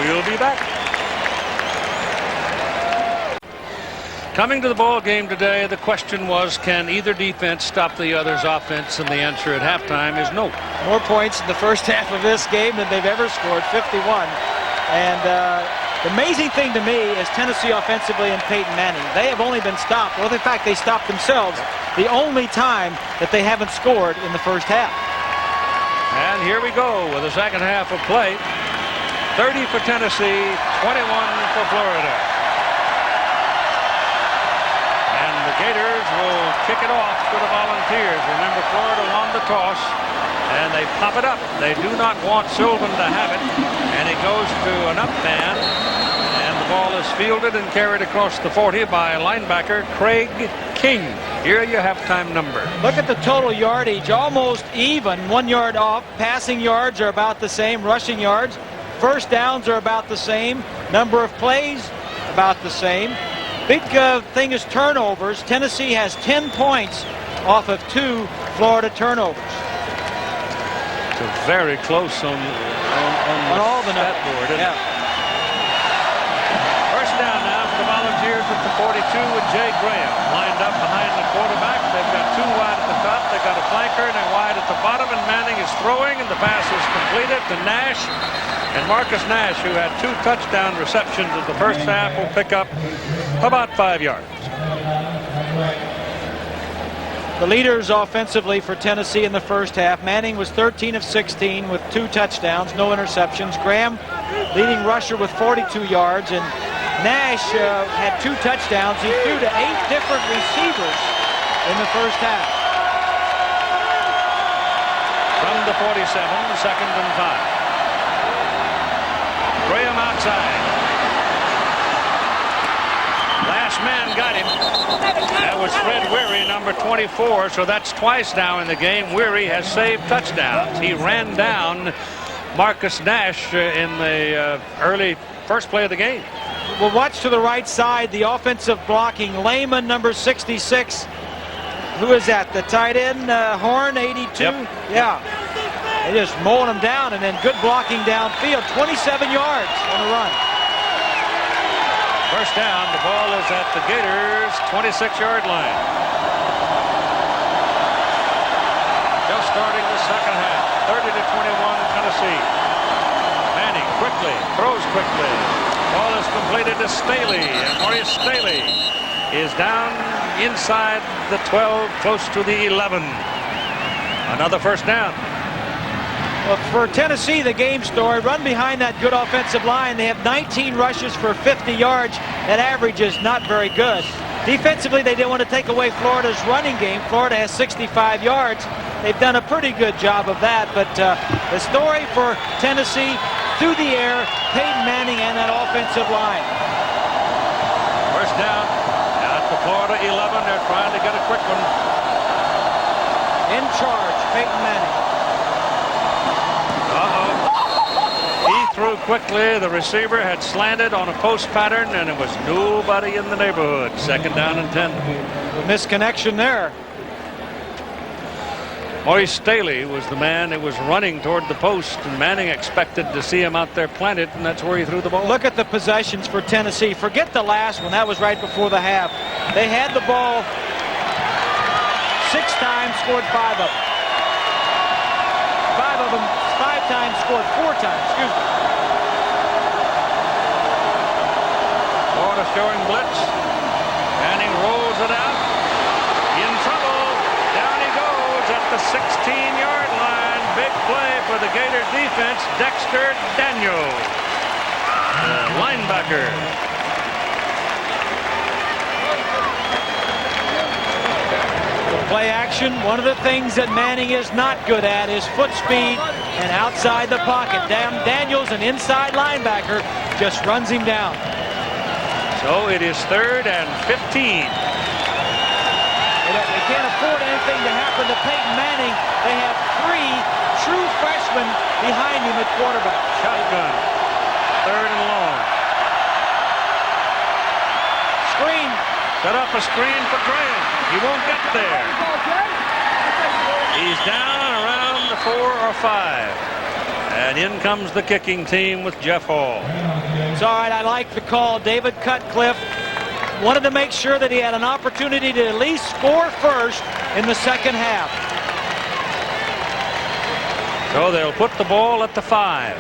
we'll be back. Coming to the ball game today, the question was, can either defense stop the other's offense? And the answer at halftime is no. More points in the first half of this game than they've ever scored, 51. And the amazing thing to me is Tennessee offensively and Peyton Manning. They have only been stopped. Well, in fact, they stopped themselves the only time that they haven't scored in the first half. And here we go with the second half of play. 30 for Tennessee, 21 for Florida. And the Gators will kick it off to the Volunteers. Remember, Florida won the toss, and they pop it up. They do not want Sylvan to have it, and it goes to an up man, and the ball is fielded and carried across the 40 by linebacker Craig King. Here are your halftime numbers. Look at the total yardage, almost even. 1 yard off. Passing yards are about the same. Rushing yards. First downs are about the same. Number of plays, about the same. Big thing is turnovers. Tennessee has 10 points off of 2 Florida turnovers. So very close on all the stat board. Yeah. First down now for the Volunteers with the 42 with Jay Graham lined up behind the quarterback. They've got 2 wide at the top. They've got a flanker and a wide at the bottom. And Manning is throwing, and the pass is completed to Nash. And Marcus Nash, who had 2 touchdown receptions in the first half, will pick up about 5 yards. The leaders offensively for Tennessee in the first half. Manning was 13 of 16 with 2 touchdowns, no interceptions. Graham, leading rusher with 42 yards, and Nash had 2 touchdowns. He threw to 8 different receivers in the first half. From the 47, 2nd and 5. Graham outside. Last man got him. That was Fred Weary, number 24, so that's twice now in the game. Weary has saved touchdowns. He ran down Marcus Nash in the early first play of the game. Well, watch to the right side, the offensive blocking. Lehman, number 66. Who is that? The tight end, Horn, 82? Yep. Yeah. They just mowing him down, and then good blocking downfield. 27 yards on a run. First down, the ball is at the Gators' 26-yard line. Just starting the second half, 30-21 Tennessee. Manning quickly, throws quickly. Ball is completed to Staley, and Maurice Staley is down inside the 12, close to the 11. Another first down. Well, for Tennessee, the game story, run behind that good offensive line. They have 19 rushes for 50 yards. That average is not very good. Defensively, they didn't want to take away Florida's running game. Florida has 65 yards. They've done a pretty good job of that. But the story for Tennessee, through the air, Peyton Manning and that offensive line. First down at the Florida 11. They're trying to get a quick one. In charge, Peyton Manning. He threw quickly. The receiver had slanted on a post pattern, and it was nobody in the neighborhood. 2nd down and 10. Misconnection there. Maurice Staley was the man that was running toward the post, and Manning expected to see him out there planted, and that's where he threw the ball. Look at the possessions for Tennessee. Forget the last one. That was right before the half. They had the ball 6 times, scored 5 of them. 5 of them, 5 times, scored 4 times. Excuse me. Florida showing blitz. Manning rolls it out. In trouble. Down he goes at the 16-yard line. Big play for the Gator defense. Dexter Daniels, the linebacker. Play action. One of the things that Manning is not good at is foot speed and outside the pocket. Daniels, an inside linebacker, just runs him down. So it is 3rd and 15. They can't afford anything to happen to Peyton Manning. They have 3 true freshmen behind him at quarterback. Shotgun. 3rd and long. Screen. Set up a screen for Graham. He won't get there. He's down around the 4 or 5. And in comes the kicking team with Jeff Hall. It's all right. I like the call. David Cutcliffe wanted to make sure that he had an opportunity to at least score first in the second half. So they'll put the ball at the 5.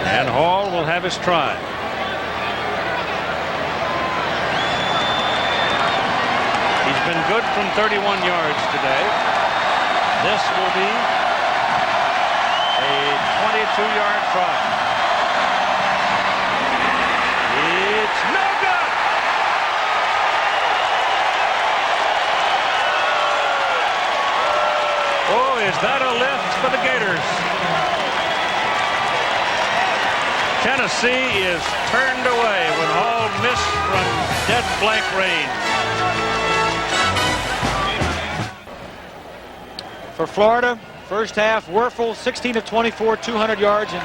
And Hall will have his try. He's been good from 31 yards today. This will be a 22-yard try. It's no good. Oh, is that a lift for the Gators? Tennessee is turned away when Hall missed from dead blank range. For Florida, first half, Wuerffel 16 of 24, 200 yards and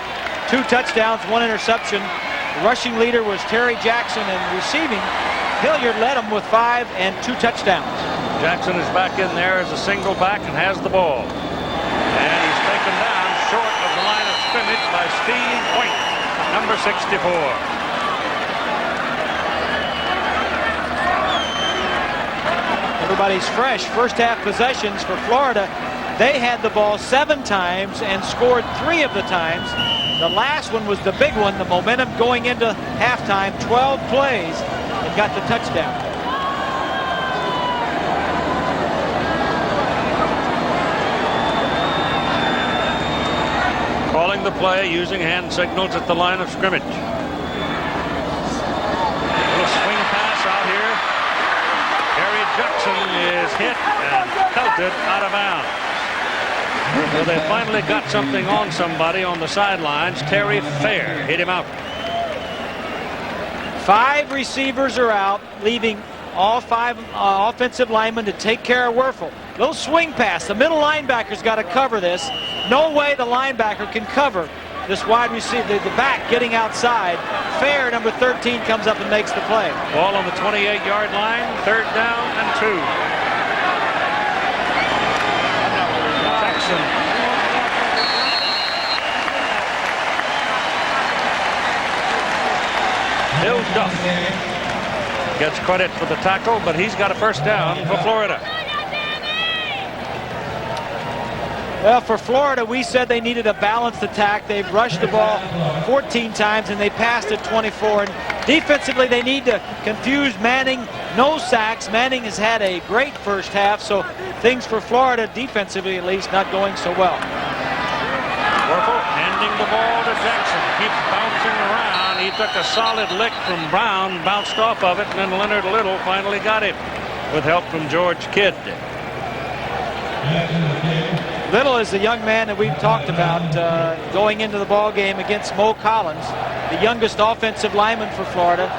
2 touchdowns, 1 interception. The rushing leader was Terry Jackson, and receiving, Hilliard led him with 5 and 2 touchdowns. Jackson is back in there as a single back and has the ball. And he's taken down short of the line of scrimmage by Steve White, number 64. Everybody's fresh. First half possessions for Florida. They had the ball 7 times and scored 3 of the times. The last one was the big one, the momentum going into halftime, 12 plays, and got the touchdown. Calling the play using hand signals at the line of scrimmage. Little swing pass out here. Terry Jackson is hit and pelted out of bounds. Well, they finally got something on somebody on the sidelines. Terry Fair hit him out. 5 receivers are out, leaving all 5 offensive linemen to take care of Wuerffel. Little swing pass. The middle linebacker's got to cover this. No way the linebacker can cover this wide receiver, the back getting outside. Fair, number 13, comes up and makes the play. Ball on the 28-yard line, 3rd down and 2. Jackson. Bill Duff gets credit for the tackle, but he's got a first down for Florida. Well, for Florida, we said they needed a balanced attack. They've rushed the ball 14 times and they passed it 24. And defensively, they need to confuse Manning. No sacks. Manning has had a great first half, so things for Florida, defensively at least, not going so well. Wuerffel handing the ball to Jackson. Keeps bouncing around. He took a solid lick from Brown, bounced off of it, and then Leonard Little finally got him with help from George Kidd. Little is the young man that we've talked about going into the ball game against Mo Collins, the youngest offensive lineman for Florida.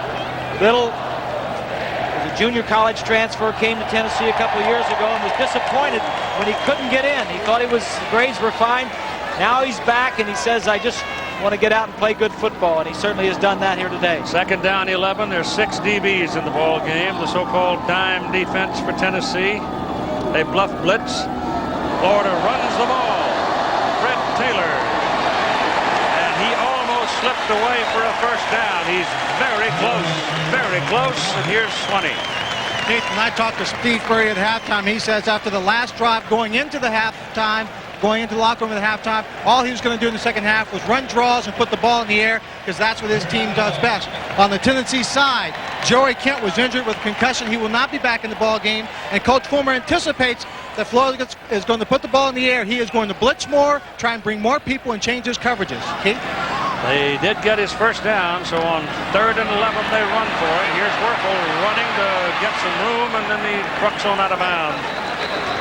Little was a junior college transfer, came to Tennessee a couple of years ago and was disappointed when he couldn't get in. He thought his grades were fine. Now he's back and he says, I just want to get out and play good football, and he certainly has done that here today. 2nd down, 11. There's 6 DBs in the ball game. The so-called dime defense for Tennessee. They bluff blitz. Florida runs the ball. Fred Taylor. And he almost slipped away for a first down. He's very close. Very close. And here's Swanee. Nathan, I talked to Steve Spurrier at halftime. He says after the last drive going into the halftime, going into the locker room at halftime, all he was going to do in the second half was run draws and put the ball in the air because that's what his team does best. On the Tennessee side, Joey Kent was injured with concussion. He will not be back in the ball game, and Coach Fulmer anticipates that Florida is going to put the ball in the air. He is going to blitz more, try and bring more people, and change his coverages. Keith? They did get his first down, so on 3rd and 11 they run for it. Here's Wuerffel running to get some room, and then he trucks on out of bounds.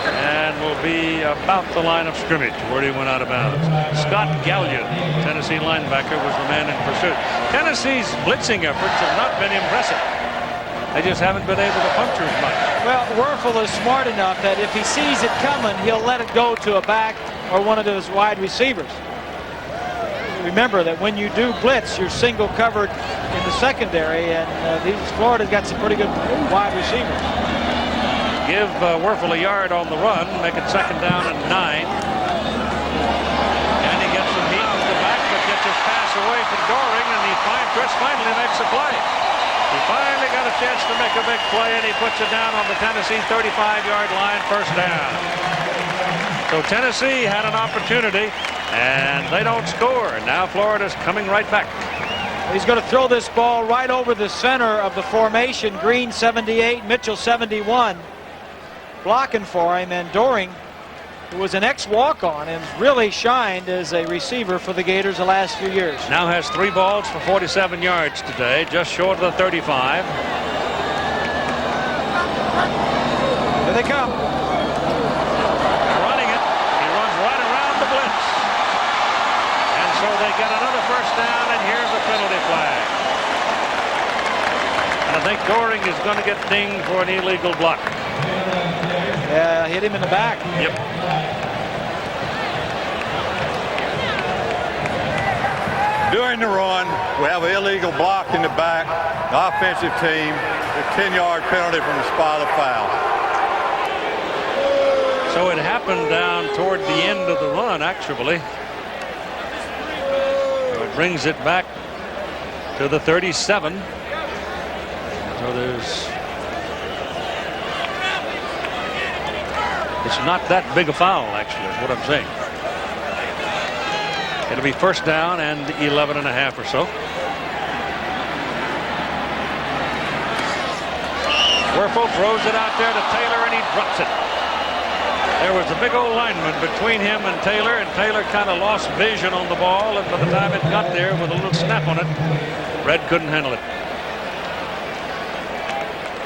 And will be about the line of scrimmage where he went out of bounds. Scott Gallion, Tennessee linebacker, was the man in pursuit. Tennessee's blitzing efforts have not been impressive. They just haven't been able to puncture as much. Well, Wuerffel is smart enough that if he sees it coming, he'll let it go to a back or one of those wide receivers. Remember that when you do blitz, you're single covered in the secondary, and Florida's got some pretty good wide receivers. Give Wuerffel a yard on the run, make it 2nd down and 9. And he gets some heat with the back, but gets his pass away from Doring, and Chris finally makes a play. He finally got a chance to make a big play, and he puts it down on the Tennessee 35-yard line, first down. So Tennessee had an opportunity, and they don't score. And now Florida's coming right back. He's going to throw this ball right over the center of the formation. Green 78, Mitchell 71. Blocking for him, and Doring, who was an ex-walk-on and really shined as a receiver for the Gators the last few years. Now has 3 balls for 47 yards today, just short of the 35. Here they come. Running it. He runs right around the blitz. And so they get another first down, and here's the finish. And I think Goring is going to get dinged for an illegal block. Yeah, hit him in the back. Yep. During the run, we have an illegal block in the back. The offensive team, a 10-yard penalty from the spot of foul. So it happened down toward the end of the run, actually. So it brings it back to the 37. So it's not that big a foul, actually, is what I'm saying. It'll be first down and 11 and a half or so. Wuerffel throws it out there to Taylor, and he drops it. There was a big old lineman between him and Taylor kind of lost vision on the ball, and by the time it got there with a little snap on it, Red couldn't handle it.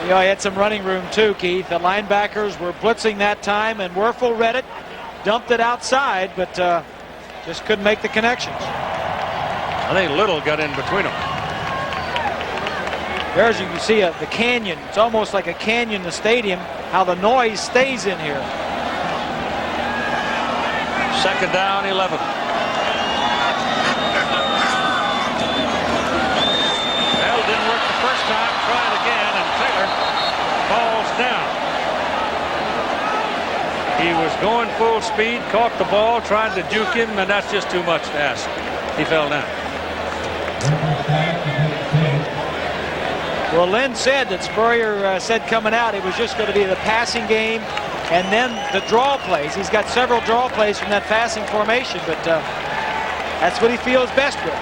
You know, he had some running room too, Keith. The linebackers were blitzing that time, and Wuerffel read it, dumped it outside, but just couldn't make the connections. I think Little got in between them. There's, you can see the canyon. It's almost like a canyon in the stadium, how the noise stays in here. Second down, 11. Well, it didn't work the first time. Try it again, and Taylor falls down. He was going full speed, caught the ball, tried to juke him, and that's just too much to ask. He fell down. Well, Lynn said that Spurrier said coming out it was just going to be the passing game and then the draw plays. He's got several draw plays from that passing formation, but that's what he feels best with.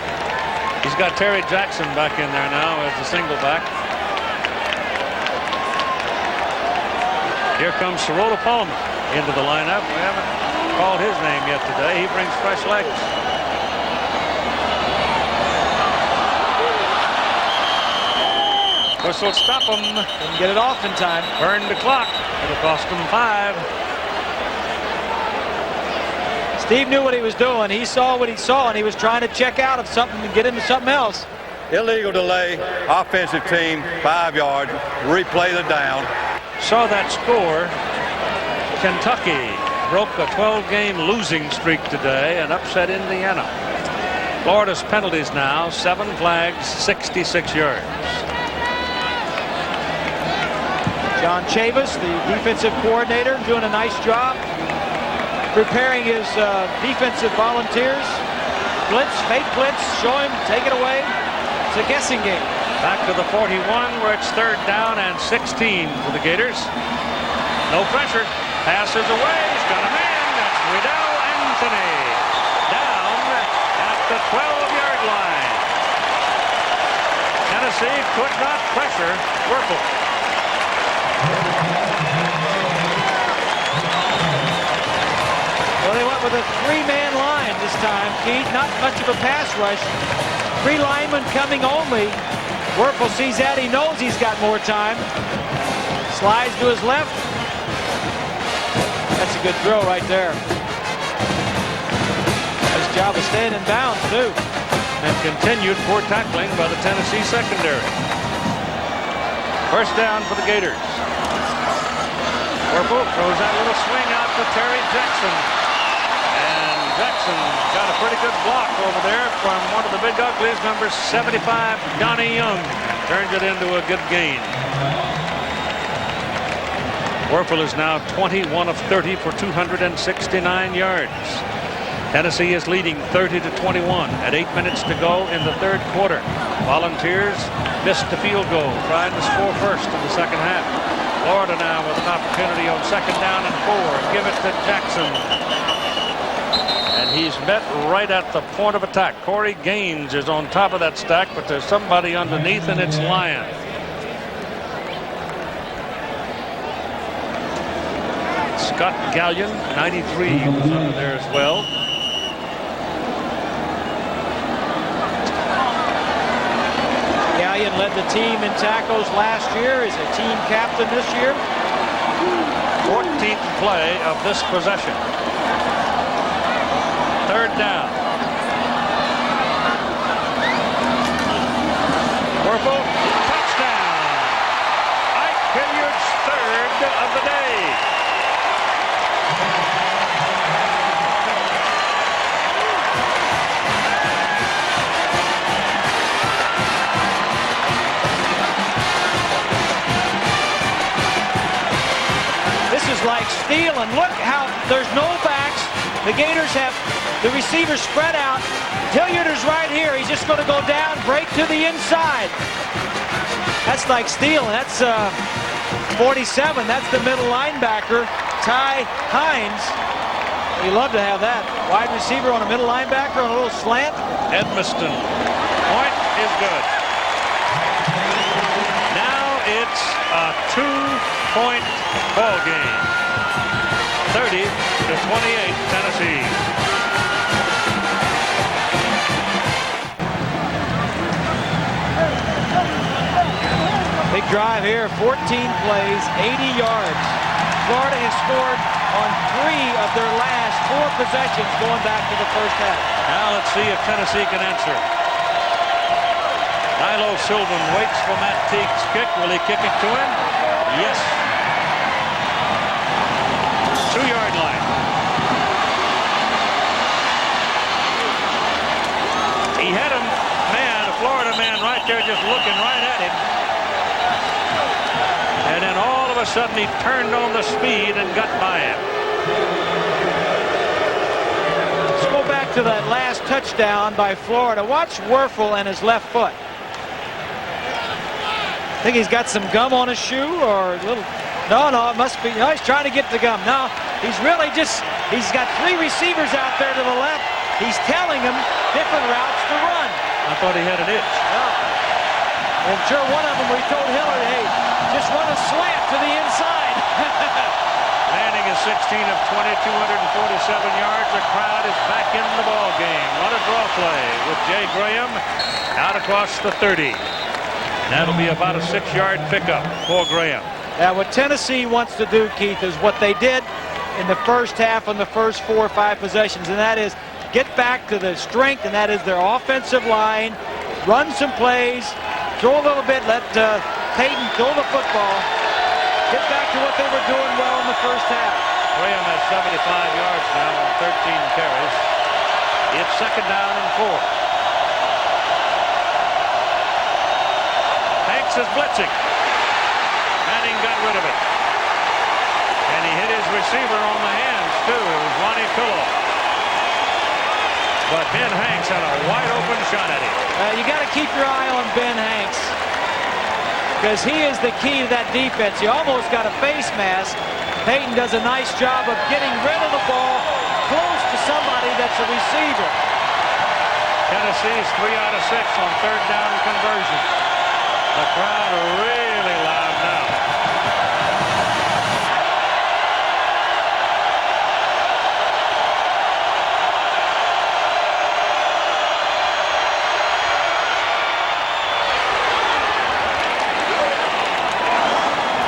He's got Terry Jackson back in there now as the single back. Here comes Sirota Palmer into the lineup. We haven't called his name yet today. He brings fresh legs. Whistle stop him. Didn't get it off in time. Burned the clock. It'll cost him 5. Steve knew what he was doing. He saw what he saw, and he was trying to check out of something and get into something else. Illegal delay, offensive team, 5 yards, replay the down. Saw that score. Kentucky broke a 12-game losing streak today and upset Indiana. Florida's penalties now, 7 flags, 66 yards. John Chavis, the defensive coordinator, doing a nice job preparing his defensive volunteers. Blitz, fake blitz, show him, take it away. It's a guessing game. Back to the 41 where it's third down and 16 for the Gators. No pressure. Passes away. He's got a man. That's Riddell Anthony. Down at the 12-yard line. Tennessee could not pressure Wuerffel. Well, they went with a 3-man line this time, Keith. Not much of a pass rush. 3 linemen coming only. Wuerffel sees that. He knows he's got more time. Slides to his left. That's a good throw right there. Nice job of staying in bounds, too. And continued poor tackling by the Tennessee secondary. First down for the Gators. Wuerffel throws that little swing out to Terry Jackson. And Jackson got a pretty good block over there from one of the big uglies, number 75, Donnie Young. Turns it into a good gain. Wuerffel is now 21 of 30 for 269 yards. Tennessee is leading 30-21 at 8 minutes to go in the third quarter. Volunteers missed the field goal, trying to score first in the second half. Florida now with an opportunity on second down and 4. Give it to Jackson. And he's met right at the point of attack. Corey Gaines is on top of that stack, but there's somebody underneath, and it's Lyon. Scott Gallion, 93, was under there as well. Gallion led the team in tackles last year. Is a team captain this year. 14th play of this possession. Third down. Wuerffel, touchdown. of the day. This is like stealing. Look how there's no backs. The Gators have the receivers spread out. Hilliard is right here. He's just going to go down, break to the inside. That's like stealing. That's 47. That's the middle linebacker, Ty Hines. We love to have that. Wide receiver on a middle linebacker on a little slant. Edmiston. Point is good. Now it's a 2-point ball game. 30-28, Tennessee. Big drive here, 14 plays, 80 yards. Florida has scored on 3 of their last 4 possessions going back to the first half. Now let's see if Tennessee can answer. Nilo Sylvan waits for Matt Teague's kick. Will he kick it to him? Yes. 2-yard line. He had him, man, a Florida man right there just looking right at him. And then all of a sudden he turned on the speed and got by him. Let's go back to that last touchdown by Florida. Watch Werfel and his left foot. I think he's got some gum on his shoe or a little. No, it must be. No, he's trying to get the gum. No, he's really just. He's got 3 receivers out there to the left. He's telling them different routes to run. I thought he had an itch. Yeah. I'm sure one of them we told Hillard, hey, just run a slant to the inside. Manning is 16 of 20, 247 yards. The crowd is back in the ball game. What a draw play with Jay Graham out across the 30. That'll be about a 6-yard pickup for Graham. Now, what Tennessee wants to do, Keith, is what they did in the first half on the first 4 or 5 possessions, and that is get back to the strength, and that is their offensive line, run some plays, throw a little bit, let Peyton throw the football, get back to what they were doing well in the first half. Graham has 75 yards now on 13 carries. It's 2nd down and 4. Hanks is blitzing. Manning got rid of it. And he hit his receiver on the hands, too. It was Ronnie Pillow. But Ben Hanks had a wide open shot at him. You got to keep your eye on Ben Hanks because he is the key to that defense. He almost got a face mask. Peyton does a nice job of getting rid of the ball close to somebody that's a receiver. Tennessee's 3 out of 6 on 3rd down conversion. The crowd are really loud now.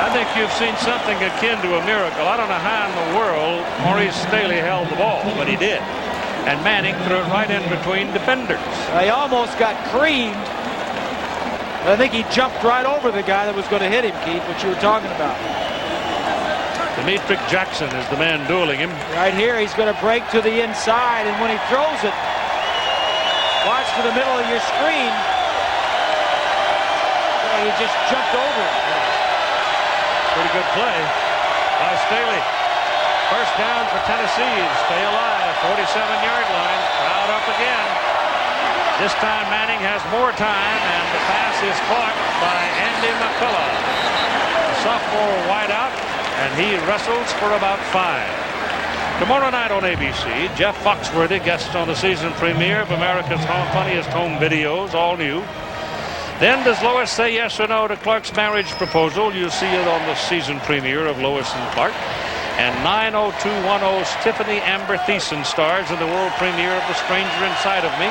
I think you've seen something akin to a miracle. I don't know how in the world Maurice Staley held the ball, but he did. And Manning threw it right in between defenders. He almost got creamed. I think he jumped right over the guy that was going to hit him, Keith, what you were talking about. Demetric Jackson is the man dueling him. Right here, he's going to break to the inside, and when he throws it, watch to the middle of your screen. He just jumped over it. Pretty good play by Staley. 1st down for Tennessee. Stay alive. 47-yard line. Crowd up again. This time Manning has more time, and the pass is caught by Andy McCullough, a sophomore wideout, and he wrestles for about 5. Tomorrow night on ABC, Jeff Foxworthy guests on the season premiere of America's Funniest Home Videos, all new. Then does Lois say yes or no to Clark's marriage proposal? You see it on the season premiere of Lois and Clark. And 90210's Tiffany Amber Thiessen stars in the world premiere of The Stranger Inside of Me.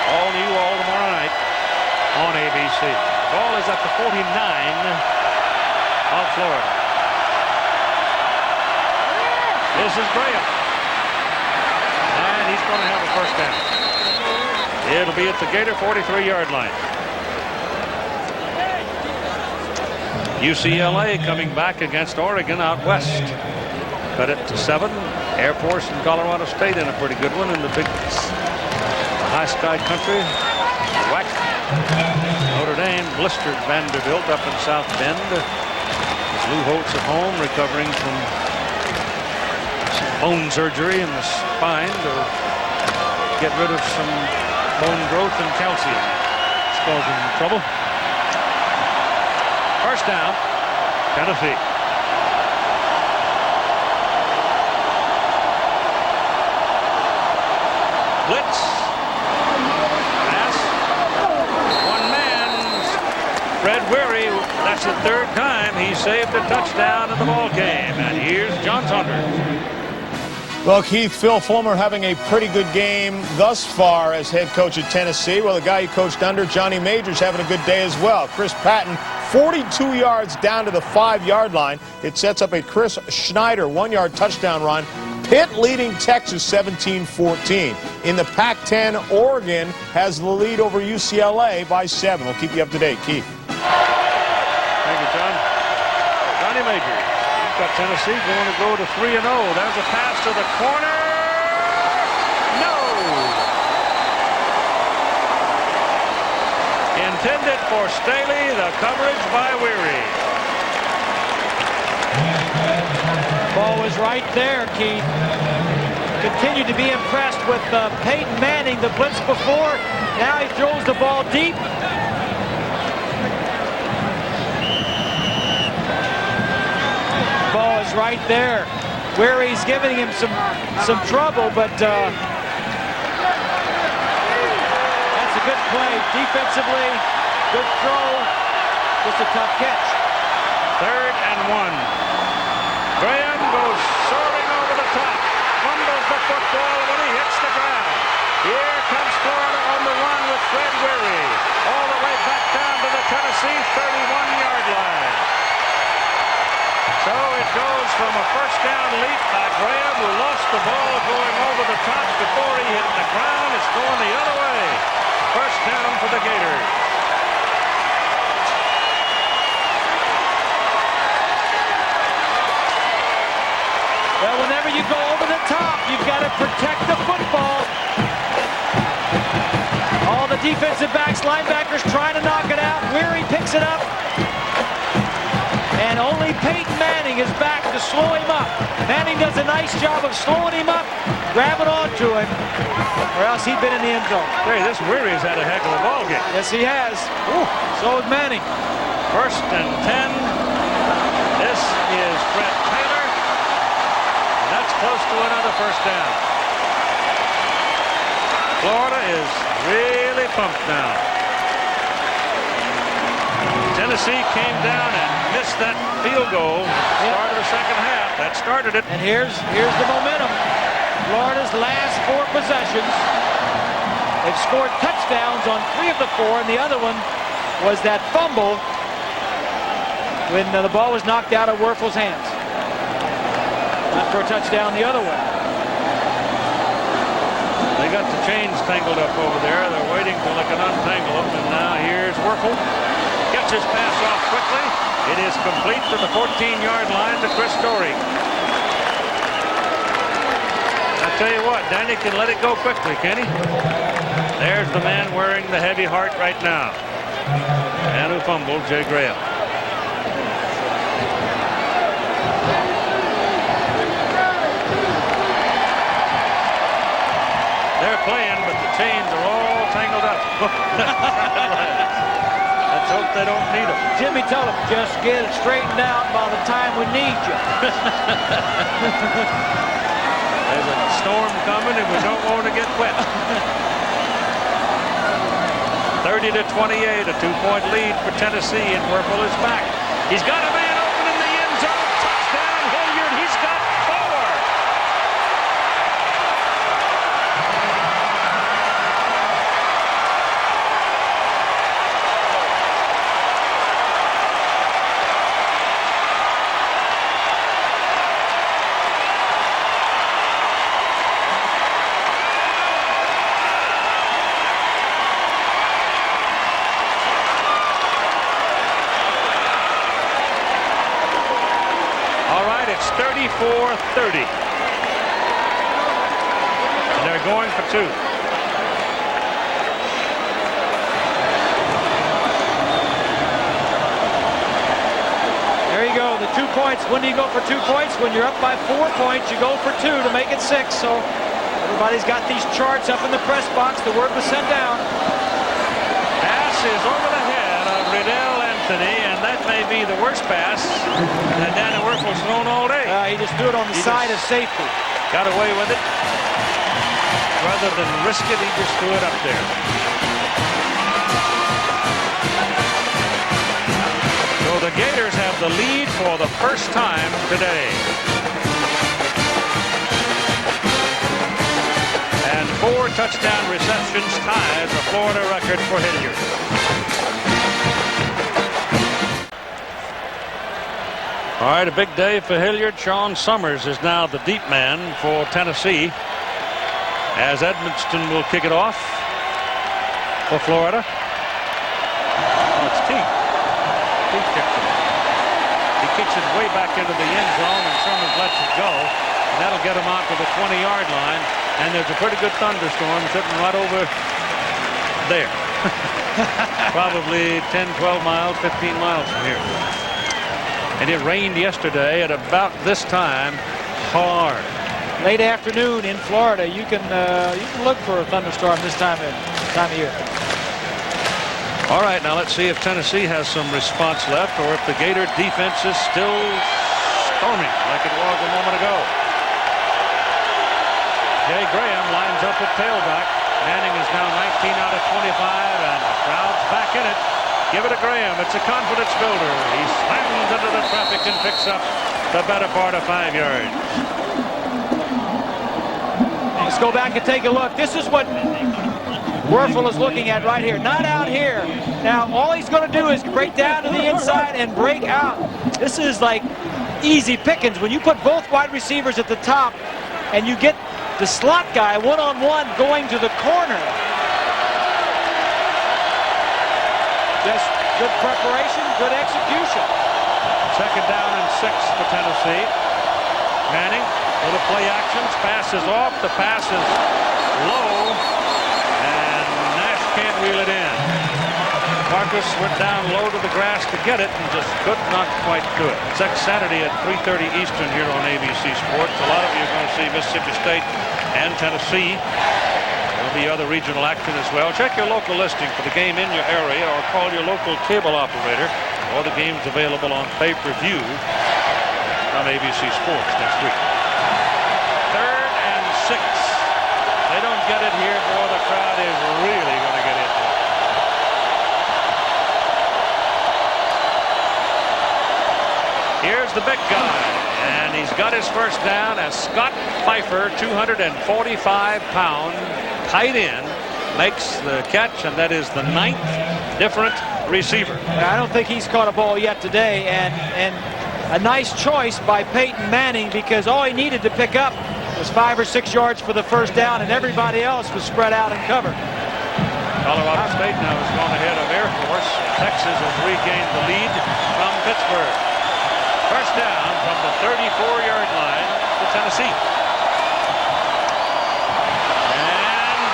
All new, all tomorrow night on ABC. Ball is at the 49 of Florida. This is Graham. And he's going to have a 1st down. It'll be at the Gator 43-yard line. UCLA coming back against Oregon out west. Cut it to 7. Air Force and Colorado State in a pretty good one in the big high sky country. Whack. Notre Dame blistered Vanderbilt up in South Bend. Lou Holtz at home recovering from some bone surgery in the spine to get rid of some bone growth and calcium. It's causing trouble. First down, Tennessee. Blitz. Pass. One man. Fred Weary. That's the third time he saved a touchdown in the ball game. And here's John Saunders. Well, Keith, Phil Fulmer having a pretty good game thus far as head coach at Tennessee. Well, the guy he coached under, Johnny Majors, having a good day as well. Chris Patton, 42 yards down to the 5-yard line. It sets up a Chris Schneider 1-yard touchdown run. Pitt leading Texas 17-14. In the Pac-10, Oregon has the lead over UCLA by 7. We'll keep you up to date. Keith. Thank you, John. Johnny Majors. He's got Tennessee going to go to 3-0. There's a pass to the corner. No. Intended for Staley. The coverage by Weary. Ball was right there, Keith. Continued to be impressed with Peyton Manning, the blitz before. Now he throws the ball deep. Ball is right there. Weary's giving him some trouble, but that's a good play defensively. Good throw. Just a tough catch. 3rd and 1. Graham goes soaring over the top. Fumbles the football when he hits the ground. Here comes Florida on the run with Fred Weary. All the way back down to the Tennessee 31-yard line. So it goes from a first down leap by Graham, who lost the ball going over the top before he hit the ground. It's going the other way. First down for the Gators. Well, whenever you go over the top, you've got to protect the football. All the defensive backs, linebackers trying to knock it out. Weary picks it up. And only Peyton Manning is back to slow him up. Manning does a nice job of slowing him up, grabbing onto him, or else he'd been in the end zone. Hey, this Weary has had a heck of a ball game. Yes, he has. Ooh, so is Manning. 1st and 10. This is Fred Taylor. That's close to another first down. Florida is really pumped now. Tennessee came down and missed that field goal at the start of the second half. That started it. And here's the momentum. Florida's last 4 possessions. They've scored touchdowns on 3 of the 4, and the other one was that fumble when the ball was knocked out of Werfel's hands. Not for a touchdown the other way. They got the chains tangled up over there. They're waiting till they can untangle them. And now here's Werfel. Gets his pass off quickly. It is complete to the 14-yard line to Chris Story. I tell you what, Danny can let it go quickly, can he? There's the man wearing the heavy heart right now. And who fumbled, Jay Graham. They're playing, but the chains are all tangled up. Let's hope they don't need them. Jimmy, tell him, just get it straightened out by the time we need you. There's a storm coming, and we don't want to get wet. 30-28, a 2-point lead for Tennessee, and Werfel is back. He's got a man open in the end zone. Touchdown, Hilliard. He's got 4. 34-30. And they're going for two. There you go, the 2 points. When do you go for 2 points? When you're up by 4 points, you go for 2 to make it 6. So everybody's got these charts up in the press box. The word was sent down. Pass is over the head of Riddell Anthony, and that may be the worst pass that Danny Werfel's thrown all day. He just threw it on the side of safety. Got away with it. Rather than risk it, he just threw it up there. So the Gators have the lead for the first time today. And 4 touchdown receptions ties the Florida record for Hilliard. All right, a big day for Hilliard. Sean Summers is now the deep man for Tennessee, as Edmonston will kick it off for Florida. Oh, it's Teague. Teague kicks it. He kicks it way back into the end zone, and Summers lets it go. And that'll get him out to the 20-yard line. And there's a pretty good thunderstorm sitting right over there. Probably 10, 12 miles, 15 miles from here. And it rained yesterday at about this time hard. Late afternoon in Florida, you can look for a thunderstorm this time of year. All right, now let's see if Tennessee has some response left, or if the Gator defense is still storming like it was a moment ago. Jay Graham lines up at tailback. Manning is now 19 out of 25, and the crowd's back in it. Give it to Graham. It's a confidence builder. He slams into the traffic and picks up the better part of 5 yards. Let's go back and take a look. This is what Werfel is looking at right here. Not out here. Now, all he's going to do is break down to the inside and break out. This is like easy pickings. When you put both wide receivers at the top and you get the slot guy one-on-one going to the corner. Just good preparation, good execution. Second down and 6 for Tennessee. Manning, little play actions, passes off. The pass is low, and Nash can't reel it in. Marcus went down low to the grass to get it and just could not quite do it. It's next Saturday at 3:30 Eastern here on ABC Sports. A lot of you are going to see Mississippi State and Tennessee. There'll be other regional action as well. Check your local listing for the game in your area, or call your local cable operator. All the games available on pay-per-view on ABC Sports next week. 3rd and 6. They don't get it here, boy, the crowd is really going to get into it. Here's the big guy, and he's got his first down as Scott Pfeiffer, 245-pound tight end, makes the catch, and that is the 9th different receiver. I don't think he's caught a ball yet today, and a nice choice by Peyton Manning, because all he needed to pick up was 5 or 6 yards for the first down, and everybody else was spread out and covered. Colorado State now has gone ahead of Air Force. Texas has regained the lead from Pittsburgh. First down from the 34-yard line to Tennessee. And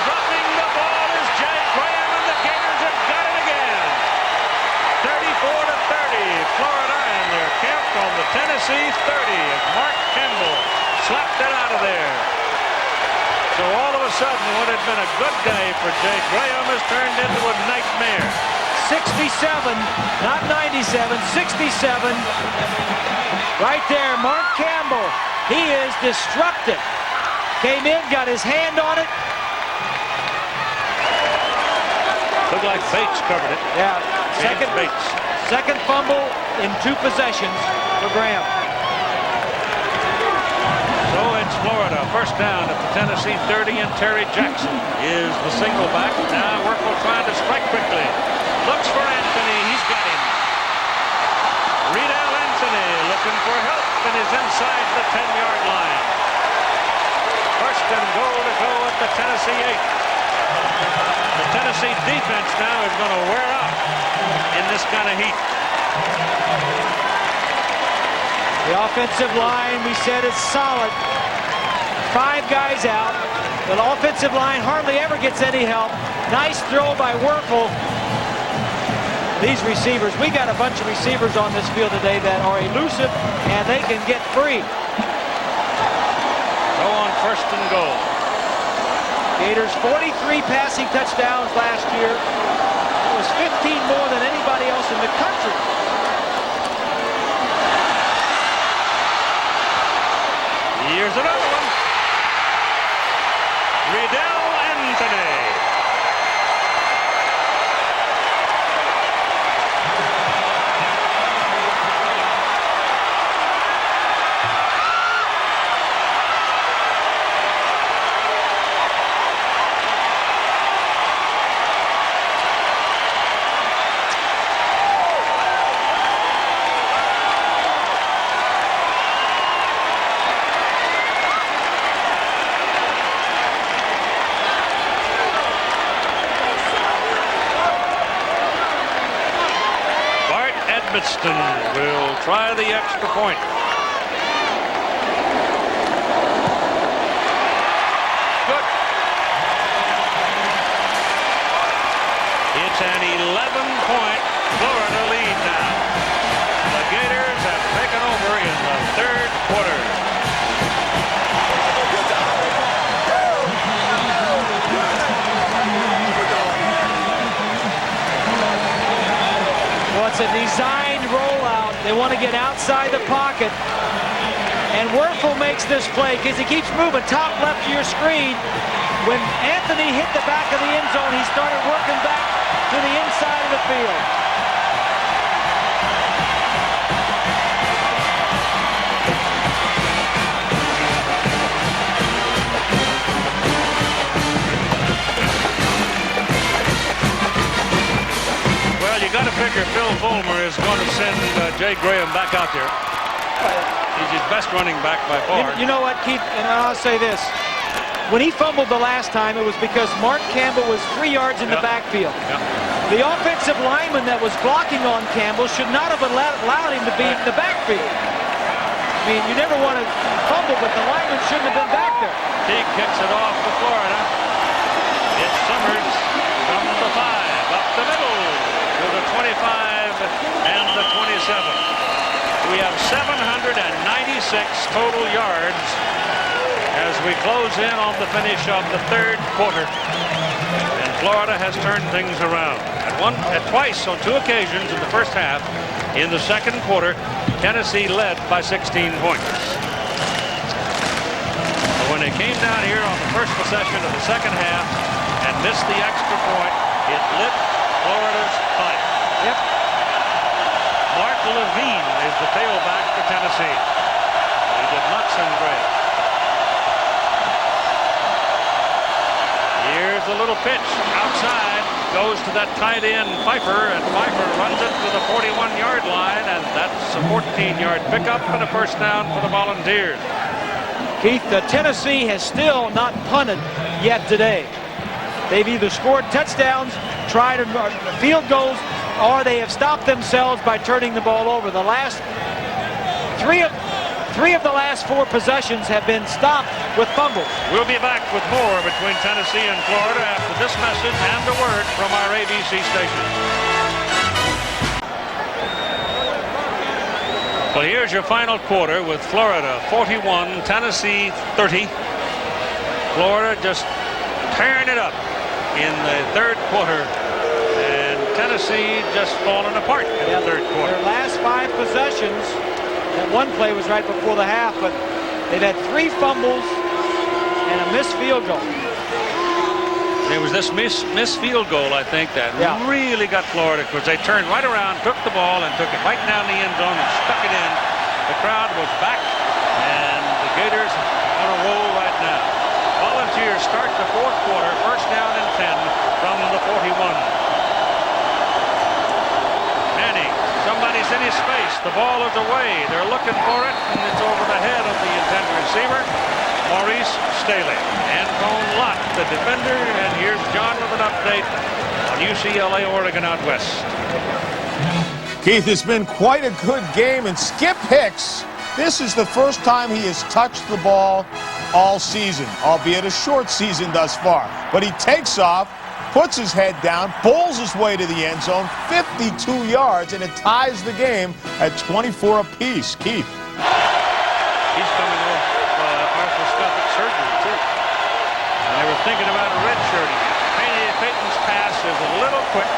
dropping the ball is Jay Graham, and the Gators have got it again. 34-30, Florida, and they're camped on the Tennessee 30 as Mark Campbell slapped it out of there. So all of a sudden, what had been a good day for Jay Graham has turned into a nightmare. 67, not 97, 67. Right there, Mark Campbell. He is destructive. Came in, got his hand on it. Looked like Bates covered it. Yeah, Bates. second fumble in 2 possessions for Graham. So it's Florida. First down at the Tennessee 30, and Terry Jackson is the single back. Now Werfel trying to strike quickly. Looks for Anthony. He's got him. Riddell Anthony looking for help and is inside the 10-yard line. First and goal to go at the Tennessee 8. The Tennessee defense now is going to wear out in this kind of heat. The offensive line, we said, is solid. 5 guys out. The offensive line hardly ever gets any help. Nice throw by Werfel. These receivers, we got a bunch of receivers on this field today that are elusive, and they can get free. Go on 1st and goal. Gators 43 passing touchdowns last year. It was 15 more than anybody else in the country. Here's another one. Riddell Anthony. Edmiston will try the extra point. Good. It's an 11-point Florida lead now. The Gators have taken over in the 3rd quarter. Well, it's a designed rollout. They want to get outside the pocket. And Werfel makes this play because he keeps moving top left of your screen. When Anthony hit the back of the end zone, he started working back to the inside of the field. Well, you got to figure Phil Fulmer is going to send Jay Graham back out there. He's his best running back by far. You know what, Keith? And I'll say this. When he fumbled the last time, it was because Mark Campbell was 3 yards in the backfield. The offensive lineman that was blocking on Campbell should not have allowed him to be in the backfield. I mean, you never want to fumble, but the lineman shouldn't have been back there. Teague kicks it off to Florida. It's Summers from the 5, up the middle to the 25 and the 27. We have 796 total yards as we close in on the finish of the 3rd quarter. And Florida has turned things around. Twice on 2 occasions in the first half. In the 2nd quarter, Tennessee led by 16 points. But when they came down here on the first possession of the 2nd half and missed the extra point, it lit Florida's fight. Yep. Mark Levine is the tailback for Tennessee. He did not send great. Here's a little pitch outside, goes to that tight end Pfeiffer, and Pfeiffer runs it to the 41-yard line, and that's a 14-yard pickup and a first down for the Volunteers. Keith, Tennessee has still not punted yet today. They've either scored touchdowns, tried field goals, or they have stopped themselves by turning the ball over. The last three of the last 4 possessions have been stopped with fumbles. We'll be back with more between Tennessee and Florida after this message and a word from our ABC station. Well, here's your final quarter with Florida 41, Tennessee 30. Florida just tearing it up in the 3rd quarter, and Tennessee just falling apart in the 3rd quarter. Their last 5 possessions, that one play was right before the half, but they've had 3 fumbles and a missed field goal. It was this missed field goal, I think, that really got Florida, because they turned right around, took the ball, and took it right down the end zone and stuck it in. The crowd was back, and the Gators on a roll right now. Volunteers start the 4th quarter, first down and 10 from the 41. Manning, somebody's in his face. The ball is away. They're looking for it, and it's over the head of the intended receiver, Maurice Staley. Antone Lott, the defender, and here's John with an update on UCLA Oregon out west. Keith, it's been quite a good game, and Skip Hicks This is the first time he has touched the ball all season, albeit a short season thus far. But he takes off, puts his head down, bowls his way to the end zone, 52 yards, and it ties the game at 24 apiece. Keith. He's coming off arthroscopic surgery, too. And they were thinking about a redshirting him. Peyton's pass is a little quick,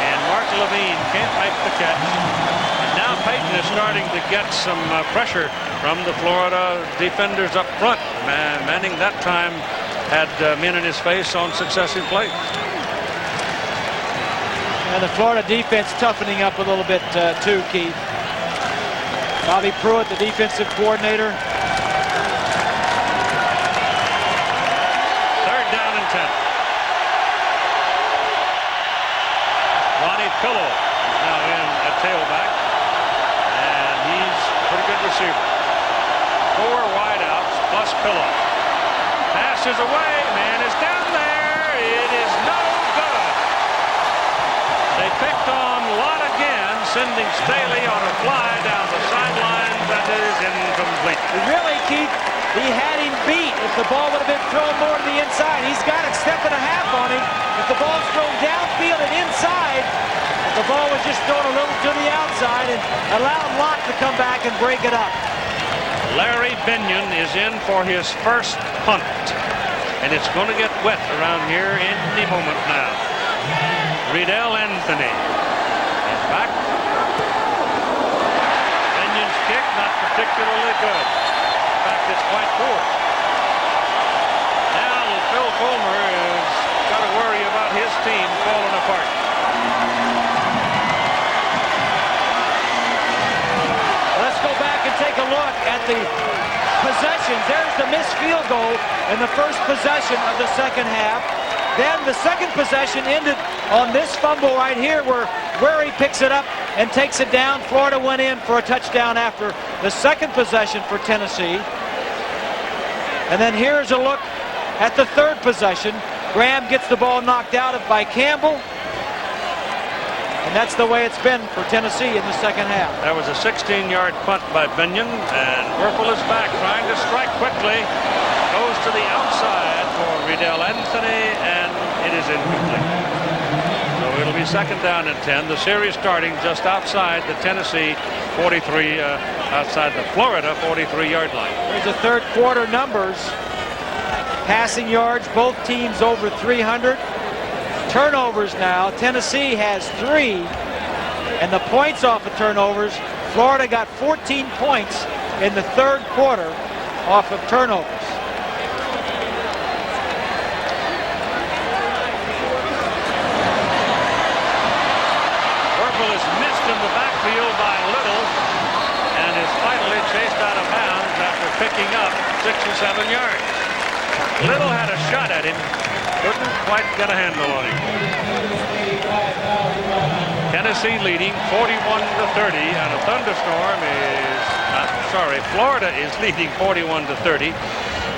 and Mark Levine can't make the catch. And now Peyton is starting to get some pressure from the Florida defenders up front. Manning that time had men in his face on successive plays. And the Florida defense toughening up a little bit too, Keith. Bobby Pruitt, the defensive coordinator. Third down and 10. Ronnie Pillow is now in at tailback, and he's a pretty good receiver. 4 wideouts plus Pillow. Pass is away. Man is down there. It is no good. They picked on Lott again, sending Staley on a fly down the sidelines, and it is incomplete. Really, Keith, he had him beat. If the ball would have been thrown more to the inside, he's got a step and a half on him. If the ball's thrown downfield and inside, if the ball was just thrown a little to the outside and allowed Lott to come back and break it up. Larry Binion is in for his first punt, and it's going to get wet around here any moment now. Riddell Anthony is back. Binion's kick not particularly good. In fact, it's quite poor. Now Phil Fulmer has got to worry about his team falling apart. Let's go back and take a look at the possessions. There's the missed field goal in the first possession of the second half. Then the second possession ended on this fumble right here where he picks it up and takes it down. Florida went in for a touchdown after the second possession for Tennessee. And then here's a look at the third possession. Graham gets the ball knocked out by Campbell. And that's the way it's been for Tennessee in the second half. That was a 16-yard punt by Binion, and Werfel is back trying to strike quickly. Goes to the outside for Riddell Anthony, and it is incomplete. So it'll be second down and 10. The series starting just outside the Tennessee 43, outside the Florida 43-yard line. There's the third quarter numbers. Passing yards, both teams over 300. Turnovers now. Tennessee has 3. And the points off of turnovers, Florida got 14 points in the third quarter off of turnovers. Werfel is missed in the backfield by Little and is finally chased out of bounds after picking up 6 or 7 yards. Little had a shot at him. Couldn't quite get a handle on him. Tennessee leading 41-30, and a thunderstorm is, Florida is leading 41-30.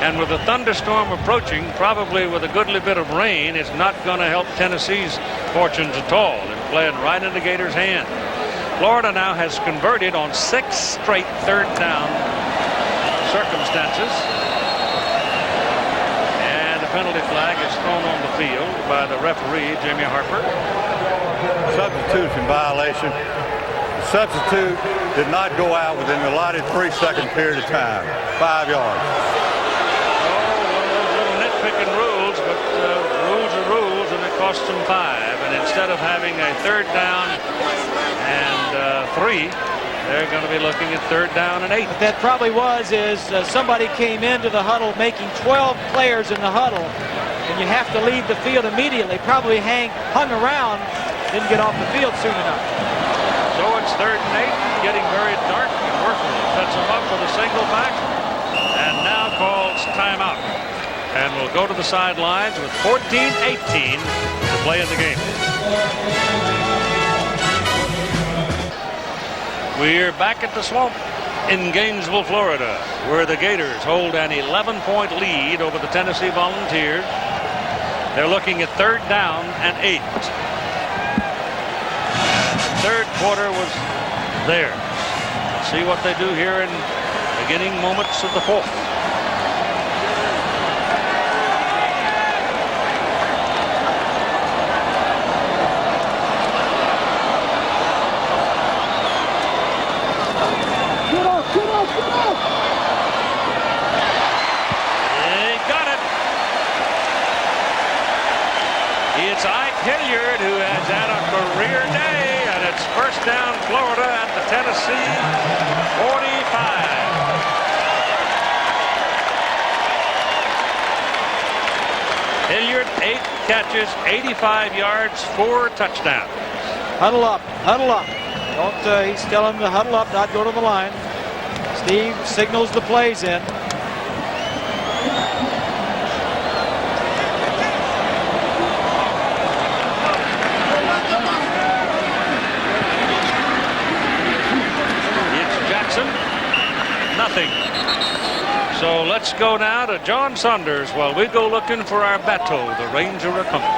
And with a thunderstorm approaching, probably with a goodly bit of rain, it's not going to help Tennessee's fortunes at all. They're playing right into Gators' hand. Florida now has converted on 6 straight third down circumstances. Penalty flag is thrown on the field by the referee, Jimmy Harper. Substitution violation. The substitute did not go out within the allotted 3-second period of time. 5 yards. Oh, one of those little nitpicking rules, but rules are rules, and it costs them 5. And instead of having a third down and 3, they're going to be looking at third down and 8. What that probably is somebody came into the huddle making 12 players in the huddle, and you have to leave the field immediately. Probably hung around, didn't get off the field soon enough. So it's third and 8, getting very dark, and Werfel sets him up with a single back, and now calls timeout. And we'll go to the sidelines with 14-18 to play in the game. We're back at the Swamp in Gainesville, Florida, where the Gators hold an 11-point lead over the Tennessee Volunteers. They're looking at third down and 8. Third quarter was there. Let's see what they do here in beginning moments of the fourth. It's Ike Hilliard who has had a career day, and it's first down Florida at the Tennessee 45. Hilliard, 8 catches, 85 yards, 4 touchdowns. Huddle up, huddle up. Don't, he's telling him to huddle up, not go to the line. Steve signals the plays in. Nothing. So let's go now to John Saunders while we go looking for our bateau, the Ranger of Company.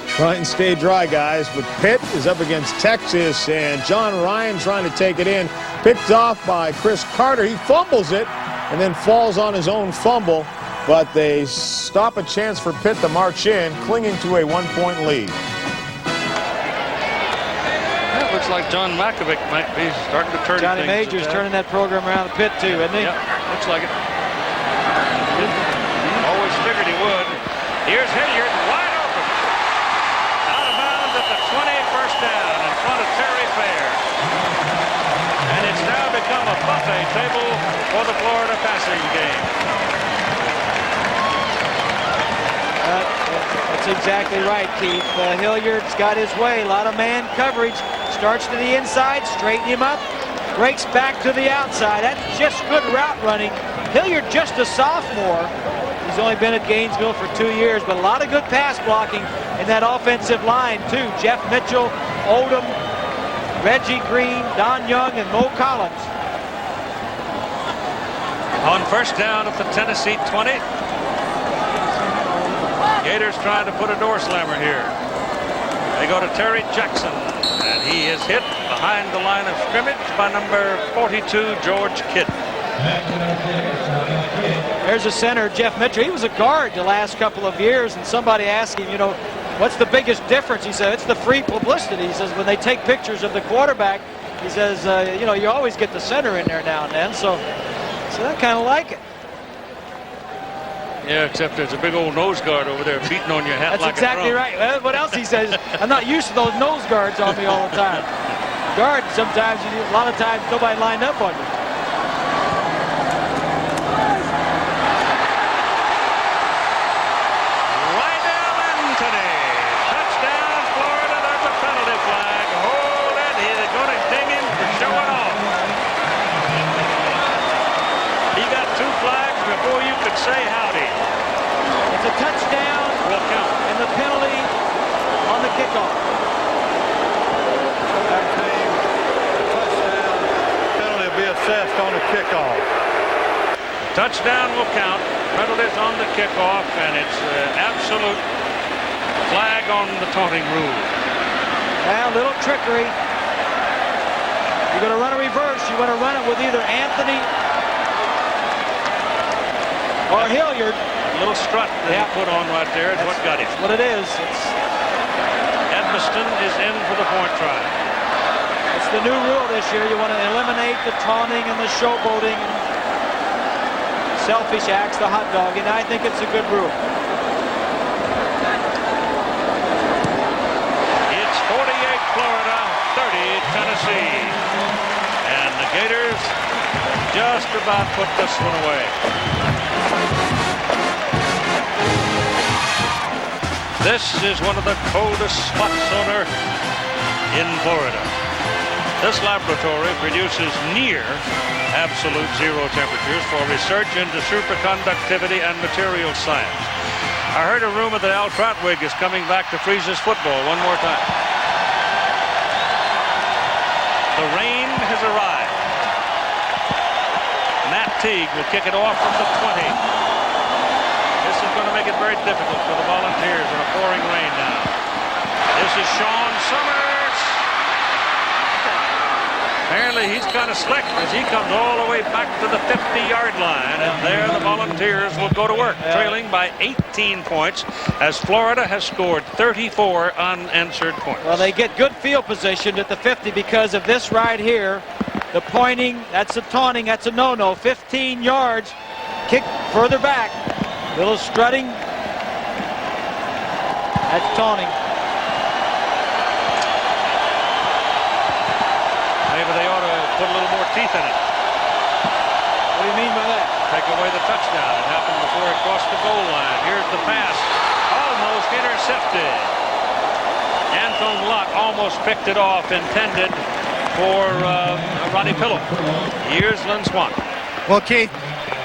Try and stay dry, guys. But Pitt is up against Texas, and John Ryan trying to take it in. Picked off by Chris Carter. He fumbles it and then falls on his own fumble. But they stop a chance for Pitt to march in, clinging to a 1-point lead. Looks like John Mackovic might be starting to turn Johnny things. Majors turning that program around a Pitt too, isn't he? Yep, looks like it. Always figured he would. Here's Hilliard, wide open. Out of bounds at the 20, first down in front of Terry Fair. And it's now become a buffet table for the Florida passing game. That's exactly right, Keith. Hilliard's got his way. A lot of man coverage. Starts to the inside, straighten him up, breaks back to the outside. That's just good route running. Hilliard, just a sophomore. He's only been at Gainesville for 2 years, but a lot of good pass blocking in that offensive line, too. Jeff Mitchell, Odom, Reggie Green, Don Young, and Mo Collins. On first down at the Tennessee 20. Gators trying to put a door slammer here. They go to Terry Jackson, and he is hit behind the line of scrimmage by number 42, George Kidd. There's a center, Jeff Mitchell. He was a guard the last couple of years, and somebody asked him, you know, what's the biggest difference? He said, it's the free publicity. He says, when they take pictures of the quarterback, he says, you know, you always get the center in there now and then, so I kind of like it. Yeah, except there's a big old nose guard over there beating on your hat. That's like exactly a drum. right. Well, what else he says? I'm not used to those nose guards on me all the time. Guards, sometimes, a lot of times, nobody lined up on you. Rydell Anthony. Touchdown, Florida. There's a penalty flag. Hold it. He's going to ding him for showing off. He got 2 flags before you could say howdy. It's a touchdown. Will count. And the penalty on the kickoff. That team, the touchdown penalty will be assessed on the kickoff. Touchdown will count. Penalties on the kickoff, and it's absolute flag on the taunting rule. Well, little trickery. You're going to run a reverse. You want to run it with either Anthony or Hilliard. A little strut that he put on right there is what got him. What it is. Edmiston is in for the point try. It's the new rule this year. You want to eliminate the taunting and the showboating and selfish acts, the hot dog, and I think it's a good rule. It's 48 Florida, 30 Tennessee. And the Gators just about put this one away. This is one of the coldest spots on Earth in Florida. This laboratory produces near absolute zero temperatures for research into superconductivity and material science. I heard a rumor that Al Trautwig is coming back to Freeze's football one more time. The rain has arrived. Matt Teague will kick it off from the 20. This is going to make it very difficult for the Volunteers in a pouring rain now. This is Sean Summers. Apparently he's kind of slick as he comes all the way back to the 50-yard line. And there the Volunteers will go to work, trailing by 18 points as Florida has scored 34 unanswered points. Well, they get good field position at the 50 because of this right here. The pointing, that's a taunting, that's a no-no. 15 yards, kick further back. Little strutting. That's taunting. Maybe they ought to put a little more teeth in it. What do you mean by that? Take away the touchdown. It happened before it crossed the goal line. Here's the pass. Almost intercepted. Anton Lott almost picked it off, intended for Ronnie Pillow. Here's Lynn Swann. Well, Keith,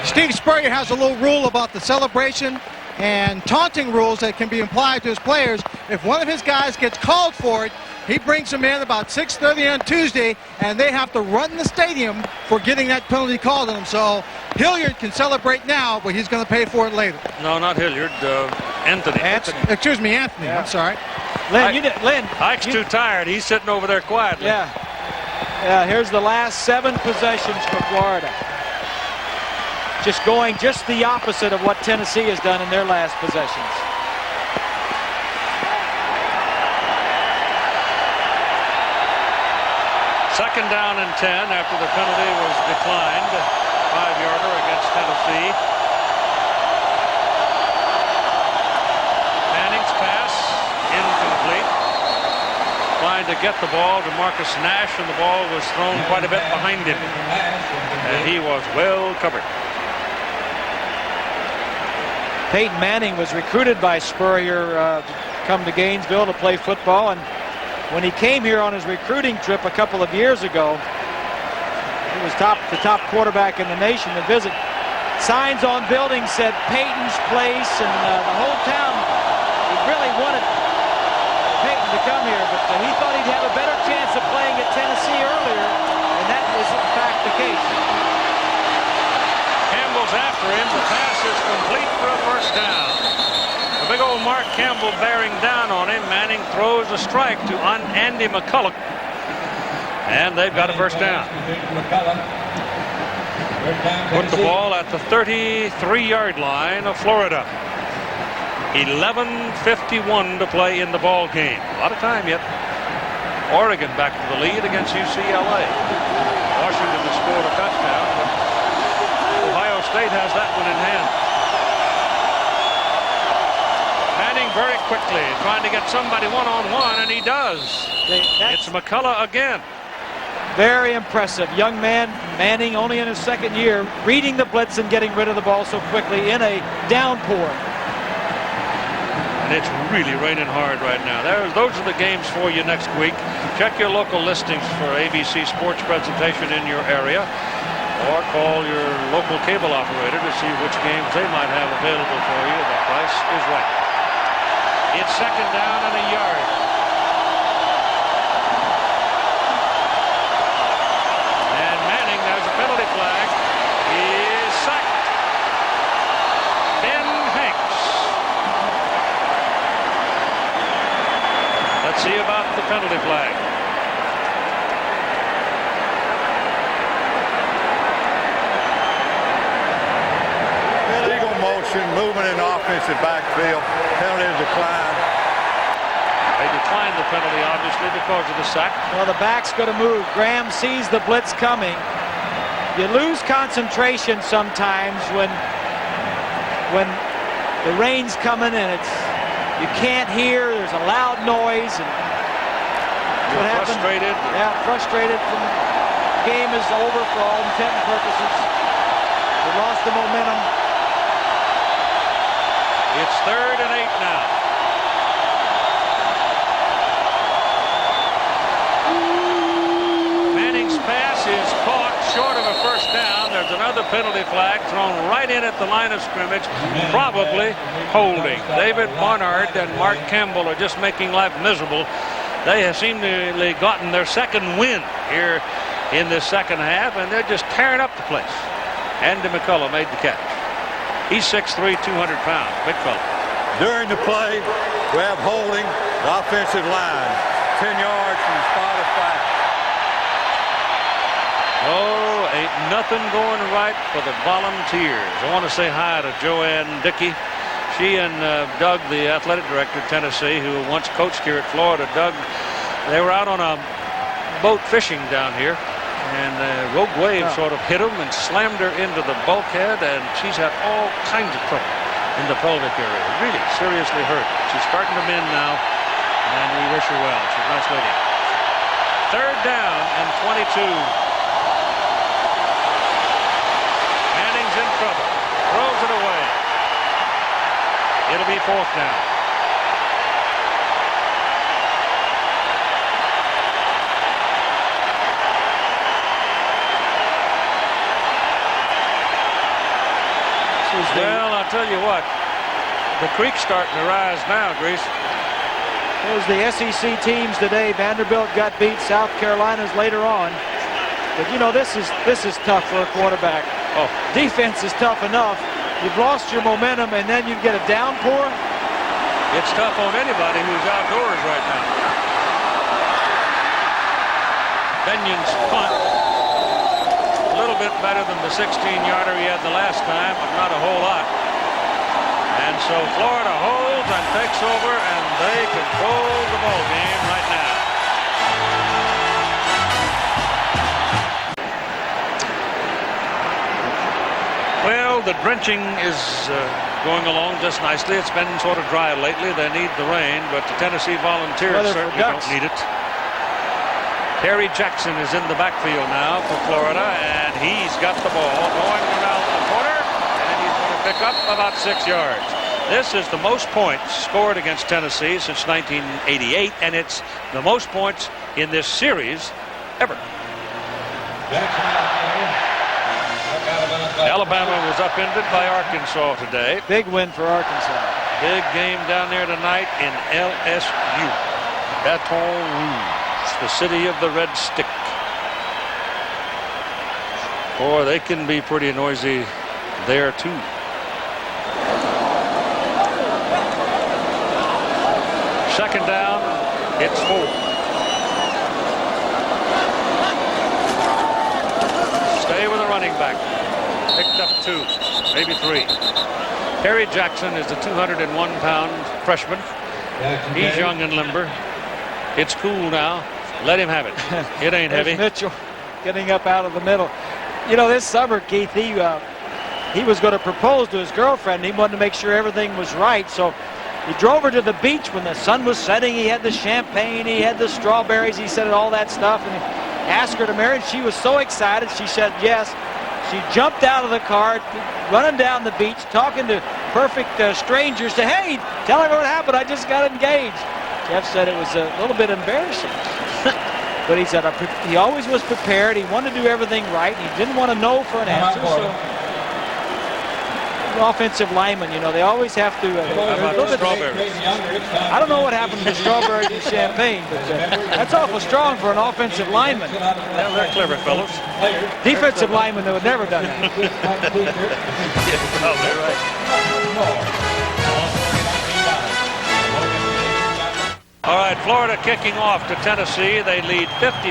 Steve Spurrier has a little rule about the celebration and taunting rules that can be applied to his players. If one of his guys gets called for it, he brings them in about 6:30 on Tuesday, and they have to run the stadium for getting that penalty called on them. So Hilliard can celebrate now, but he's going to pay for it later. No, not Hilliard. Anthony. Excuse me, Anthony. Yeah. I'm sorry. Lynn, Ike's too tired. He's sitting over there quietly. Yeah. Here's the last 7 possessions for Florida. Just going just the opposite of what Tennessee has done in their last possessions. Second down and 10 after the penalty was declined. 5-yarder against Tennessee. Manning's pass incomplete. Trying to get the ball to Marcus Nash, and the ball was thrown quite a bit behind him. And he was well covered. Peyton Manning was recruited by Spurrier to come to Gainesville to play football, and when he came here on his recruiting trip a couple of years ago, he was the top quarterback in the nation to visit. Signs on buildings said Peyton's place, and the whole town, he really wanted Peyton to come here, but he thought he'd have a better chance of playing at Tennessee earlier, and that was in fact the case. Campbell's after him. The pass is complete for a first down. The big old Mark Campbell bearing down on him. Manning throws a strike to Andy McCulloch, and they've got a first down. Put the ball at the 33-yard line of Florida. 11:51 to play in the ball game. A lot of time yet. Oregon back to the lead against UCLA. Washington has scored a touchdown, but Ohio State has that one in hand. Manning very quickly trying to get somebody one-on-one, and he does. It's McCullough again. Very impressive. Young man, Manning, only in his second year, reading the blitz and getting rid of the ball so quickly in a downpour. And it's really raining hard right now. Those are the games for you next week. Check your local listings for ABC Sports presentation in your area, or call your local cable operator to see which games they might have available for you. The price is right. It's second down and a yard. And Manning, there's a penalty flag, is sacked. Ben Hanks. Let's see about the penalty flag. Illegal motion, movement in offensive backfield. Penalty is declined. They declined the penalty, obviously, because of the sack. Well, the back's going to move. Graham sees the blitz coming. You lose concentration sometimes when the rain's coming and you can't hear. There's a loud noise. And what happened? Frustrated. Yeah, frustrated. The game is over for all intent and purposes. They lost the momentum. It's 3rd and 8 now. Manning's pass is caught short of a first down. There's another penalty flag thrown right in at the line of scrimmage, probably holding. David Barnard and Mark Campbell are just making life miserable. They have seemingly gotten their second win here in this second half, and they're just tearing up the place. Andy McCullough made the catch. He's 6'3", 200 pounds, big fella. During the play, we have holding the offensive line 10 yards from the spot of foul. Oh, ain't nothing going right for the Volunteers. I want to say hi to Joanne Dickey. She and Doug, the athletic director of Tennessee, who once coached here at Florida. Doug, they were out on a boat fishing down here, and a rogue wave sort of hit them and slammed her into the bulkhead, and she's had all kinds of trouble in the pelvic area. Really seriously hurt. She's starting to mend now, and we wish her well. She's a nice lady. 3rd down and 22. Manning's in trouble. Throws it away. It'll be 4th down. Well, I'll tell you what, the creek's starting to rise now, Grease. There's the SEC teams today. Vanderbilt got beat. South Carolina's later on. But you know, this is tough for a quarterback. Oh, defense is tough enough. You've lost your momentum, and then you get a downpour. it's tough on anybody who's outdoors right now. Benion's punt, a little bit better than the 16-yarder he had the last time, but not a whole lot. And so Florida holds and takes over, and they control the ball game right now. Well, the drenching is going along just nicely. It's been sort of dry lately. They need the rain, but the Tennessee Volunteers certainly don't need it. Terry Jackson is in the backfield now for Florida, and he's got the ball going around the corner, and he's going to pick up about 6 yards. This is the most points scored against Tennessee since 1988, and it's the most points in this series ever. Alabama was upended by Arkansas today. Big win for Arkansas. Big game down there tonight in LSU. Baton Rouge, the city of the red stick. Boy, they can be pretty noisy there too. Second down, it's 4. Stay with the running back. Picked up 2, maybe 3. Terry Jackson is the 201-pound freshman. He's young and limber. It's cool now. Let him have it. It ain't heavy. Mitchell getting up out of the middle. You know, this summer, Keith, he was going to propose to his girlfriend. He wanted to make sure everything was right, so he drove her to the beach when the sun was setting. He had the champagne, he had the strawberries, he said all that stuff, and he asked her to marry, and she was so excited. She said yes. She jumped out of the car, running down the beach, talking to perfect strangers, to, hey, tell everyone what happened, I just got engaged. Jeff said it was a little bit embarrassing. But he said he always was prepared. He wanted to do everything right. He didn't want to know for an answer. So, offensive linemen, you know, they always have to. Strawberries? I don't know what happened to the strawberries and champagne, but that's awful strong for an offensive lineman. Well, they're clever fellows. Defensive linemen, they would never done that. Yeah, probably right. All right, Florida kicking off to Tennessee. They lead 55-30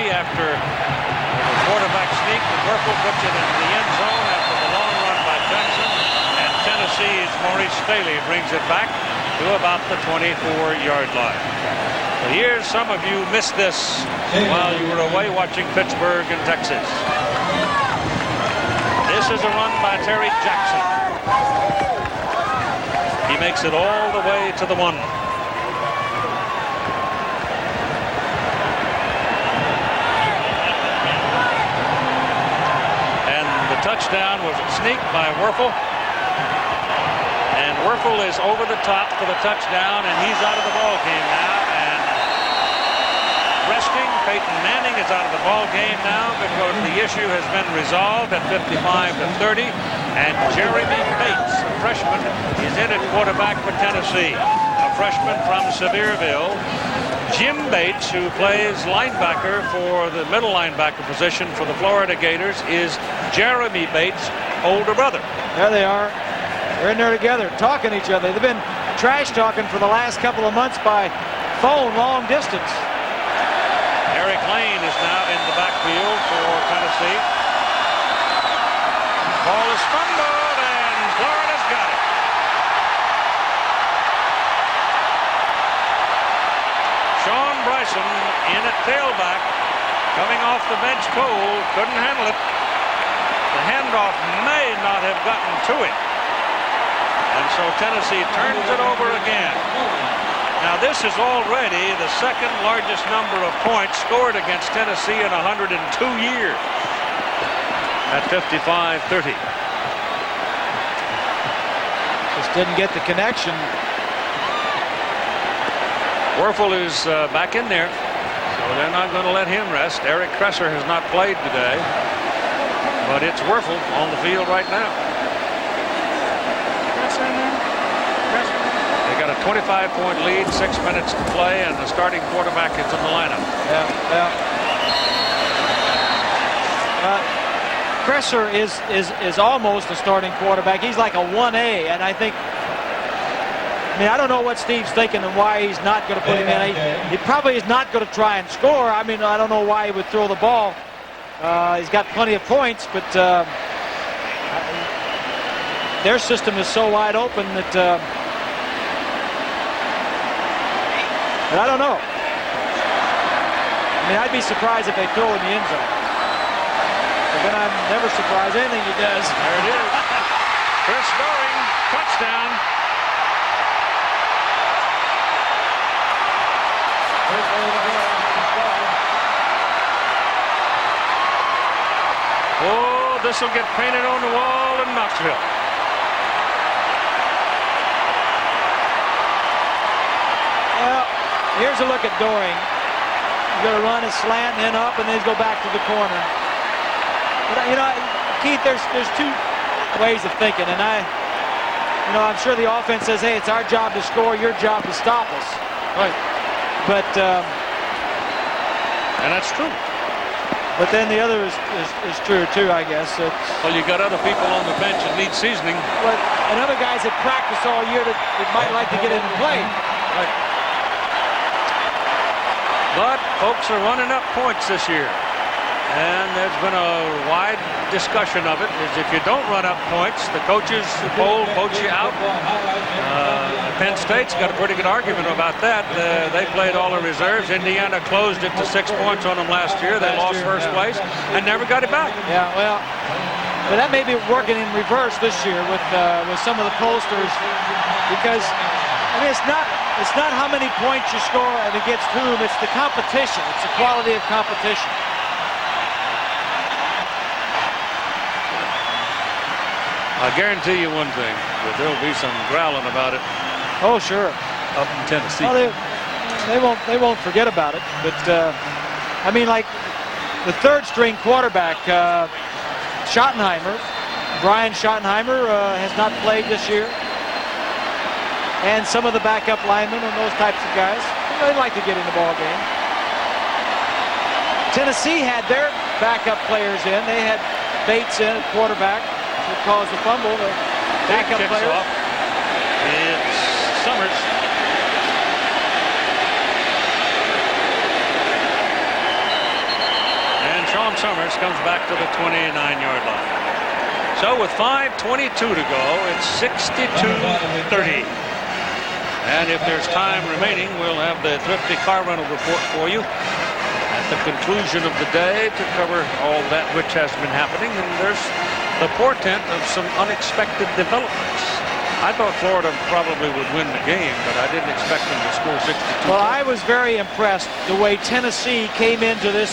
after the quarterback sneak. The Werfel puts it into the end zone after the long run by Jackson. And Tennessee's Maurice Staley brings it back to about the 24-yard line. But here's some of you missed this while you were away watching Pittsburgh and Texas. This is a run by Terry Jackson. He makes it all the way to the 1. Touchdown was a sneak by Werfel. And Werfel is over the top for the touchdown, and he's out of the ball game now. And resting, Peyton Manning is out of the ball game now because the issue has been resolved at 55-30. And Jeremy Bates, a freshman, is in at quarterback for Tennessee. A freshman from Sevierville. Jim Bates, who plays linebacker for the middle linebacker position for the Florida Gators, is Jeremy Bates' older brother. There they are. They're in there together, talking to each other. They've been trash talking for the last couple of months by phone, long distance. Eric Lane is now in the backfield field for Tennessee. Ball is fumbled, and Florida's got it. Sean Bryson in at tailback, coming off the bench cold, couldn't handle it. The handoff may not have gotten to it. And so Tennessee turns it over again. Now this is already the second largest number of points scored against Tennessee in 102 years at 55-30. Just didn't get the connection. Werfel is back in there, so they're not going to let him rest. Eric Kresser has not played today, but it's Werfel on the field right now. They got a 25-point lead, 6 minutes to play, and the starting quarterback is in the lineup. Kresser is almost a starting quarterback. He's like a 1A, and I think, I mean, I don't know what Steve's thinking and why he's not going to put him in. He probably is not going to try and score. I mean, I don't know why he would throw the ball. He's got plenty of points, but their system is so wide open that I don't know. I mean, I'd be surprised if they throw in the end zone. But then I'm never surprised anything he does. There it is. Chris Doering, touchdown. Oh, this will get painted on the wall in Knoxville. Well, here's a look at Doering. He's going to run a slant and then up, and then he's go back to the corner. But, you know, Keith, there's two ways of thinking, and I'm sure the offense says, hey, it's our job to score, your job to stop us. Right. But and that's true. But then the other is true too, I guess. Well, you got other people on the bench that need seasoning. And other guys that practice all year that might like to get in and play. Right. But folks are running up points this year. And there's been a wide discussion of it, is if you don't run up points, the coaches poll votes you out. Penn State's got a pretty good argument about that. They played all the reserves. Indiana closed it to 6 points on them last year. They lost first place and never got it back. Yeah, well, but that may be working in reverse this year with some of the pollsters, because I mean it's not how many points you score and against whom. It's the competition. It's the quality of competition. I guarantee you one thing, that there'll be some growling about it. Oh, sure. Up in Tennessee. Well, they won't forget about it. But I mean, like the third-string quarterback, Schottenheimer, Brian Schottenheimer, has not played this year, and some of the backup linemen and those types of guys, they'd like to get in the ball game. Tennessee had their backup players in. They had Bates in at quarterback. It caused the fumble. The backup player. Off. It's Summers. And Sean Summers comes back to the 29-yard line. So with 5:22 to go, it's 62-30. And if there's time remaining, we'll have the Thrifty Car Rental report for you at the conclusion of the day to cover all that which has been happening. And there's the portent of some unexpected developments. I thought Florida probably would win the game, but I didn't expect them to score 62. Well, I was very impressed the way Tennessee came into this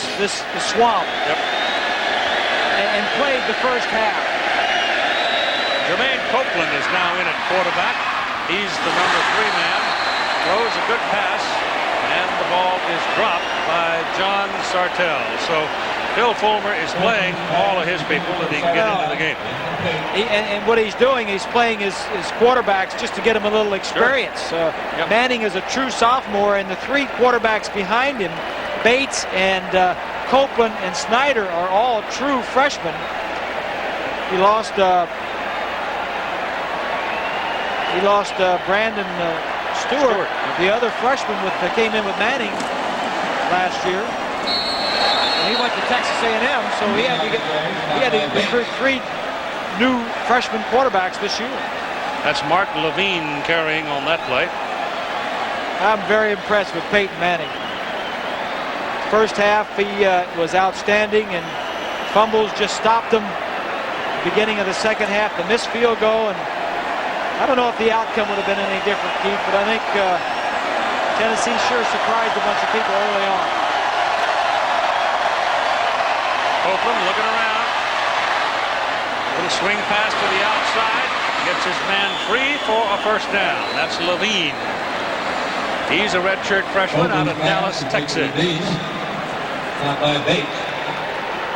swamp. Yep. And played the first half. Jermaine Copeland is now in at quarterback. He's the number 3 man. Throws a good pass, and the ball is dropped by John Sartell. So Bill Fulmer is playing all of his people that he can get into the game. And what he's doing, he's playing his quarterbacks just to get him a little experience. Sure. Yep. Manning is a true sophomore, and the 3 quarterbacks behind him, Bates and Copeland and Snyder, are all true freshmen. He lost Brandon Stewart, the other freshman that came in with Manning last year. He went to Texas A&M, so he had to recruit 3 new freshman quarterbacks this year. That's Mark Levine carrying on that play. I'm very impressed with Peyton Manning. First half, he was outstanding, and fumbles just stopped him. Beginning of the second half, the missed field goal, and I don't know if the outcome would have been any different, Keith, but I think Tennessee sure surprised a bunch of people early on. Copeland looking around. Little swing pass to the outside. Gets his man free for a first down. That's Levine. He's a redshirt freshman out of Dallas, Texas.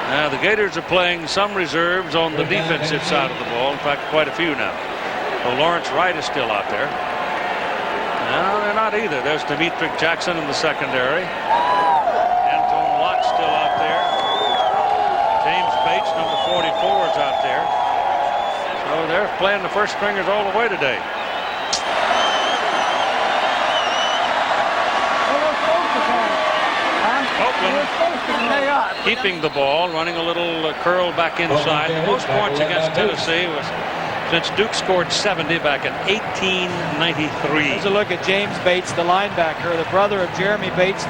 Now the Gators are playing some reserves on the defensive side of the ball. In fact, quite a few now. Well, Lawrence Wright is still out there. No, they're not either. There's Demetric Jackson in the secondary. Anton Lott still out there. James Bates, number 44, is out there. So they're playing the first stringers all the way today. Copeland keeping the ball, running a little curl back inside. The most points against Tennessee was since Duke scored 70 back in 1893. Here's a look at James Bates, the linebacker, the brother of Jeremy Bates.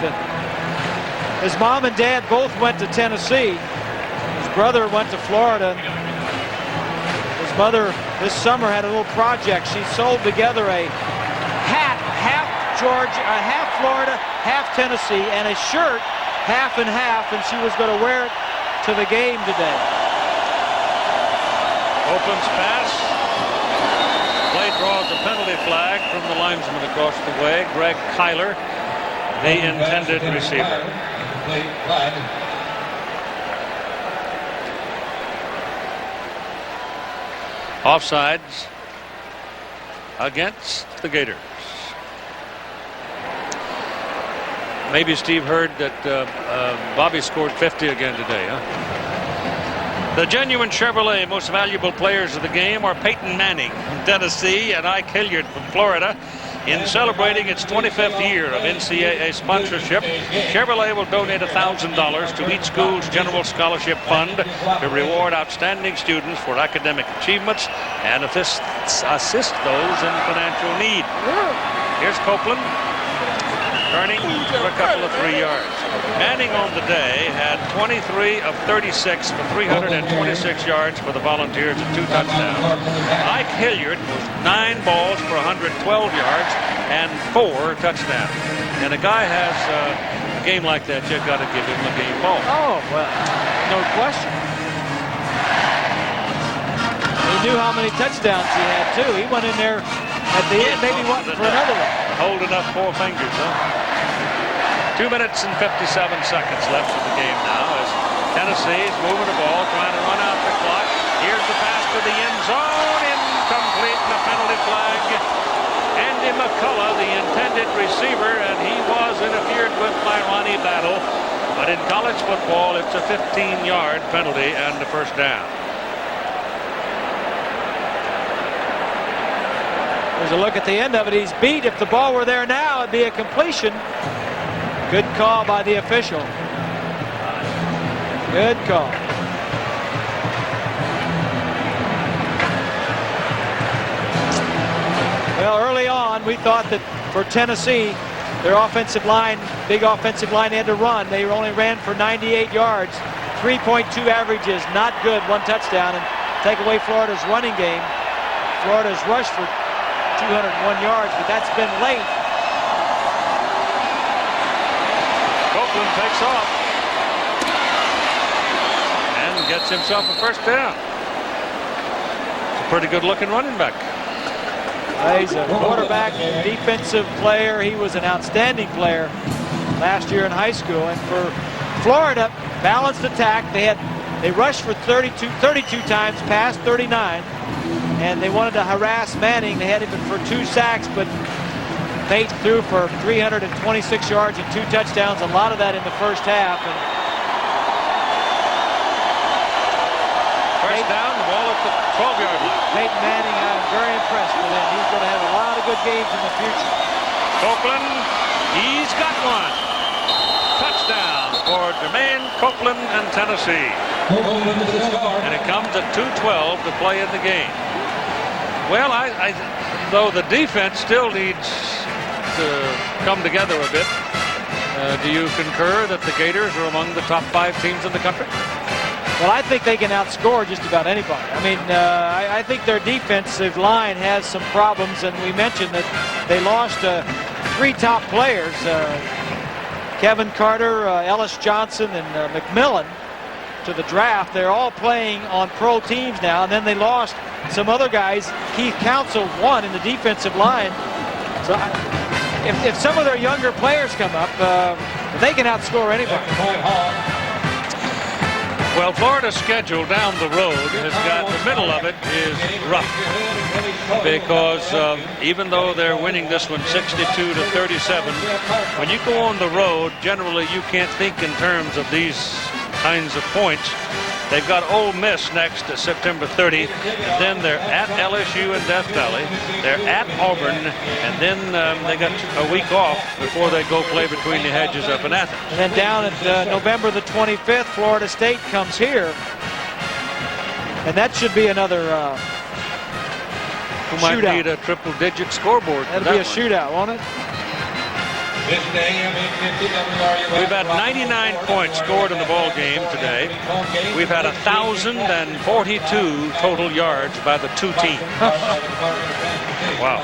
His mom and dad both went to Tennessee. His brother went to Florida. His mother this summer had a little project. She sold together a hat, half Georgia, half Florida, half Tennessee, and a shirt, half and half, and she was going to wear it to the game today. Opens pass. Play draws a penalty flag from the linesman across the way. Greg Kyler, the intended receiver. Offsides against the Gators. Maybe Steve heard that Bobby scored 50 again today, huh? The genuine Chevrolet most valuable players of the game are Peyton Manning from Tennessee and Ike Hilliard from Florida. In celebrating its 25th year of NCAA sponsorship, Chevrolet will donate $1,000 to each school's general scholarship fund to reward outstanding students for academic achievements and assist those in financial need. Here's Copeland. Turning for a couple of 3 yards. Manning on the day had 23 of 36 for 326 yards for the Volunteers and 2 touchdowns. Ike Hilliard, 9 balls for 112 yards and 4 touchdowns. And a guy has a game like that, you've got to give him a game ball. Oh, well, no question. He knew how many touchdowns he had, too. He went in there at the end, maybe wanting for another one. Holding up 4 fingers, huh? 2 minutes and 57 seconds left of the game now as Tennessee is moving the ball, trying to run out the clock. Here's the pass to the end zone, incomplete, and a penalty flag. Andy McCullough, the intended receiver, and he was interfered with by Ronnie Battle. But in college football, it's a 15-yard penalty and a first down. There's a look at the end of it. He's beat. If the ball were there now, it'd be a completion. Good call by the official. Good call. Well, early on, we thought that for Tennessee, their offensive line, big offensive line, had to run. They only ran for 98 yards. 3.2 averages, not good. 1 touchdown. And take away Florida's running game. Florida's rushed for 201 yards, but that's been late. Copeland takes off and gets himself a first down. It's a pretty good looking running back. He's a quarterback, defensive player. He was an outstanding player last year in high school. And for Florida, balanced attack. They rushed for 32 times, passed 39. And they wanted to harass Manning. They had him for 2 sacks, but Bates threw for 326 yards and 2 touchdowns. A lot of that in the first half. And first down, the ball at the 12-yard line. Peyton Manning, I'm very impressed with him. He's going to have a lot of good games in the future. Copeland, he's got one. Touchdown, for Jermaine Copeland and Tennessee. And it comes at 2:12 to play in the game. Well, though the defense still needs to come together a bit, do you concur that the Gators are among the top 5 teams in the country? Well, I think they can outscore just about anybody. I mean, I think their defensive line has some problems, and we mentioned that they lost 3 top players, Kevin Carter, Ellis Johnson, and McMillan, to the draft. They're all playing on pro teams now, and then they lost some other guys. Keith Council won in the defensive line. So if some of their younger players come up, they can outscore anybody. Well, Florida's schedule down the road has got, the middle of it is rough, because even though they're winning this one 62-37, when you go on the road, generally you can't think in terms of these kinds of points. They've got Ole Miss next to September 30. Then they're at LSU in Death Valley. They're at Auburn, and then they got a week off before they go play Between the Hedges up in Athens. And then down at November the 25th, Florida State comes here, and that should be another Who might shootout. need a triple-digit scoreboard. That'll be a shootout, won't it? We've had 99 points scored in the ball game today. We've had 1,042 total yards by the 2 teams. Wow.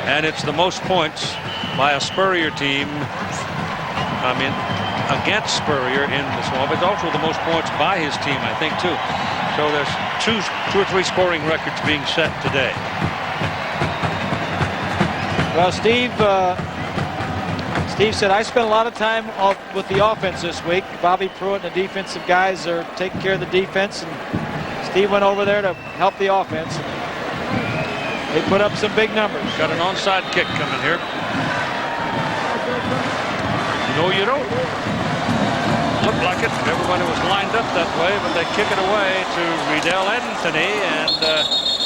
And it's the most points by a Spurrier team, against Spurrier in the Swamp. It's also the most points by his team, I think, too. So there's two or three scoring records being set today. Well, Steve said, I spent a lot of time with the offense this week. Bobby Pruitt and the defensive guys are taking care of the defense, and Steve went over there to help the offense. They put up some big numbers. Got an onside kick coming here. No, you don't. Looked like it. Everybody was lined up that way, but they kick it away to Riddell Anthony, and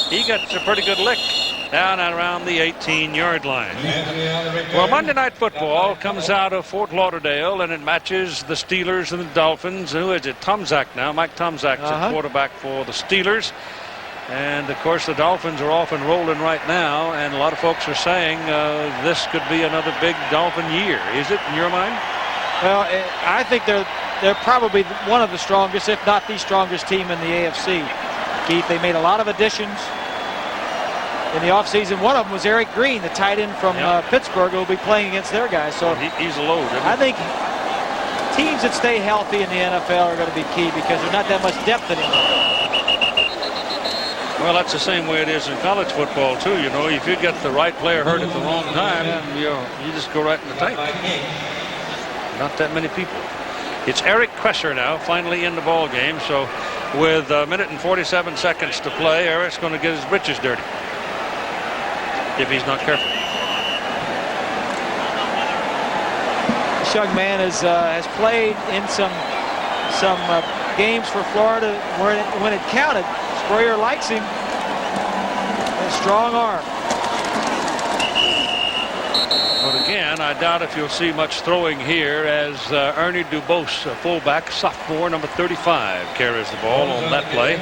he gets a pretty good lick down and around the 18-yard line. Well, Monday Night Football comes out of Fort Lauderdale, and it matches the Steelers and the Dolphins. Who is it? Tomczak now. Mike Tomczak's the quarterback for the Steelers. And, of course, the Dolphins are off and rolling right now, and a lot of folks are saying this could be another big Dolphin year. Is it, in your mind? Well, I think they're probably one of the strongest, if not the strongest team in the AFC. Keith, they made a lot of additions in the offseason. One of them was Eric Green, the tight end from Pittsburgh, who will be playing against their guys. So he's a load. I think teams that stay healthy in the NFL are going to be key, because there's not that much depth anymore. Well, that's the same way it is in college football, too. You know, if you get the right player hurt at the wrong time, you just go right in the tank. Not that many people. It's Eric Kresser now, finally in the ball game. So with a minute and 47 seconds to play, Eric's going to get his britches dirty if he's not careful. This young man has played in some games for Florida when it counted. Spurrier likes him. A strong arm. But again, I doubt if you'll see much throwing here, as Ernie Dubose, a fullback, sophomore, number 35, carries the ball on that play.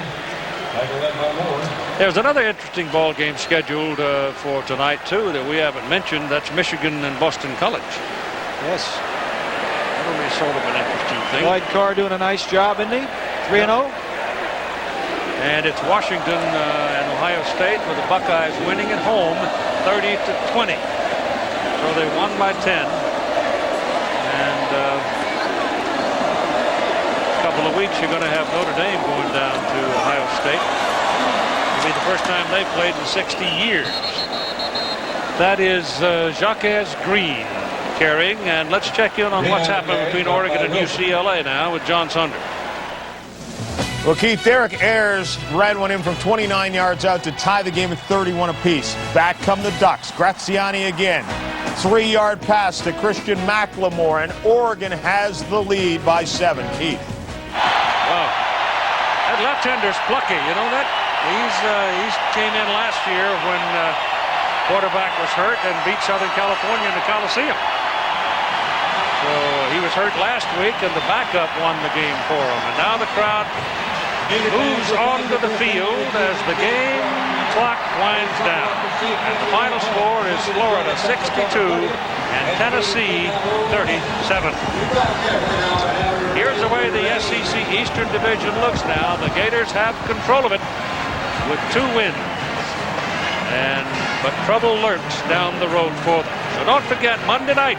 There's another interesting ball game scheduled for tonight, too, that we haven't mentioned. That's Michigan and Boston College. Yes. That'll be sort of an interesting thing. Lloyd Carr doing a nice job, isn't he? 3-0. And it's Washington and Ohio State, with the Buckeyes winning at home 30-20. So they won by 10. And a couple of weeks you're going to have Notre Dame going down to Ohio State. It'll be the first time they've played in 60 years. That is Jacques Green carrying. And let's check in on what's happened between Oregon and UCLA now with John Sunder. Well, Keith, Derek Ayers ran one in from 29 yards out to tie the game at 31 apiece. Back come the Ducks. Graziani again. 3-yard pass to Christian McLemore, and Oregon has the lead by 7. Keith. Wow. That left-hander's plucky, you know that? He came in last year when quarterback was hurt and beat Southern California in the Coliseum. So he was hurt last week, and the backup won the game for him. And now the crowd moves onto the field as the game clock winds down. And the final score is Florida 62 and Tennessee 37. Here's the way the SEC Eastern Division looks now. The Gators have control of it with 2 wins. But trouble lurks down the road for them. So don't forget, Monday night,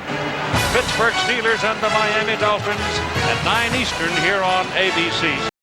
Pittsburgh Steelers and the Miami Dolphins at 9 Eastern here on ABC.